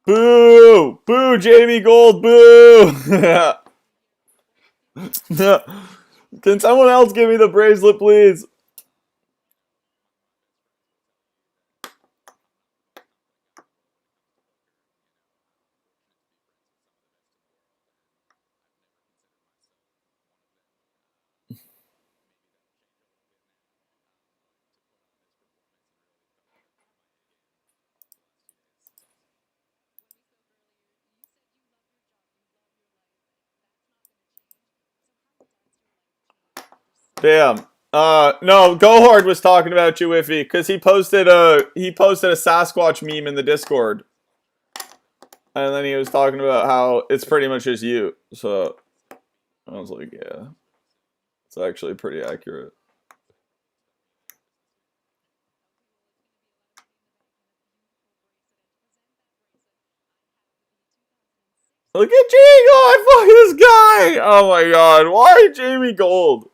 Boo! Boo, Jamie Gold, boo! Can someone else give me the bracelet, please? Damn. No, Gohard was talking about you, Iffy, because he posted a Sasquatch meme in the Discord. And then he was talking about how it's pretty much just you. So I was like, yeah. It's actually pretty accurate. Look at Jamie Gold! Fuck this guy! Oh my god, why Jamie Gold?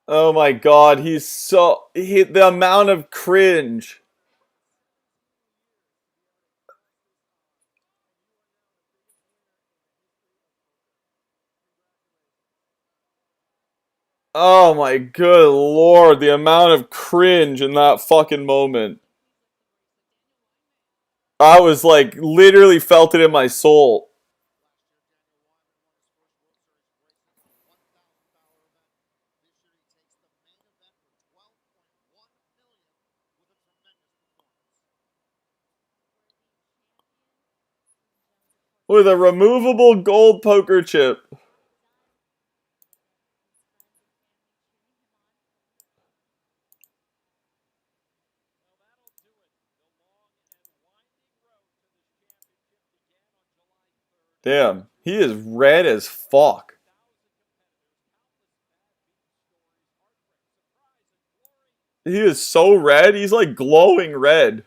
Oh my god, he's so... the amount of cringe. Oh my good lord, the amount of cringe in that fucking moment. I was like, literally felt it in my soul. With a removable gold poker chip. Damn, he is red as fuck. He is so red, he's like glowing red.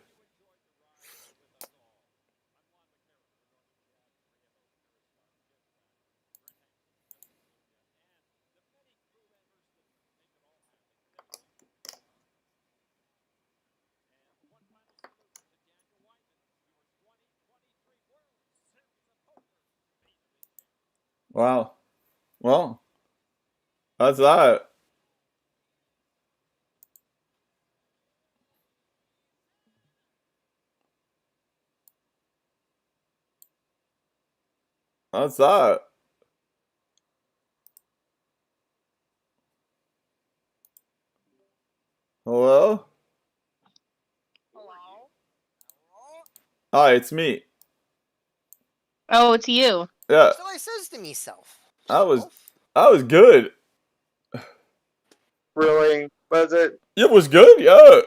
Wow. Well, that's that. That's that. Hello? Hi, it's me. Oh, it's you. Yeah. So I says to myself. That was good. Really? Was it? It was good, yeah.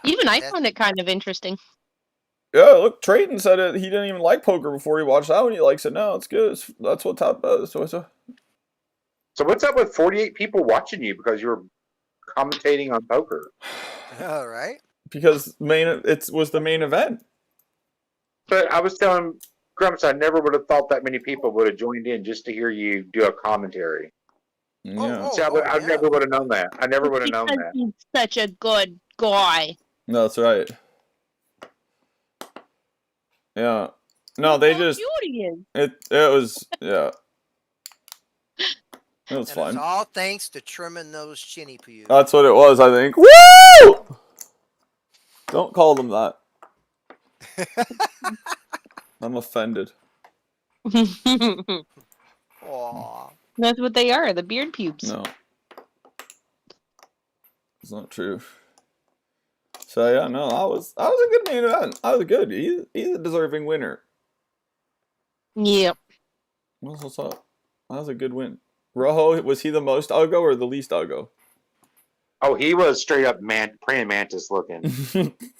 Even I found it kind of interesting. Yeah, look, Trayton said it. He didn't even like poker before he watched that one. He likes it now. It's good. That's what top does. So what's up with 48 people watching you because you were commentating on poker? All right. Because it was the main event. But I was telling Grumps, I never would have thought that many people would have joined in just to hear you do a commentary. Yeah. See, I never would have known that. I never would have known Because that. he's such a good guy. That's right. Yeah. No, they just it was yeah. It was And fun. it's all thanks to trimming those chinny pews. That's what it was, I think. Woo! Don't call them that. I'm offended. Aww. That's what they are, the beard pubes. No. It's not true. So yeah, no, that was a good main event. That was good. He's a deserving winner. Yep. What's up? That was a good win. Rojo, was he the most Uggo or the least Uggo? Oh, he was straight up praying mantis looking.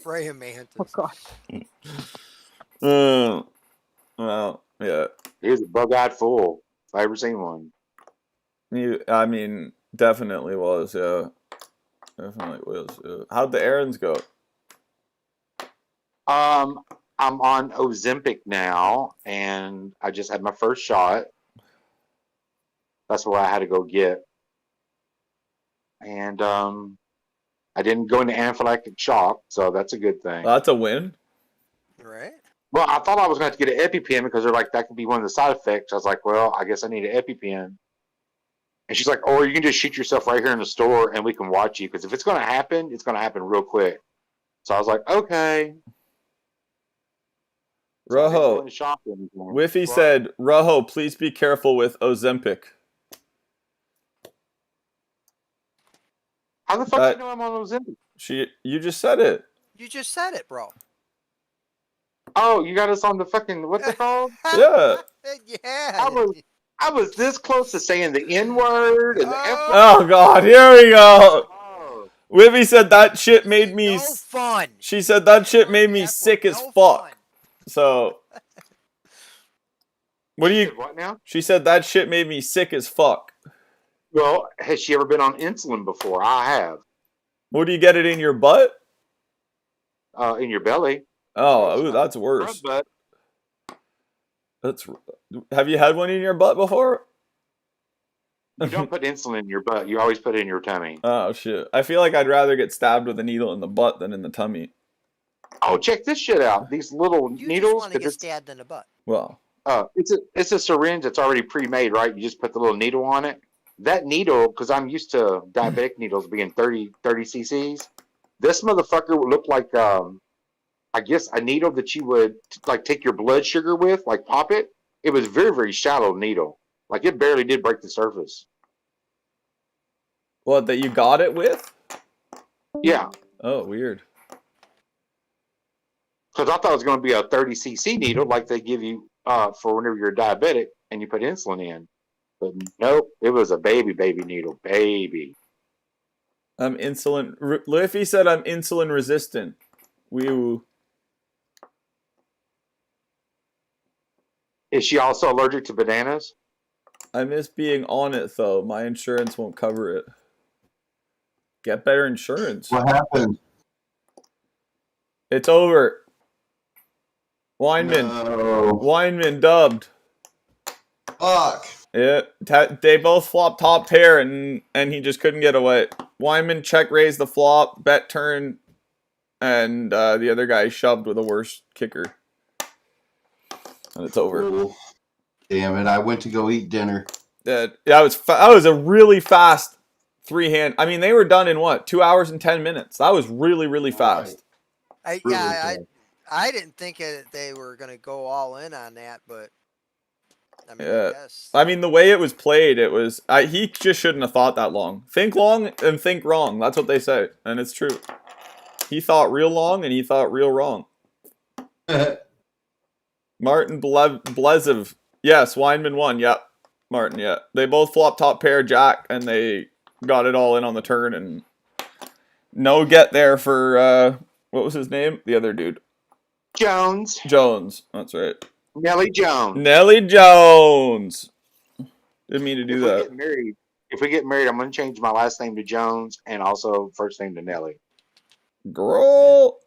Praying mantis. Oh god. Well, yeah. He was a bug-eyed fool. If I ever seen one. I mean, definitely was, yeah. Definitely was. Yeah. How'd the errands go? I'm on Ozempic now, and I just had my first shot. That's what I had to go get. And I didn't go into anaphylactic shock, so that's a good thing. That's a win. Right. Well, I thought I was going to have to get an EpiPen because they're like, that could be one of the side effects. I was like, well, I guess I need an EpiPen. And she's like, or you can just shoot yourself right here in the store and we can watch you. Because if it's going to happen real quick. So I was like, okay. Rojo. Whiffy said, Rojo, please be careful with Ozempic. How the fuck do you know I'm on Ozempic? You just said it. You just said it, bro. Oh, you got us on the fucking, what's it called? Yeah. Yeah. I was this close to saying the N-word and the F-word. Oh, God. Here we go. Whiffy said that shit made me... fun. She said that shit made me sick as fuck. So... What do you... What now? She said that shit made me sick as fuck. Well, has she ever been on insulin before? I have. What do you get it in your butt? In your belly. Oh, ooh, that's worse. Have you had one in your butt before? You don't put insulin in your butt. You always put it in your tummy. Oh, shit. I feel like I'd rather get stabbed with a needle in the butt than in the tummy. Oh, check this shit out. These little You needles. just want to get stabbed in the butt. Well. It's a syringe that's already pre-made, right? You just put the little needle on it. That needle, because I'm used to diabetic needles being 30 cc's. This motherfucker would look like, I guess, a needle that you would like take your blood sugar with, like pop it. It was very, very shallow needle. Like it barely did break the surface. What, that you got it with? Yeah. Oh, weird. Because I thought it was going to be a 30 cc needle like they give you for whenever you're diabetic and you put insulin in. But nope, it was a baby needle. Baby. I'm insulin... Liffy said I'm insulin resistant. Wee-woo. Is she also allergic to bananas? I miss being on it, though. My insurance won't cover it. Get better insurance. What happened? It's over. Weinman. No. Weinman dubbed. Fuck. Yeah, they both flopped top pair, and he just couldn't get away. Weinman check raised the flop, bet turn, and the other guy shoved with a worse kicker. And it's over. Damn it! I went to go eat dinner. Yeah, that was a really fast 3-hand. I mean, they were done in what, 2 hours and 10 minutes. That was really, really fast. I didn't think they were gonna go all in on that, but I mean, Yeah. I guess. I mean, the way it was played, it was he just shouldn't have thought that long. Think long and think wrong. That's what they say, and it's true. He thought real long and he thought real wrong. Martin Blezev. Yes, Weinman won. Yep. Martin, yeah. They both flopped top pair jack and they got it all in on the turn and no get there for what was his name? The other dude. Jones. Jones. That's right. Nelly Jones. Nelly Jones. Didn't mean to do that. If we get married, I'm gonna change my last name to Jones and also first name to Nelly. Girl.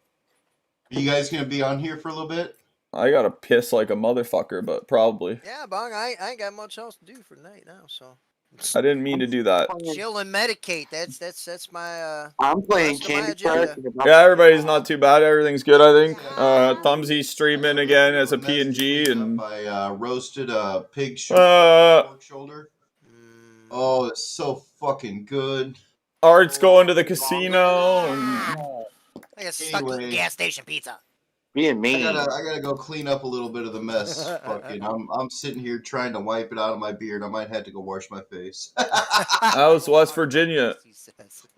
Are you guys gonna be on here for a little bit? I gotta piss like a motherfucker, but probably. Yeah, Bong, I ain't got much else to do for the night now, so. I didn't mean to do that. Chill and medicate. That's my. I'm playing Candy Crush. Yeah, everybody's not too bad. Everything's good, I think. Thumbsy's streaming again as a PNG, and I roasted a pig pork shoulder. Oh, it's so fucking good. Art's going to the casino. And... I got stuck eating gas station pizza. Being mean. I gotta go clean up a little bit of the mess. Fucking, I'm sitting here trying to wipe it out of my beard. I might have to go wash my face. That was West Virginia.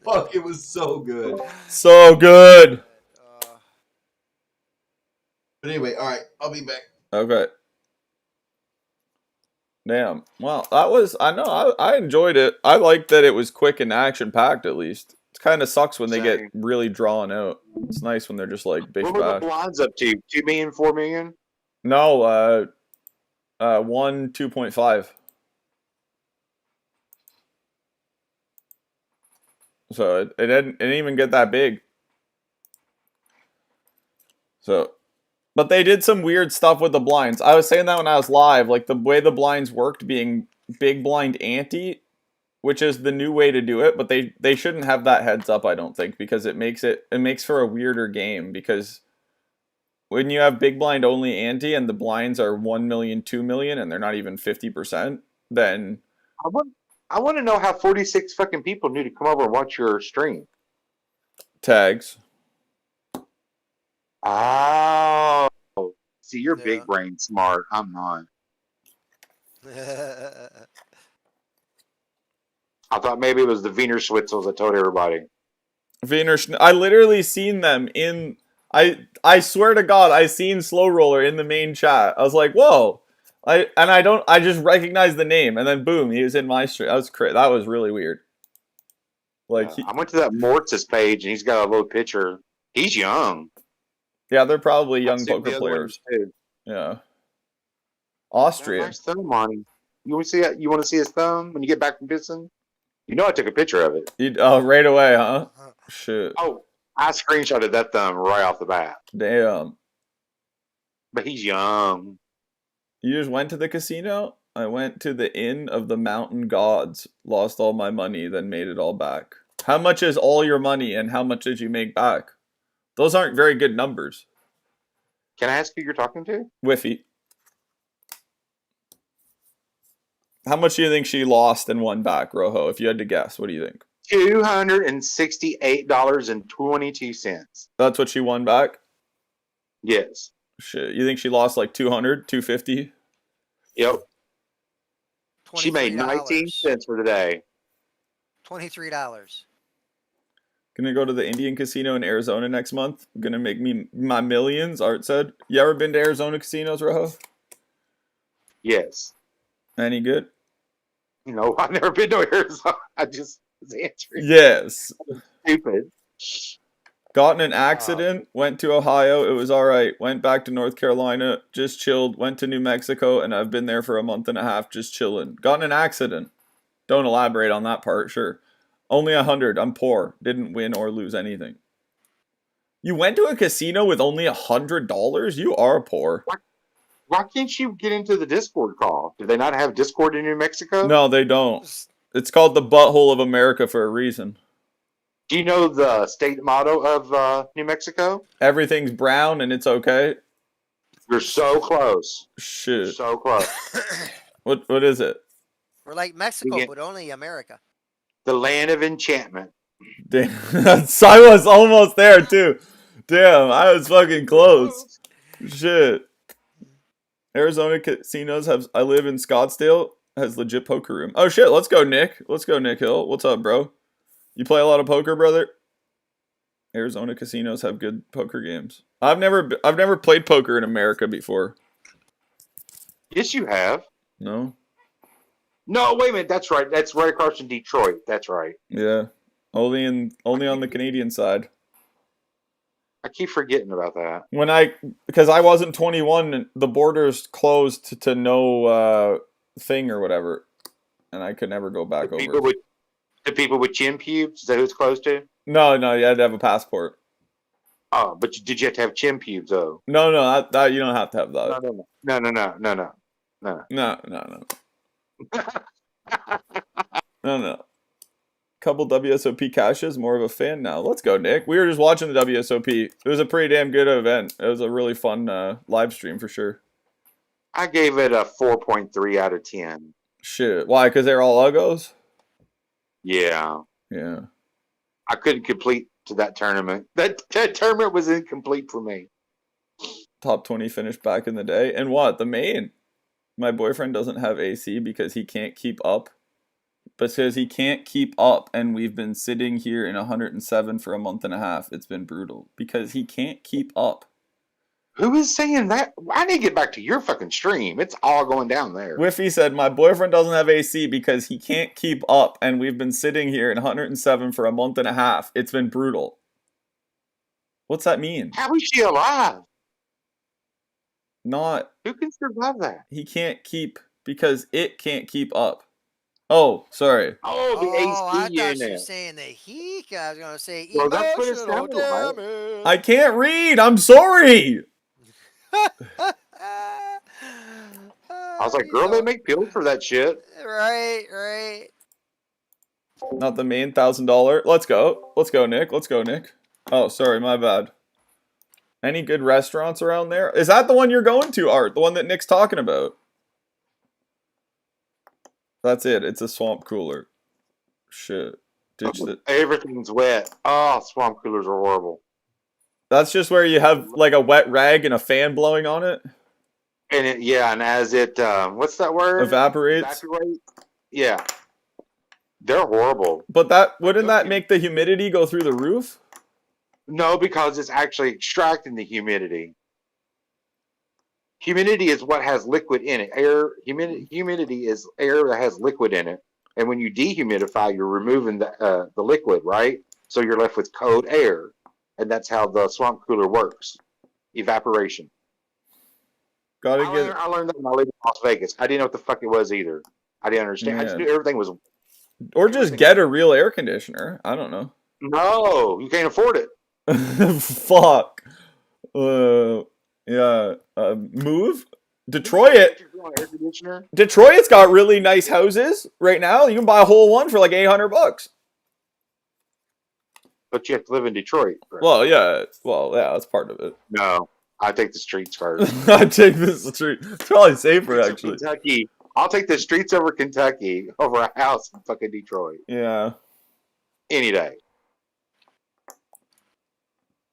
Fuck, it was so good. So good. But anyway, all right, I'll be back. Okay. Damn. Well, that was. I know. I enjoyed it. I liked that it was quick and action packed. At least it kind of sucks when they get really drawn out. It's nice when they're just like big. What were the blinds up to? 2 million, 4 million? No. 1 2.5. So it didn't even get that big. So. But they did some weird stuff with the blinds. I was saying that when I was live, like the way the blinds worked being big blind ante, which is the new way to do it, but they shouldn't have that heads up, I don't think, because it makes for a weirder game, because when you have big blind only ante and the blinds are 1 million, 2 million and they're not even 50%, then I want to know how 46 fucking people knew to come over and watch your stream. Tags. Oh, see, you're big brain smart. I'm not. I thought maybe it was the Wiener Schwitzels that told everybody. I literally seen them in. I swear to God, I seen Slow Roller in the main chat. I was like, whoa. I just recognized the name, and then boom, he was in my stream. That was really weird. Like I went to that Mortis page, and he's got a little picture. He's young. Yeah, they're probably young poker players. Yeah. Austrian. Nice thumb on him. You want to see? You want to see his thumb when you get back from pissing? You know, I took a picture of it. Right away, huh? Shit. Oh, I screenshotted that thumb right off the bat. Damn. But he's young. You just went to the casino? I went to the Inn of the Mountain Gods, lost all my money, then made it all back. How much is all your money, and how much did you make back? Those aren't very good numbers. Can I ask who you're talking to? Whiffy. How much do you think she lost and won back, Rojo? If you had to guess, what do you think? $268.22. That's what she won back? Yes. Shit. You think she lost like 200, 250? Yep. She made 19 cents for today. $23. Gonna go to the Indian casino in Arizona next month. Gonna make me my millions, Art said. You ever been to Arizona casinos, Rojo? Yes. Any good? No, I've never been to Arizona. I just was answering. Yes. Stupid. Got in an accident, went to Ohio, it was alright. Went back to North Carolina, just chilled. Went to New Mexico, and I've been there for a month and a half, just chilling. Got in an accident. Don't elaborate on that part, sure. Only 100. I'm poor. Didn't win or lose anything. You went to a casino with only $100? You are poor. Why can't you get into the Discord call? Do they not have Discord in New Mexico? No, they don't. It's called the butthole of America for a reason. Do you know the state motto of New Mexico? Everything's brown and it's okay. You're so close. Shit. You're so close. What is it? We're like Mexico, Yeah. but only America. The land of enchantment. Damn. I was almost there too. Damn, I was fucking close. Shit. Arizona casinos have. I live in Scottsdale. Has legit poker room. Oh shit, let's go, Nick. Let's go, Nick Hill. What's up, bro? You play a lot of poker, brother? Arizona casinos have good poker games. I've never played poker in America before. Yes, you have. No. No, wait a minute. That's right. That's right across from Detroit. That's right. Yeah. Only on the Canadian side. I keep forgetting about that. Because I wasn't 21, the borders closed to no thing or whatever, and I could never go back over. The people with chin pubes. Is that who it's close to? No, you had to have a passport. Oh, but did you have to have chin pubes though? No, that you don't have to have that. No. Couple WSOP caches, more of a fan now. Let's go, Nick. We were just watching the WSOP. It was a pretty damn good event. It was a really fun live stream for sure. I gave it a 4.3 out of 10. Shit. Why? Because they're all uggos? Yeah. Yeah. I couldn't complete to that tournament. That tournament was incomplete for me. Top 20 finish back in the day. And what? The main. My boyfriend doesn't have AC because he can't keep up. But says he can't keep up, and we've been sitting here in 107 for a month and a half. It's been brutal because he can't keep up. Who is saying that? I need to get back to your fucking stream. It's all going down there. Whiffy said, my boyfriend doesn't have AC because he can't keep up, and we've been sitting here in 107 for a month and a half. It's been brutal. What's that mean? How is she alive? Not. Who can survive that? He can't keep because it can't keep up. Oh, sorry. Oh, the AC I thought unit. you were saying the he. I was going to say Well, that's what it's emotional sounding like. damage. I can't read. I'm sorry. I was like, girl, they make pills for that shit. Right. Not the main $1,000. Let's go, Nick. Oh, sorry, my bad. Any good restaurants around there? Is that the one you're going to, Art? The one that Nick's talking about? That's it. It's a swamp cooler. Shit. Everything's wet. Oh, swamp coolers are horrible. That's just where you have like a wet rag and a fan blowing on it? And and as it, what's that word? Evaporates? Yeah. They're horrible. But wouldn't that make the humidity go through the roof? No, because it's actually extracting the humidity. Humidity is what has liquid in it. Humidity is air that has liquid in it. And when you dehumidify, you're removing the liquid, right? So you're left with cold air. And that's how the swamp cooler works. Evaporation. I learned that when I lived in Las Vegas. I didn't know what the fuck it was either. I didn't understand. I just knew everything was... Or just get a real air conditioner. I don't know. No, you can't afford it. Fuck. Yeah. Move? Detroit's got really nice houses right now. You can buy a whole one for like $800. But you have to live in Detroit. Right? Well, yeah, that's part of it. No, I take the streets first. I take the street. It's probably safer, actually. Kentucky. I'll take the streets over Kentucky over a house in fucking Detroit. Yeah. Any day.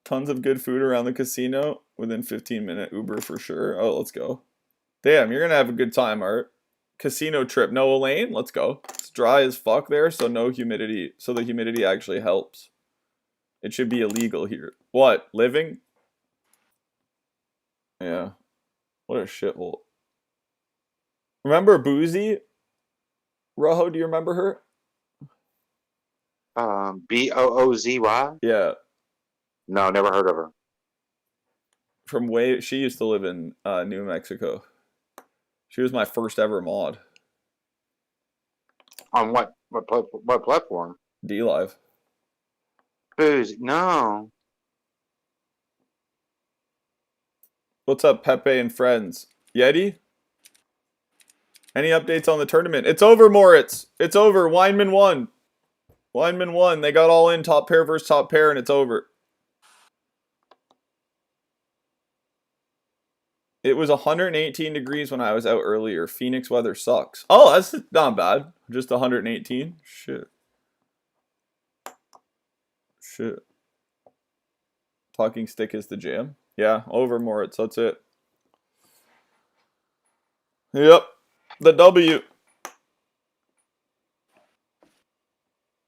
Tons of good food around the casino. Within 15-minute Uber for sure. Oh, let's go. Damn, you're going to have a good time, Art. Casino trip. Noah Lane? Let's go. It's dry as fuck there, so no humidity. So the humidity actually helps. It should be illegal here. What? Living? Yeah. What a shithole. Remember Boozy? Rojo, do you remember her? Boozy? Yeah. No, never heard of her. She used to live in New Mexico. She was my first ever mod. On what platform? DLive. Boozy? No. What's up, Pepe and friends? Yeti? Any updates on the tournament? It's over, Moritz. It's over. Weinman won. Weinman won. They got all in top pair versus top pair, and it's over. It was 118 degrees when I was out earlier. Phoenix weather sucks. Oh, that's not bad. Just 118? Shit. Shit. Talking stick is the jam. Yeah, over Moritz. That's it. Yep. The W.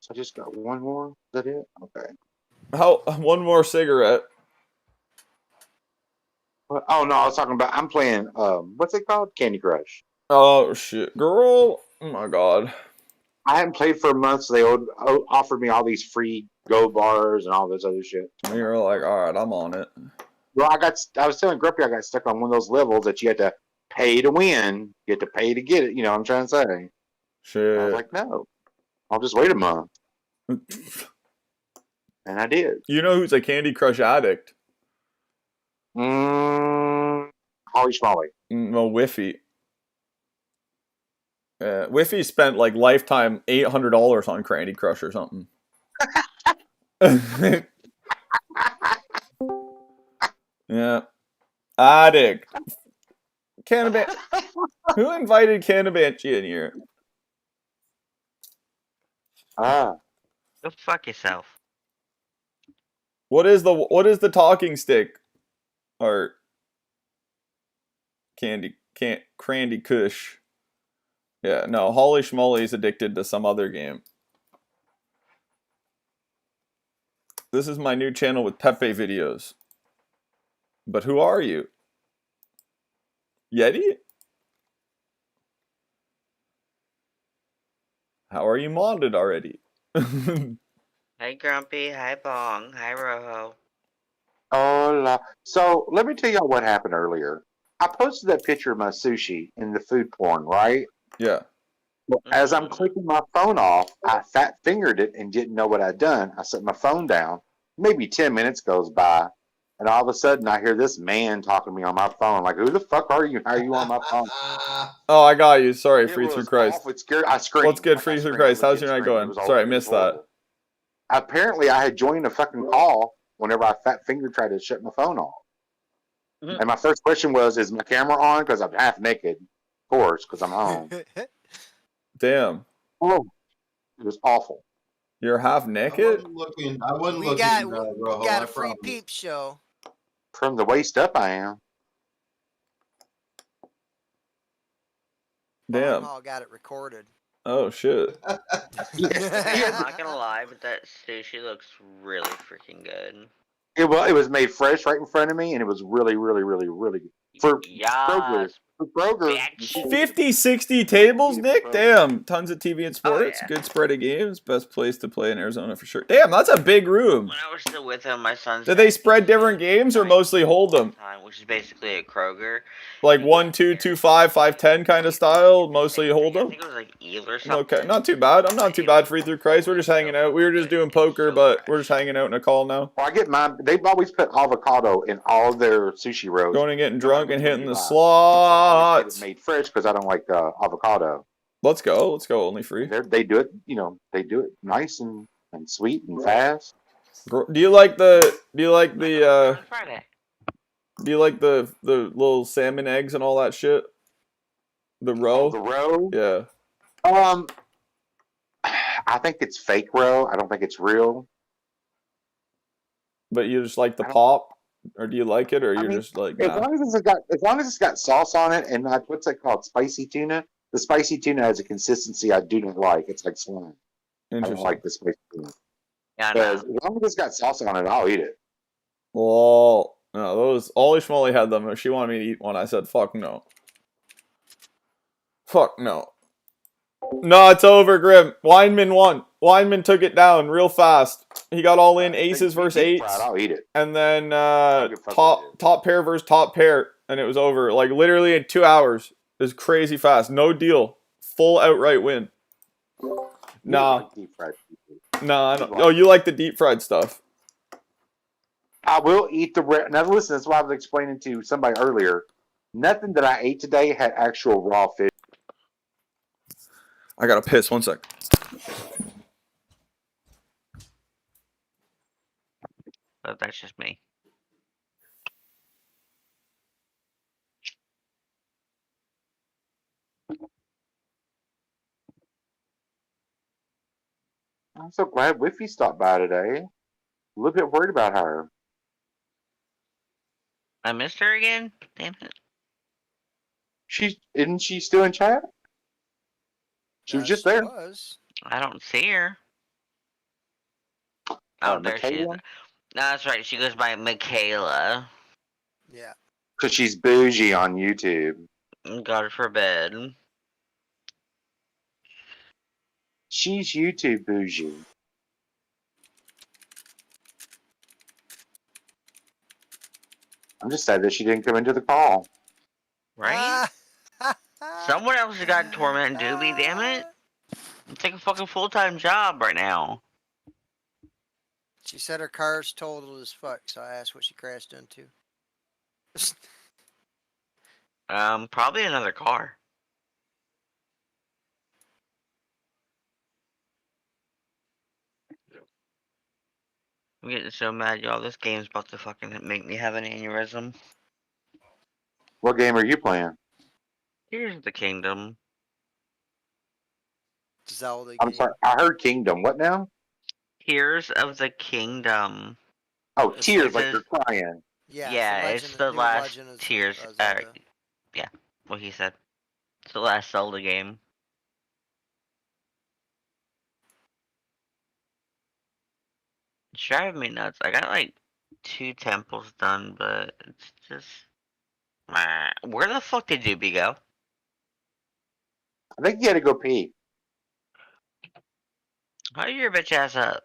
So I just got one more. Is that it? Okay. How? One more cigarette. Oh no, I was talking about. I'm playing. What's it called? Candy Crush. Oh shit, girl! Oh my god. I hadn't played for a month, so they offered me all these free gold bars and all this other shit. And you're like, all right, I'm on it. Well, I was telling Grumpy I got stuck on one of those levels that you had to pay to win. You had to pay to get it. You know what I'm trying to say? Shit. I was like, no, I'll just wait a month. And I did. You know who's a Candy Crush addict? Holly Schmolly. No, Whiffy. Whiffy spent like lifetime $800 on Candy Crush or something. Yeah. Addict. Cannabis. Who invited Cannabanchi in here? Ah. Go fuck yourself. What is the talking stick? Or Candy Kush. Yeah, no, Holly Schmolly's addicted to some other game. This is my new channel with Pepe videos. But who are you? Yeti? How are you modded already? Hi Grumpy, hi Bong, hi Rojo. Hola. So let me tell y'all what happened earlier. I posted that picture of my sushi in the food porn, right? Yeah. As I'm clicking my phone off, I fat fingered it and didn't know what I'd done. I set my phone down. Maybe 10 minutes goes by, and all of a sudden I hear this man talking to me on my phone. Like, who the fuck are you? How are you on my phone? Oh, I got you. Sorry, It Free Through was Christ. awful. It scared. I screamed. What's good, Like, Free I Through screamed. I Christ? How's legit your night screamed. It going? was Sorry, I awful. It was missed that. horrible. Apparently, I had joined a fucking call whenever I fat fingered tried to shut my phone off. And my first question was, is my camera on? Because I'm half naked, of course, because I'm home. Damn. Oh, it was awful. You're half naked? I wasn't We looking, got Rojo, we got I a free promise. peep show. From the waist up, I am. Damn. All got it recorded. Oh, shit. I'm not gonna lie, but that sushi looks really freaking good. It was made fresh right in front of me, and it was really, really, really, really good. For Kroger. For Kroger. 50, 60 tables, Nick? Damn. Tons of TV and sports. Good spread of games. Best place to play in Arizona for sure. Damn, that's a big room. When I was still with him, my son's Did they spread different games or mostly hold them? time, which is basically a Kroger. Like 1, 2, 2, 5, 5, 10 kind of style? Mostly hold them? I think it was like eel or something. Okay, not too bad. I'm not too bad, Free Through Christ. We're just hanging out. We were just doing poker, but we're just hanging out in a call now. Well, I get mine. They've always put avocado in all their sushi rolls. Going and getting drunk and hitting the slots. It's made fresh because I don't like avocado. Let's go. Let's go. Only free. They do it, they do it nice and sweet and fast. Do you like the little salmon eggs and all that shit? The roe? The roe? Yeah. I think it's fake roe. I don't think it's real. But you just like the pop? Or do you like it, or you're just like, nah? As long as it's got sauce on it, and what's that called? Spicy tuna. The spicy tuna has a consistency I do not like. It's like slime. I don't like the spicy tuna. Yeah, As long as it's got sauce on it, I'll eat it. Well, no, those Ollie Schmolly had them. If she wanted me to eat one, I said, fuck no. Fuck no. No, it's over, Grim. Weinman won. Weinman took it down real fast. He got all in aces versus eights. I'll eat it. And then top pair versus top pair. And it was over. Like literally in 2 hours. It was crazy fast. No deal. Full outright win. Nah. Nah, I don't. Oh, you like the deep fried stuff. I will eat the now. Listen, that's why I was explaining to somebody earlier. Nothing that I ate today had actual raw fish. I gotta piss. 1 sec. But that's just me. I'm so glad Whiffy stopped by today. A little bit worried about her. I missed her again? Damn it. Isn't she still in chat? She was just She there. was. I don't see her. Oh, there she is. Michaela? No, that's right. She goes by Michaela. Yeah. Because she's bougie on YouTube. God forbid. She's YouTube bougie. I'm just sad that she didn't come into the call. Right? Someone else has got Torment and Doobie, damn it. It's like a fucking full-time job right now. She said her car's totaled as fuck, so I asked what she crashed into. Probably another car. I'm getting so mad, y'all. This game's about to fucking make me have an aneurysm. What game are you playing? Here's the kingdom. Zelda game. I'm sorry, I heard Kingdom. What now? Tears of the Kingdom. Oh, tears, like you're crying. Yeah, it's the last Tears. Yeah, what he said. It's the last Zelda game. It's driving me nuts. I got like 2 temples done, but it's just... Where the fuck did Doobie go? I think you had to go pee. Hurry your bitch ass up.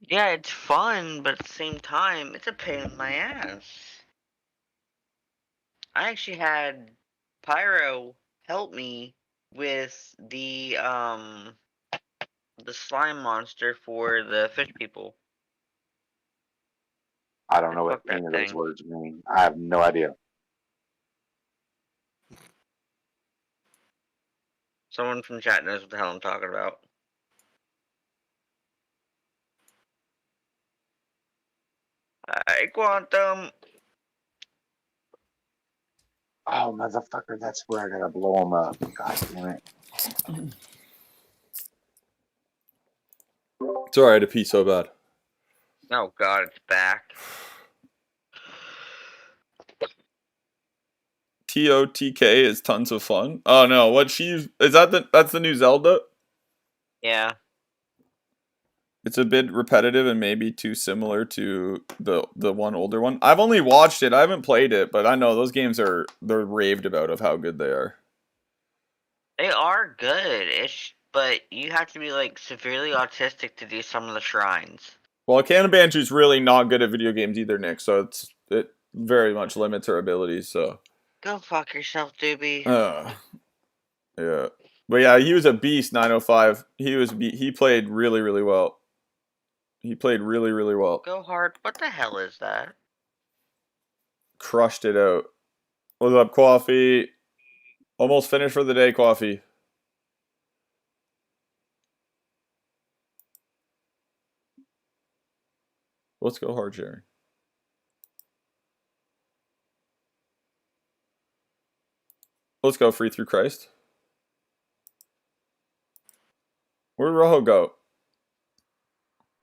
Yeah, it's fun, but at the same time, it's a pain in my ass. I actually had Pyro help me with the slime monster for the fish people. I don't know what any of those words mean. I have no idea. Someone from chat knows what the hell I'm talking about. Hi, Quantum. Oh, motherfucker, that's where I gotta blow them up. God damn it. It's alright to pee so bad. Oh god, it's back. TOTK is tons of fun. Oh no, that's the new Zelda? Yeah. It's a bit repetitive and maybe too similar to the one older one. I've only watched it, I haven't played it, but I know those games they're raved about of how good they are. They are good, but you have to be like severely autistic to do some of the shrines. Well, Cannon Banshoo's really not good at video games either, Nick, so it very much limits her abilities, so. Go fuck yourself, Doobie. Yeah. But yeah, he was a beast, 905. He played really, really well. He played really, really well. Go hard. What the hell is that? Crushed it out. What's up, Coffee? Almost finished for the day, Coffee. Let's go hard sharing. Let's go free through Christ. Where'd Rojo go?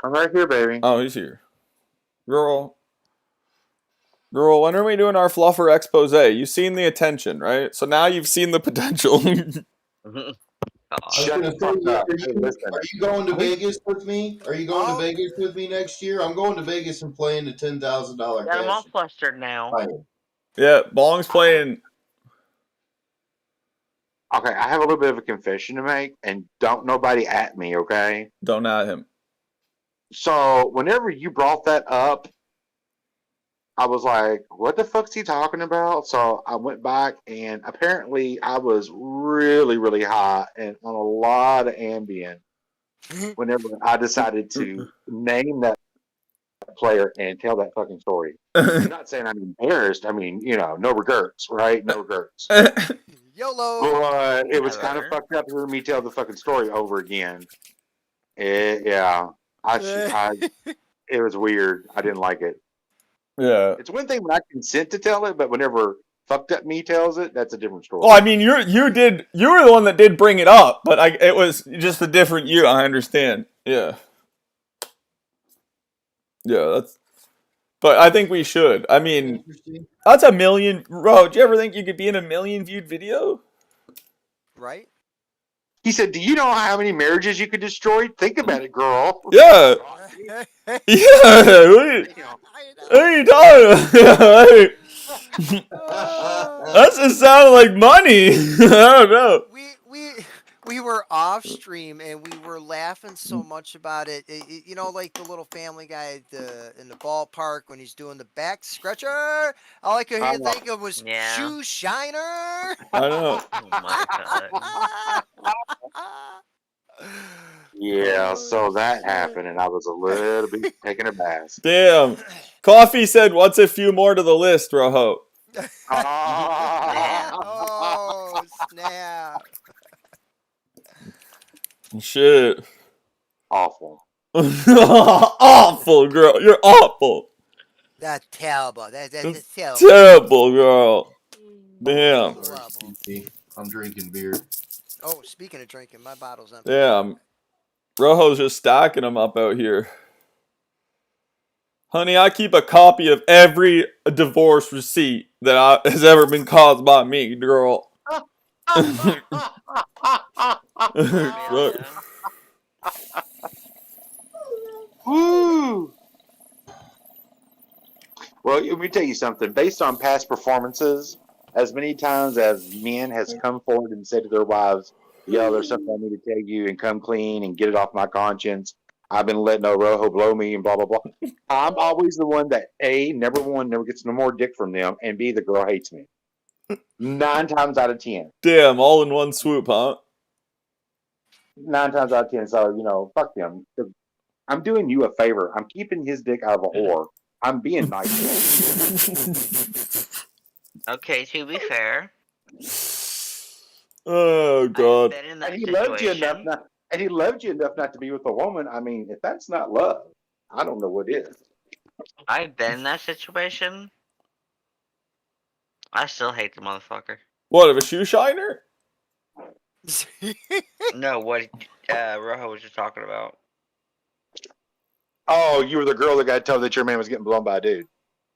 I'm right here, baby. Oh, he's here. Girl, when are we doing our fluffer expose? You've seen the attention, right? So now you've seen the potential. Shut the fuck up. Are you going to Vegas with me? Are you going to Vegas with me next year? I'm going to Vegas and playing the $10,000 I'm all cash. flustered now. Yeah, Bong's playing. Okay, I have a little bit of a confession to make, and don't nobody at me, okay? Don't at him. So, whenever you brought that up, I was like, what the fuck's he talking about? So, I went back, and apparently I was really, really high and on a lot of Ambien whenever I decided to name that player and tell that fucking story. I'm not saying I'm embarrassed. I mean, no regrets, right? No regrets. YOLO. But it was kind of fucked up to hear me tell the fucking story over again. It was weird. I didn't like it. Yeah. It's one thing when I consent to tell it, but whenever fucked up me tells it, that's a different story. Well, I mean, you were the one that did bring it up, but it was just a different you. I understand. Yeah. Yeah, that's. But I think we should. I mean, that's 1 million. Bro, do you ever think you could be in a 1 million viewed video? Right? He said, "Do you know how many marriages you could destroy? Think about it, girl." Yeah. Yeah. What are you talking about? That just sounded like money. I don't know. We were off stream and we were laughing so much about it. You know, like the little Family Guy in the ballpark when he's doing the back stretcher. All I could think of was shoe shiner. I know. Oh my god. Yeah, so that happened, and I was a little bit taken aback. Damn. Coffee said, "What's a few more to the list, Rojo?" Oh, snap. Shit. Awful. Awful, girl. You're awful. That's terrible. That's terrible. Terrible, girl. Damn. I'm drinking beer. Oh, speaking of drinking, my bottle's empty. Damn. Rojo's just stacking them up out here. Honey, I keep a copy of every divorce receipt that has ever been caused by me, girl. Woo! Well, let me tell you something. Based on past performances, as many times as men has come forward and said to their wives, "Yo, there's something I need to tell you," and come clean and get it off my conscience. I've been letting no Rojo blow me and blah blah blah. I'm always the one that never gets no more dick from them, and B, the girl hates me. 9 times out of 10. Damn, all in one swoop, huh? 9 times out of 10. So fuck them. I'm doing you a favor. I'm keeping his dick out of a whore. I'm being nice. Okay, to be fair. Oh God. And he loved you enough not. And he loved you enough not to be with a woman. I mean, if that's not love, I don't know what is. I've been in that situation. I still hate the motherfucker. What, of a shoe shiner? No, what Rojo was just talking about. Oh, you were the girl that got told that your man was getting blown by a dude.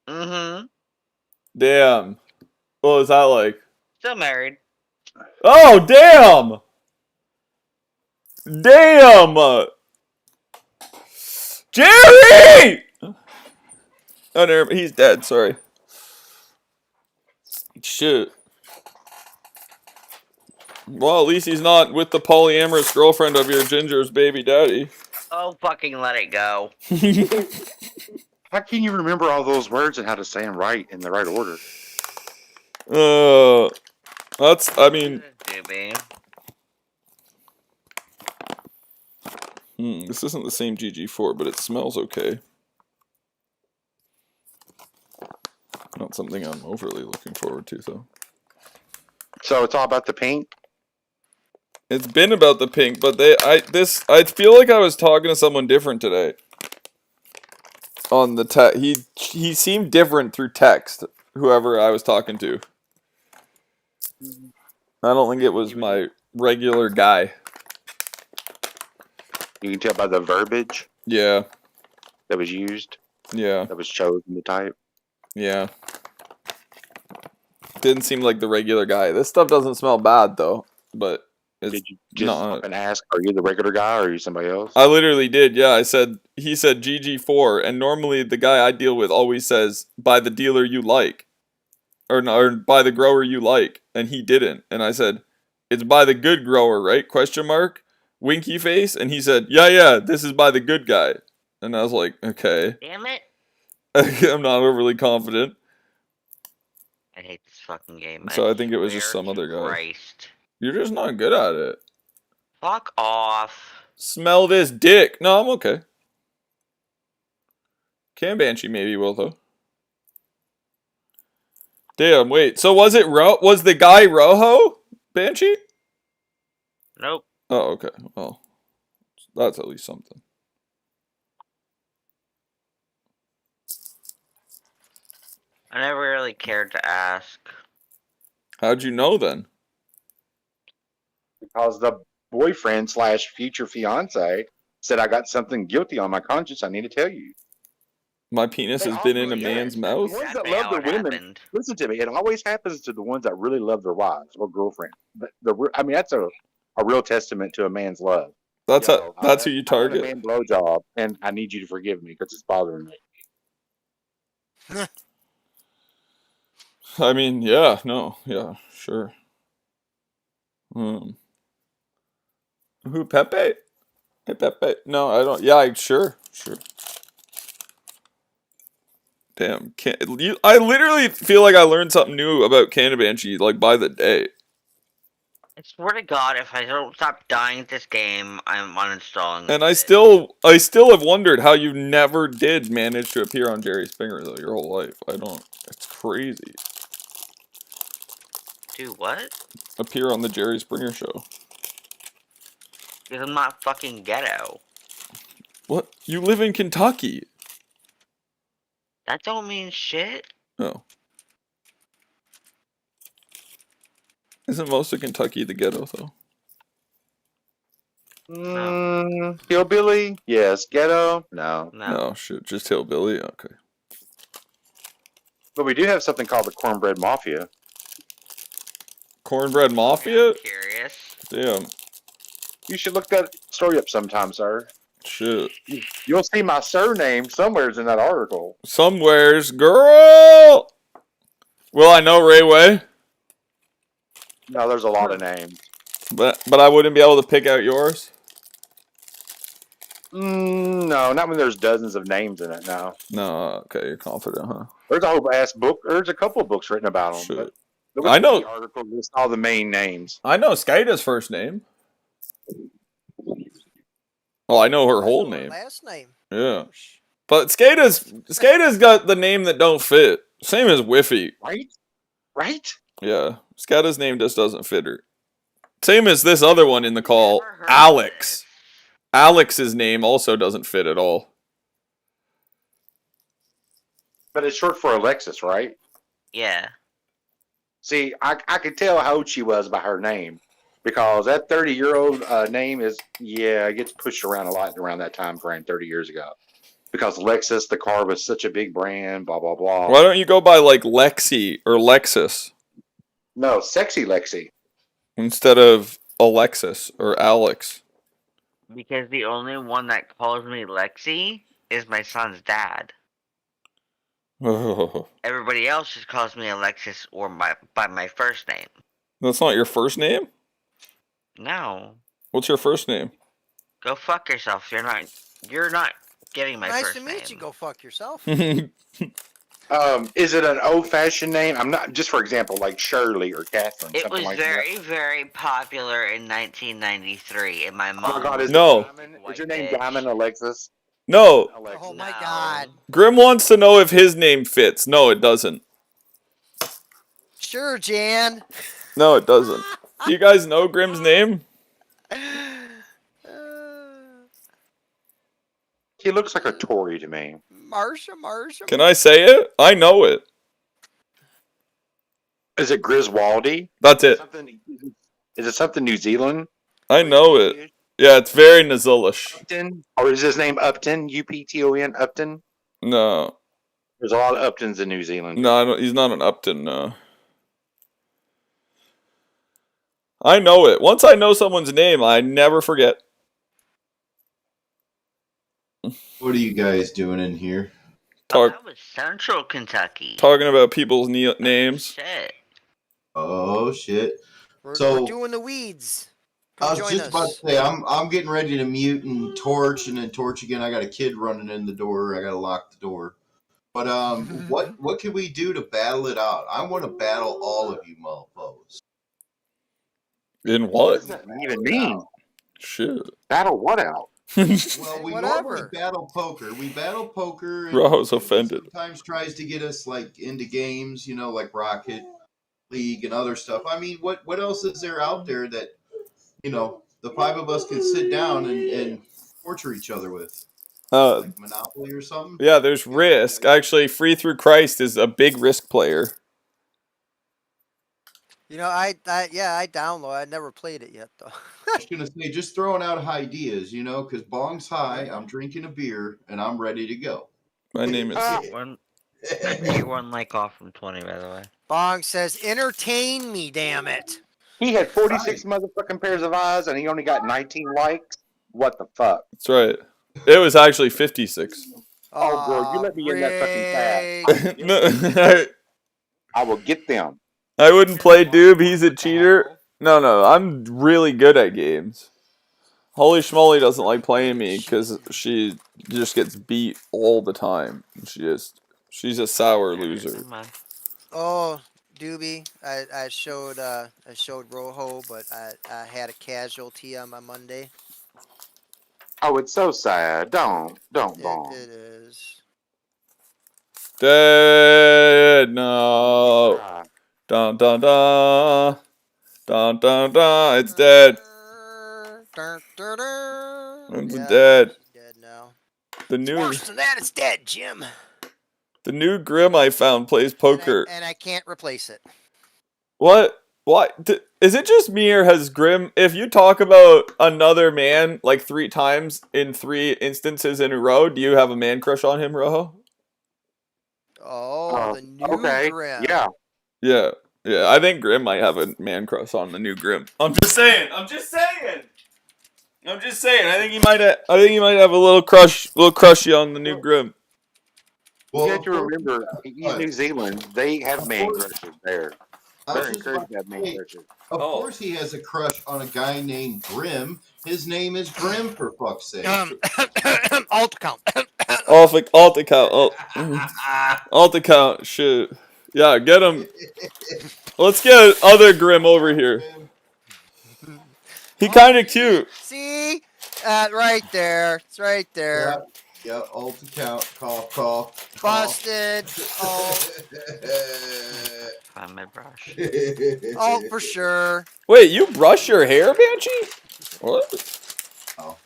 Mm-hmm. Damn. What was that like? Still married. Oh, damn! Damn! Jerry! Oh, never, he's dead, sorry. Shit. Well, at least he's not with the polyamorous girlfriend of your Ginger's baby daddy. Oh, fucking let it go. How can you remember all those words and how to say them right in the right order? I mean... this isn't the same GG4, but it smells okay. Not something I'm overly looking forward to, though. So it's all about the pink? It's been about the pink, but I feel like I was talking to someone different today. On the text, he seemed different through text. Whoever I was talking to, I don't think it was my regular guy. You can tell by the verbiage. Yeah. That was used. Yeah. That was chosen to type. Yeah. Didn't seem like the regular guy. This stuff doesn't smell bad though, but. Did you just up and ask, are you the regular guy or are you somebody else? I literally did, yeah. He said GG4, and normally the guy I deal with always says, "By the dealer you like." Or "By the grower you like," and he didn't. And I said, "It's by the good grower, right? Question mark? Winky face?" And he said, yeah, this is by the good guy. And I was like, okay. Damn it. I'm not overly confident. I hate this fucking game. So I think it was just some other guy. Christ. You're just not good at it. Fuck off. Smell this dick. No, I'm okay. Cam Banshee maybe will, though. Damn, wait. So was the guy Rojo? Banshee? Nope. Oh, okay. Well, that's at least something. I never really cared to ask. How'd you know then? Because the boyfriend / future fiance said I got something guilty on my conscience. I need to tell you. My penis has been in a man's mouth. The ones that love their women, listen to me. It always happens to the ones that really love their wives or girlfriend. But I mean, that's a real testament to a man's love. That's that's who you target. I let a man blowjob, and I need you to forgive me because it's bothering me. I mean, yeah, no, yeah, sure. Who, Pepe? Hey, Pepe. No, I don't. Yeah, sure. Damn, I literally feel like I learned something new about Canada Banshee, like, by the day. I swear to God, if I don't stop dying at this game, I'm uninstalling. And I still have wondered how you never did manage to appear on Jerry Springer, though, your whole life. It's crazy. Do what? Appear on the Jerry Springer show. Because I'm not fucking ghetto. What? You live in Kentucky. That don't mean shit. No. Isn't most of Kentucky the ghetto, though? Hillbilly? Yes. Ghetto? No. No, shit. Just hillbilly? Okay. But we do have something called the Cornbread Mafia. Cornbread Mafia? Curious. Damn. You should look that story up sometime, sir. Shit. You'll see my surname somewheres in that article. Somewheres, girl! Will I know Ray Way? No, there's a lot of names. But I wouldn't be able to pick out yours? No, not when there's dozens of names in it, no. No, okay, you're confident, huh? There's a whole ass book. There's a couple of books written about them. Shit. But I know. The article lists all the main names. I know Skaita's first name. Well, I know her whole name. Last name. Yeah. But Skaita's got the name that don't fit. Same as Whiffy. Right? Yeah. Skaita's name just doesn't fit her. Same as this other one in the call, Alex. Alex's name also doesn't fit at all. But it's short for Alexis, right? Yeah. See, I could tell how old she was by her name. Because that 30-year-old name is, it gets pushed around a lot around that time frame 30 years ago. Because Lexus, the car was such a big brand, blah, blah, blah. Why don't you go by, like, Lexi or Lexus? No, Sexy Lexi. Instead of Alexis or Alex. Because the only one that calls me Lexi is my son's dad. Everybody else just calls me Alexis or by my first name. That's not your first name? No. What's your first name? Go fuck yourself. You're not getting my Nice first to name. meet you. Go fuck yourself. Is it an old-fashioned name? I'm not, just for example, like Shirley or Catherine. It something was like very, that. very popular in 1993, and my mom. Oh my God, is your name Diamond, Alexis? No. Oh my God. Grim wants to know if his name fits. No, it doesn't. Sure, Jan. No, it doesn't. Do you guys know Grim's name? He looks like a Tory to me. Marsha. Can I say it? I know it. Is it Griswoldy? That's it. Is it something New Zealand? I know it. Yeah, it's very Nazilish. Upton? Or is his name Upton? Upton? Upton? No. There's a lot of Uptons in New Zealand. No, he's not an Upton, no. I know it. Once I know someone's name, I never forget. What are you guys doing in here? That was Central Kentucky. Talking about people's names. Shit. Oh shit! We're So doing the weeds. I Come was join just us. about to say I'm getting ready to mute and torch and then torch again. I got a kid running in the door. I got to lock the door. But what can we do to battle it out? I want to battle all of you mofos. In what? What does that even mean? Shit. Battle what out? Well, we normally battle poker. We battle poker. And Raho's offended. sometimes tries to get us like into games, like Rocket League and other stuff. I mean, what else is there out there that the five of us can sit down and torture each other with? Like Monopoly or something? Yeah, there's Risk. Actually, Free Through Christ is a big Risk player. You know, I download. I never played it yet though. I was gonna say, just throwing out ideas, you know, because bong's high. I'm drinking a beer and I'm ready to go. My name is. You're 1 like off from 20, by the way. Bong says, "Entertain me, damn it." He had 46 motherfucking pairs of eyes and he only got 19 likes. What the fuck? That's right. It was actually 56. Oh, bro, you let me in that fucking No, I will get them. I wouldn't play Doob. He's a cheater. No, I'm really good at games. Holy Schmoly doesn't like playing me because she just gets beat all the time. She's a sour loser. Oh, Doobie, I showed Rojo, but I had a casualty on my Monday. Oh, it's so sad. Don't Bong. It is. Dead. No. Dun dun dun. Dun dun dun. It's dead. It's dead. Dead now. The new. Worse than that, it's dead, Jim. The new Grim I found plays poker. And I can't replace it. What? Is it just me or has Grim... If you talk about another man like 3 times in 3 instances in a row, do you have a man crush on him, Rojo? Oh, the new Grim. Yeah. Yeah. I think Grim might have a man crush on the new Grim. I'm just saying. I think he might have a little crushy on the new Grim. You have to remember, in New Zealand, they have man crushes there. They're encouraged to have man crushes. Of course he has a crush on a guy named Grim. His name is Grim, for fuck's sake. Alt account. Alt account. Alt account. Shit. Yeah, get him. Let's get other Grim over here. He kind of cute. See? Right there. It's right there. Yeah, alt account. Cough. Busted. Find my brush. Oh, for sure. Wait, you brush your hair, Banshee? What? Oh.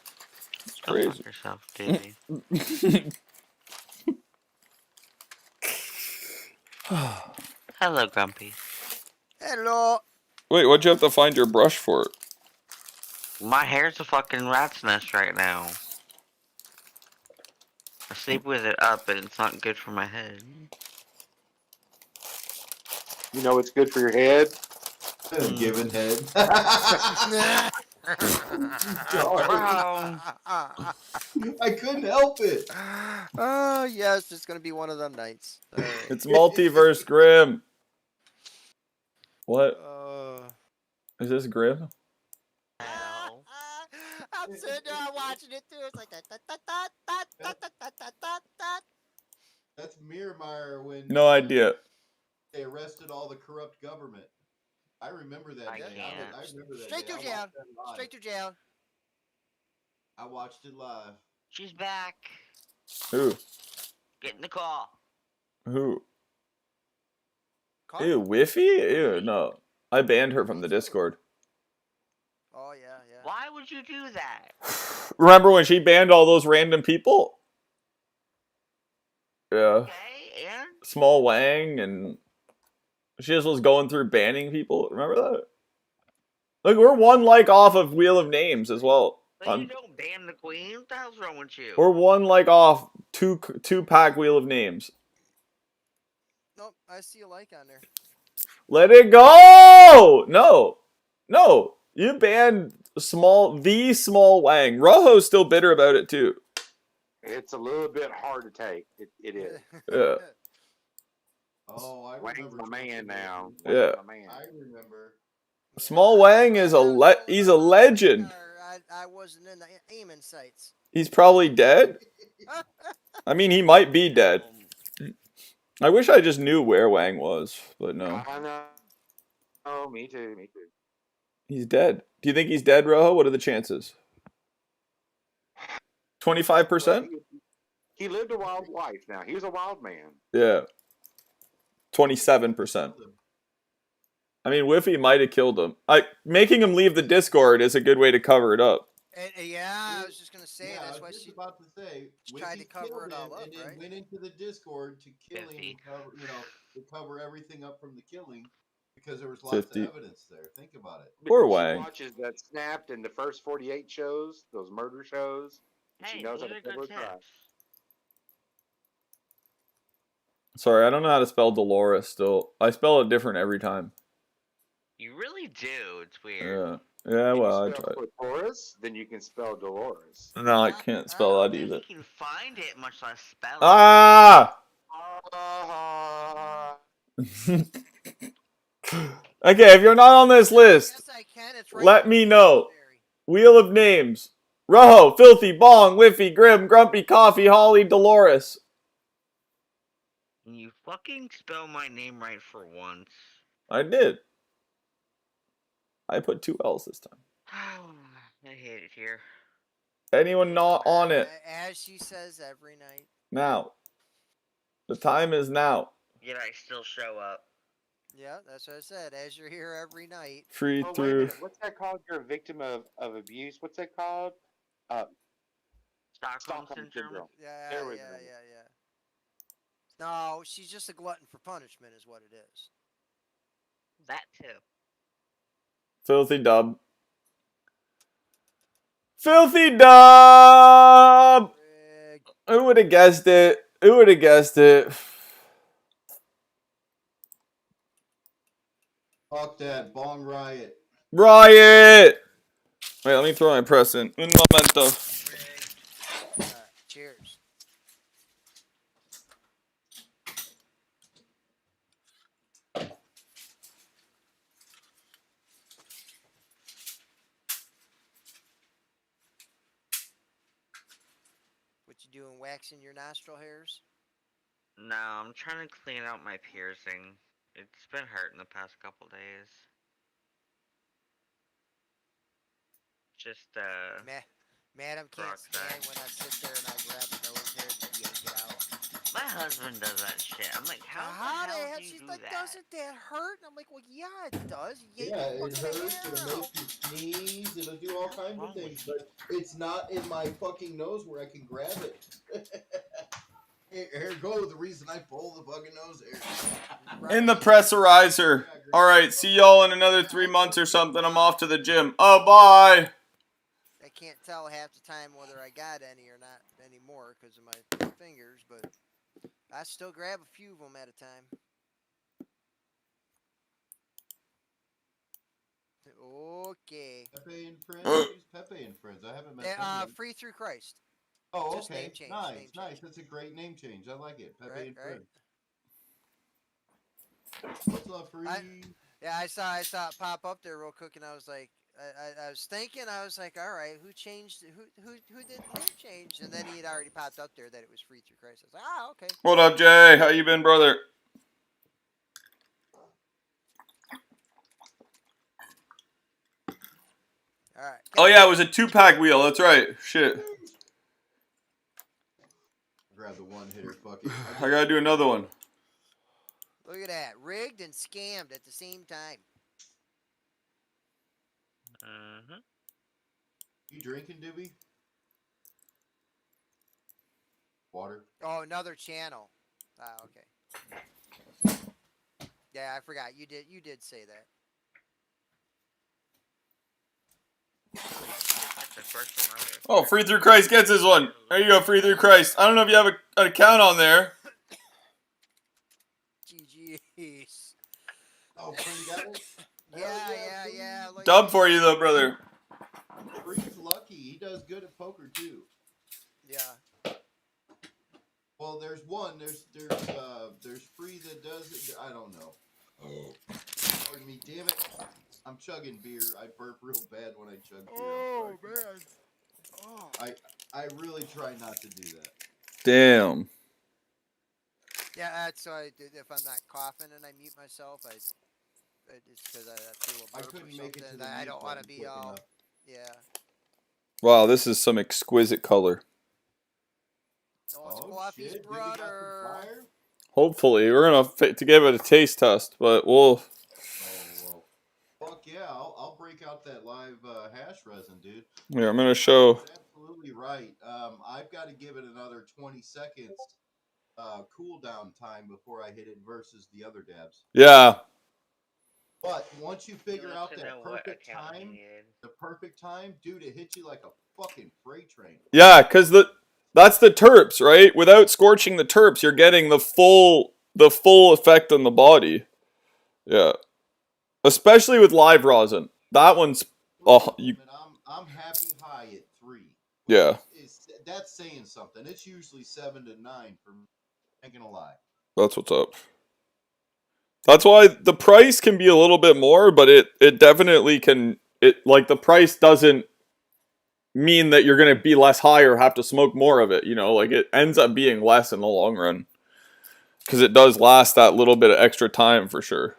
It's crazy. Yourself, Davey. Hello, Grumpy. Hello. Wait, what'd you have to find your brush for? My hair's a fucking rat's nest right now. I sleep with it up, and it's not good for my head. You know what's good for your head? Giving head. I couldn't help it. Oh, yeah, it's just going to be one of them nights. Right. It's Multiverse Grim. What? Is this Grim? I'm sitting there watching it too. It's like that. That's Miramar when No idea. they arrested all the corrupt government. I remember that. I remember that. Straight to jail. Straight to jail. I watched it live. She's back. Who? Get in the call. Who? Ew, Whiffy? Ew, no. I banned her from the Discord. Oh, yeah. Why would you do that? Remember when she banned all those random people? Yeah. Okay, and? Small Wang, and she just was going through banning people. Remember that? Look, we're 1 like off of Wheel of Names as well. But you don't ban the queen? What the hell's wrong with you? We're 1 like off two-pack Wheel of Names. Nope, I see a like on there. Let it go! No. You banned the small Wang. Rojo's still bitter about it too. It's a little bit hard to take. It is. Yeah. Oh, I Wang's my man now. Yeah. I remember. Small Wang is he's a legend. I wasn't in the aiming sights. He's probably dead. I mean, he might be dead. I wish I just knew where Wang was, but no. I know. Oh, me too. He's dead. Do you think he's dead, Rojo? What are the chances? 25%? He lived a wild life now. He was a wild man. Yeah. 27%. I mean, Whiffy might have killed him. Making him leave the Discord is a good way to cover it up. Yeah, I was just going to say, Yeah, that's why she she about to say, tried to cover it all up, and then right? went into the Discord to kill him, to cover everything up from the killing. Because there was lots 50. of evidence there. Think about it. Poor Because she Wang. watches that Snapped in the first 48 shows, those murder shows, and she knows how to cover a crime. Sorry, I don't know how to spell Dolores still. I spell it different every time. You really do. It's weird. Yeah, well, I Spell tried. Dolores, then you can spell Dolores. No, I can't spell that You either. can find it, much less spell it. Ah! Okay, if you're not on this list, let me know. Wheel of names. Rojo, Filthy, Bong, Whiffy, Grim, Grumpy, Coffee, Holly, Dolores. Can you fucking spell my name right for once? I did. I put 2 L's this time. I hate it here. Anyone not on it? As she says every night. Now. The time is now. Yet I still show up. Yeah, that's what I said. As you're here every night. Free Wait a through. minute. What's that called? You're a victim of abuse. What's that called? Stockholm syndrome. Yeah, There we yeah, go. yeah. No, she's just a glutton for punishment is what it is. That too. Filthy Dub. Filthy Dub! Who would have guessed it? Who would have guessed it? Fuck that. Bong riot. Riot! Wait, let me throw my press in. Un momento. Cheers. What you doing, waxing your nostril hairs? No, I'm trying to clean out my piercing. It's been hurting the past couple days. Just, Madam can't stand when I sit there and I grab the nose hair and yank it out. My husband does that shit. I'm like, how the hell do you She's do like, that? doesn't that hurt? And I'm like, well, yeah, it does. You Yeah, yank it the fucking hurts. hair It'll out. make you sneeze. It'll do all kinds of things, but it's not in my fucking nose where I can grab it. Here go the reason I pull the fucking nose hair. In the pressurizer. Alright, see y'all in another 3 months or something. I'm off to the gym. Oh, bye! I can't tell half the time whether I got any or not anymore because of my fingers, but I still grab a few of them at a time. Okay. Pepe and Friends? Who's Pepe and Friends? I haven't met Pepe. Free Through Christ. Oh, Just okay. name change, Nice, name nice. change. That's a great name change. I like it. Pepe and Right. Friends. What's up, Free? I saw it pop up there real quick, and I was like, I was thinking, I was like, all right, who changed? Who did the name change? And then he had already popped up there that it was Free Through Christ. I was like, okay. What up, Jay? How you been, brother? All right. Oh yeah, it was a 2-pack wheel. That's right. Shit. Grab the one hitter. Fucking. I gotta do another one. Look at that, rigged and scammed at the same time. You drinking, Doobie? Water. Oh, another channel. Ah, okay. Yeah, I forgot. You did say that. Oh, Free Through Christ gets his one. There you go, Free Through Christ. I don't know if you have an account on there. GG's. Oh, Free got it? Yeah. Dub for you though, brother. Free's lucky. He does good at poker too. Yeah. Well, there's one. There's Free that does it. I don't know. Pardon me, damn it. I'm chugging beer. I burp real bad when I chug beer. Oh man. Oh. I really try not to do that. Damn. Yeah, that's so if I'm not coughing and I mute myself, it's because I feel a burp couldn't or make it to something. the I mute don't want to button be quick all. enough. Yeah. Wow, this is some exquisite color. Oh, it's Fluffy's brother. Hopefully, we're gonna to give it a taste test, but we'll. Oh, well. Fuck yeah, I'll break out that live hash resin, dude. Here, I'm gonna show. That's absolutely right. I've got to give it another 20 seconds cool down time before I hit it versus the other dabs. Yeah. But once you figure He out wants to that know what perfect account he time, needed. the perfect time, dude, it hits you like a fucking freight train. Yeah, because that's the terps, right? Without scorching the terps, you're getting the full effect on the body. Yeah, especially with live rosin. That one's I'm happy high at 3. Yeah. That's saying something. It's usually 7 to 9 for me. Ain't gonna lie. That's what's up. That's why the price can be a little bit more, but it definitely can. Like the price doesn't mean that you're going to be less high or have to smoke more of it. You know, like it ends up being less in the long run because it does last that little bit of extra time for sure.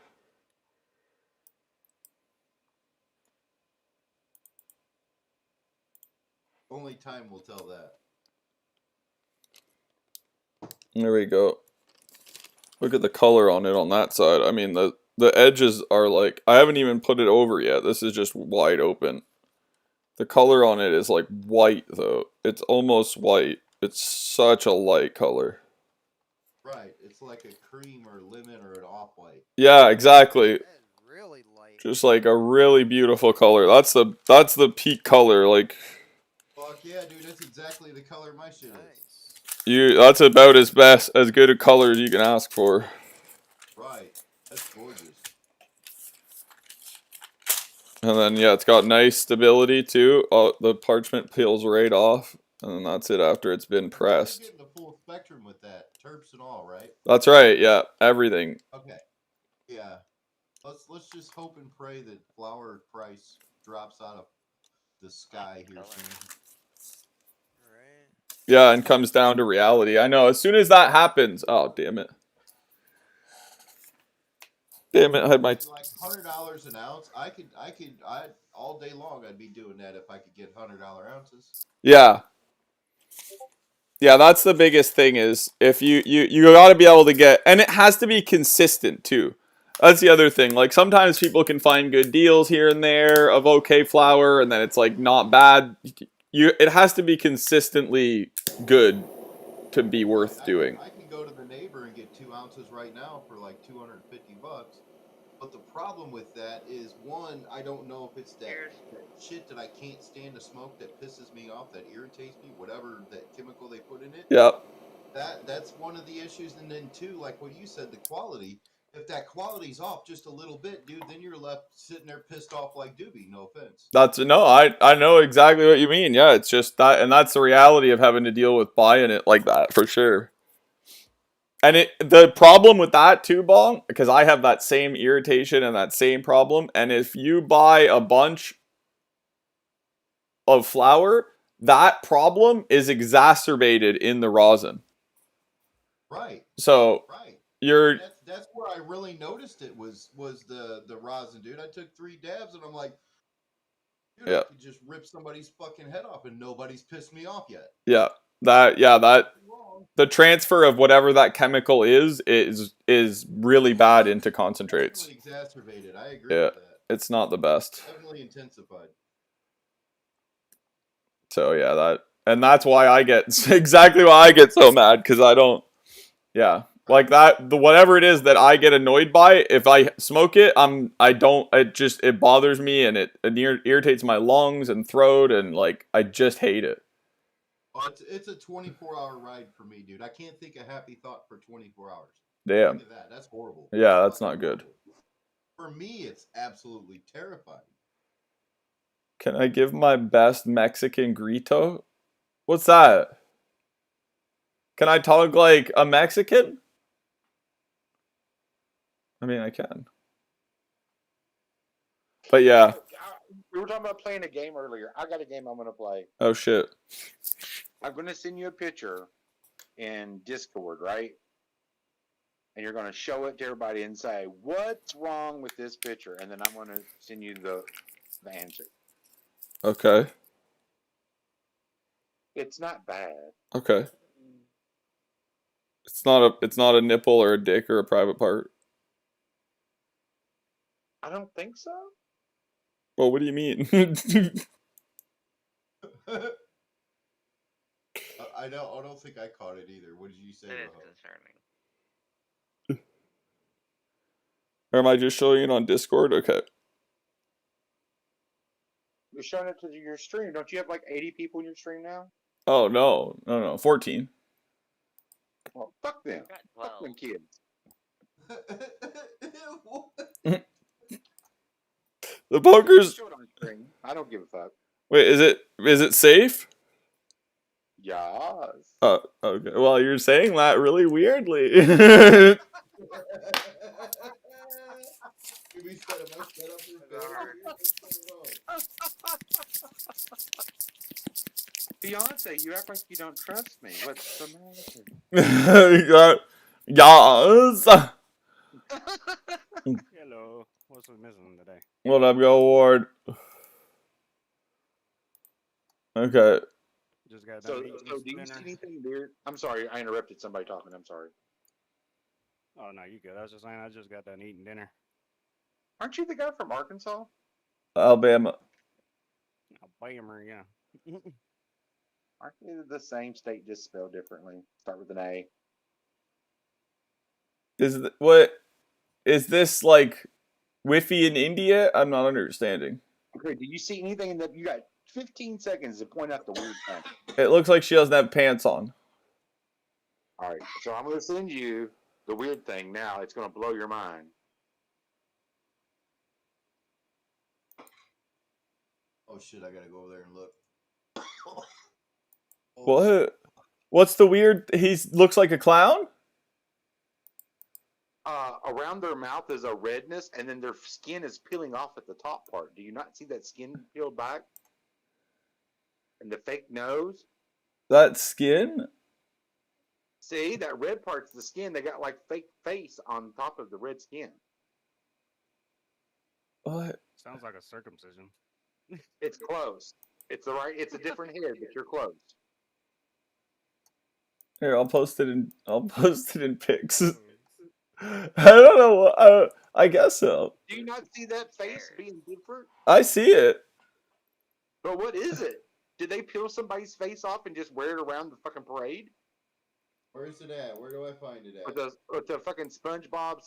Only time will tell that. There we go. Look at the color on it on that side. I mean, the edges are like, I haven't even put it over yet. This is just wide open. The color on it is like white though. It's almost white. It's such a light color. Right. It's like a cream or lemon or an off-white. Yeah, exactly. Really light. Just like a really beautiful color. That's the peak color. Like Fuck yeah, dude. That's exactly the color my shit is. that's about as good a color as you can ask for. Right. That's gorgeous. And then yeah, it's got nice stability too. The parchment peels right off, and then that's it after it's been pressed. You're getting the full spectrum with that, terps and all, right? That's right. Yeah, everything. Okay. Yeah. Let's just hope and pray that flower price drops out of the sky here soon. Yeah, and comes down to reality. I know. As soon as that happens, oh damn it. Damn it! I had my like $100 an ounce. I'd all day long. I'd be doing that if I could get $100 ounces. Yeah. Yeah, that's the biggest thing is if you got to be able to get, and it has to be consistent too. That's the other thing. Like sometimes people can find good deals here and there of okay flour, and then it's like not bad. It has to be consistently good to be worth doing. I can go to the neighbor and get 2 ounces right now for like $250. But the problem with that is, one, I don't know if it's that shit that I can't stand to smoke that pisses me off, that irritates me, whatever that chemical they put in it. Yep. That's one of the issues. And then two, like what you said, the quality. If that quality's off just a little bit, dude, then you're left sitting there pissed off like Doobie. No offense. I know exactly what you mean. Yeah, it's just that, and that's the reality of having to deal with buying it like that for sure. And the problem with that too, Bong, because I have that same irritation and that same problem. And if you buy a bunch of flour, that problem is exacerbated in the rosin. Right. So that's where I really noticed it was the rosin, dude. I took 3 dabs and I'm like, dude, I could just rip somebody's fucking head off and nobody's pissed me off yet. Yeah. The transfer of whatever that chemical is really bad into concentrates. Definitely exacerbated. I agree with that. It's not the best. Definitely intensified. So yeah, that's why I get exactly why I get so mad, because I don't. Yeah, like that. Whatever it is that I get annoyed by, if I smoke it, it bothers me and it irritates my lungs and throat, and like I just hate it. Oh, it's a 24-hour ride for me, dude. I can't think a happy thought for 24 hours. Damn. Think of that. That's horrible. Yeah, that's not good. For me, it's absolutely terrifying. Can I give my best Mexican grito? What's that? Can I talk like a Mexican? I mean, I can. But yeah. We were talking about playing a game earlier. I got a game I'm going to play. Oh, shit. I'm going to send you a picture in Discord, right? And you're going to show it to everybody and say, what's wrong with this picture? And then I'm going to send you the answer. Okay. It's not bad. Okay. It's not a nipple or a dick or a private part. I don't think so. Well, what do you mean? I don't think I caught it either. What did you say? It is concerning. Or am I just showing it on Discord? Okay. You're showing it to your stream. Don't you have like 80 people in your stream now? Oh, no. 14. Well, fuck them. Fuck them kids. The poker's... Show it on stream. I don't give a fuck. Wait, is it safe? Yes. Oh, okay. Well, you're saying that really weirdly. Beyonce, you act like you don't trust me. What's the matter? Yes. Hello. What's missing today? What up, Go Ward? Okay. Just got So done eating do you see anything weird? I'm sorry, I interrupted somebody talking. I'm sorry. Oh no, you good. I was just saying I just got done eating dinner. Aren't you the guy from Arkansas? Alabama. Alabama, yeah. Aren't you the same state, just spelled differently? Start with an A. Is this like Wi-Fi in India? I'm not understanding. Okay, do you see anything in that? You got 15 seconds to point out the weird thing. It looks like she doesn't have pants on. All right, so I'm going to send you the weird thing now. It's going to blow your mind. Oh shit! I gotta go over there and look. What? What's the weird? He looks like a clown? Around their mouth is a redness, and then their skin is peeling off at the top part. Do you not see that skin peeled back? And the fake nose? That skin? See, that red part's the skin. They got like fake face on top of the red skin. What? Sounds like a circumcision. It's close. It's the right. It's a different head, but you're close. Here, I'll post it in pics. I don't know. I guess so. Do you not see that face being different? I see it. But what is it? Did they peel somebody's face off and just wear it around the fucking parade? Where's it at? Where do I find it at? With the fucking SpongeBob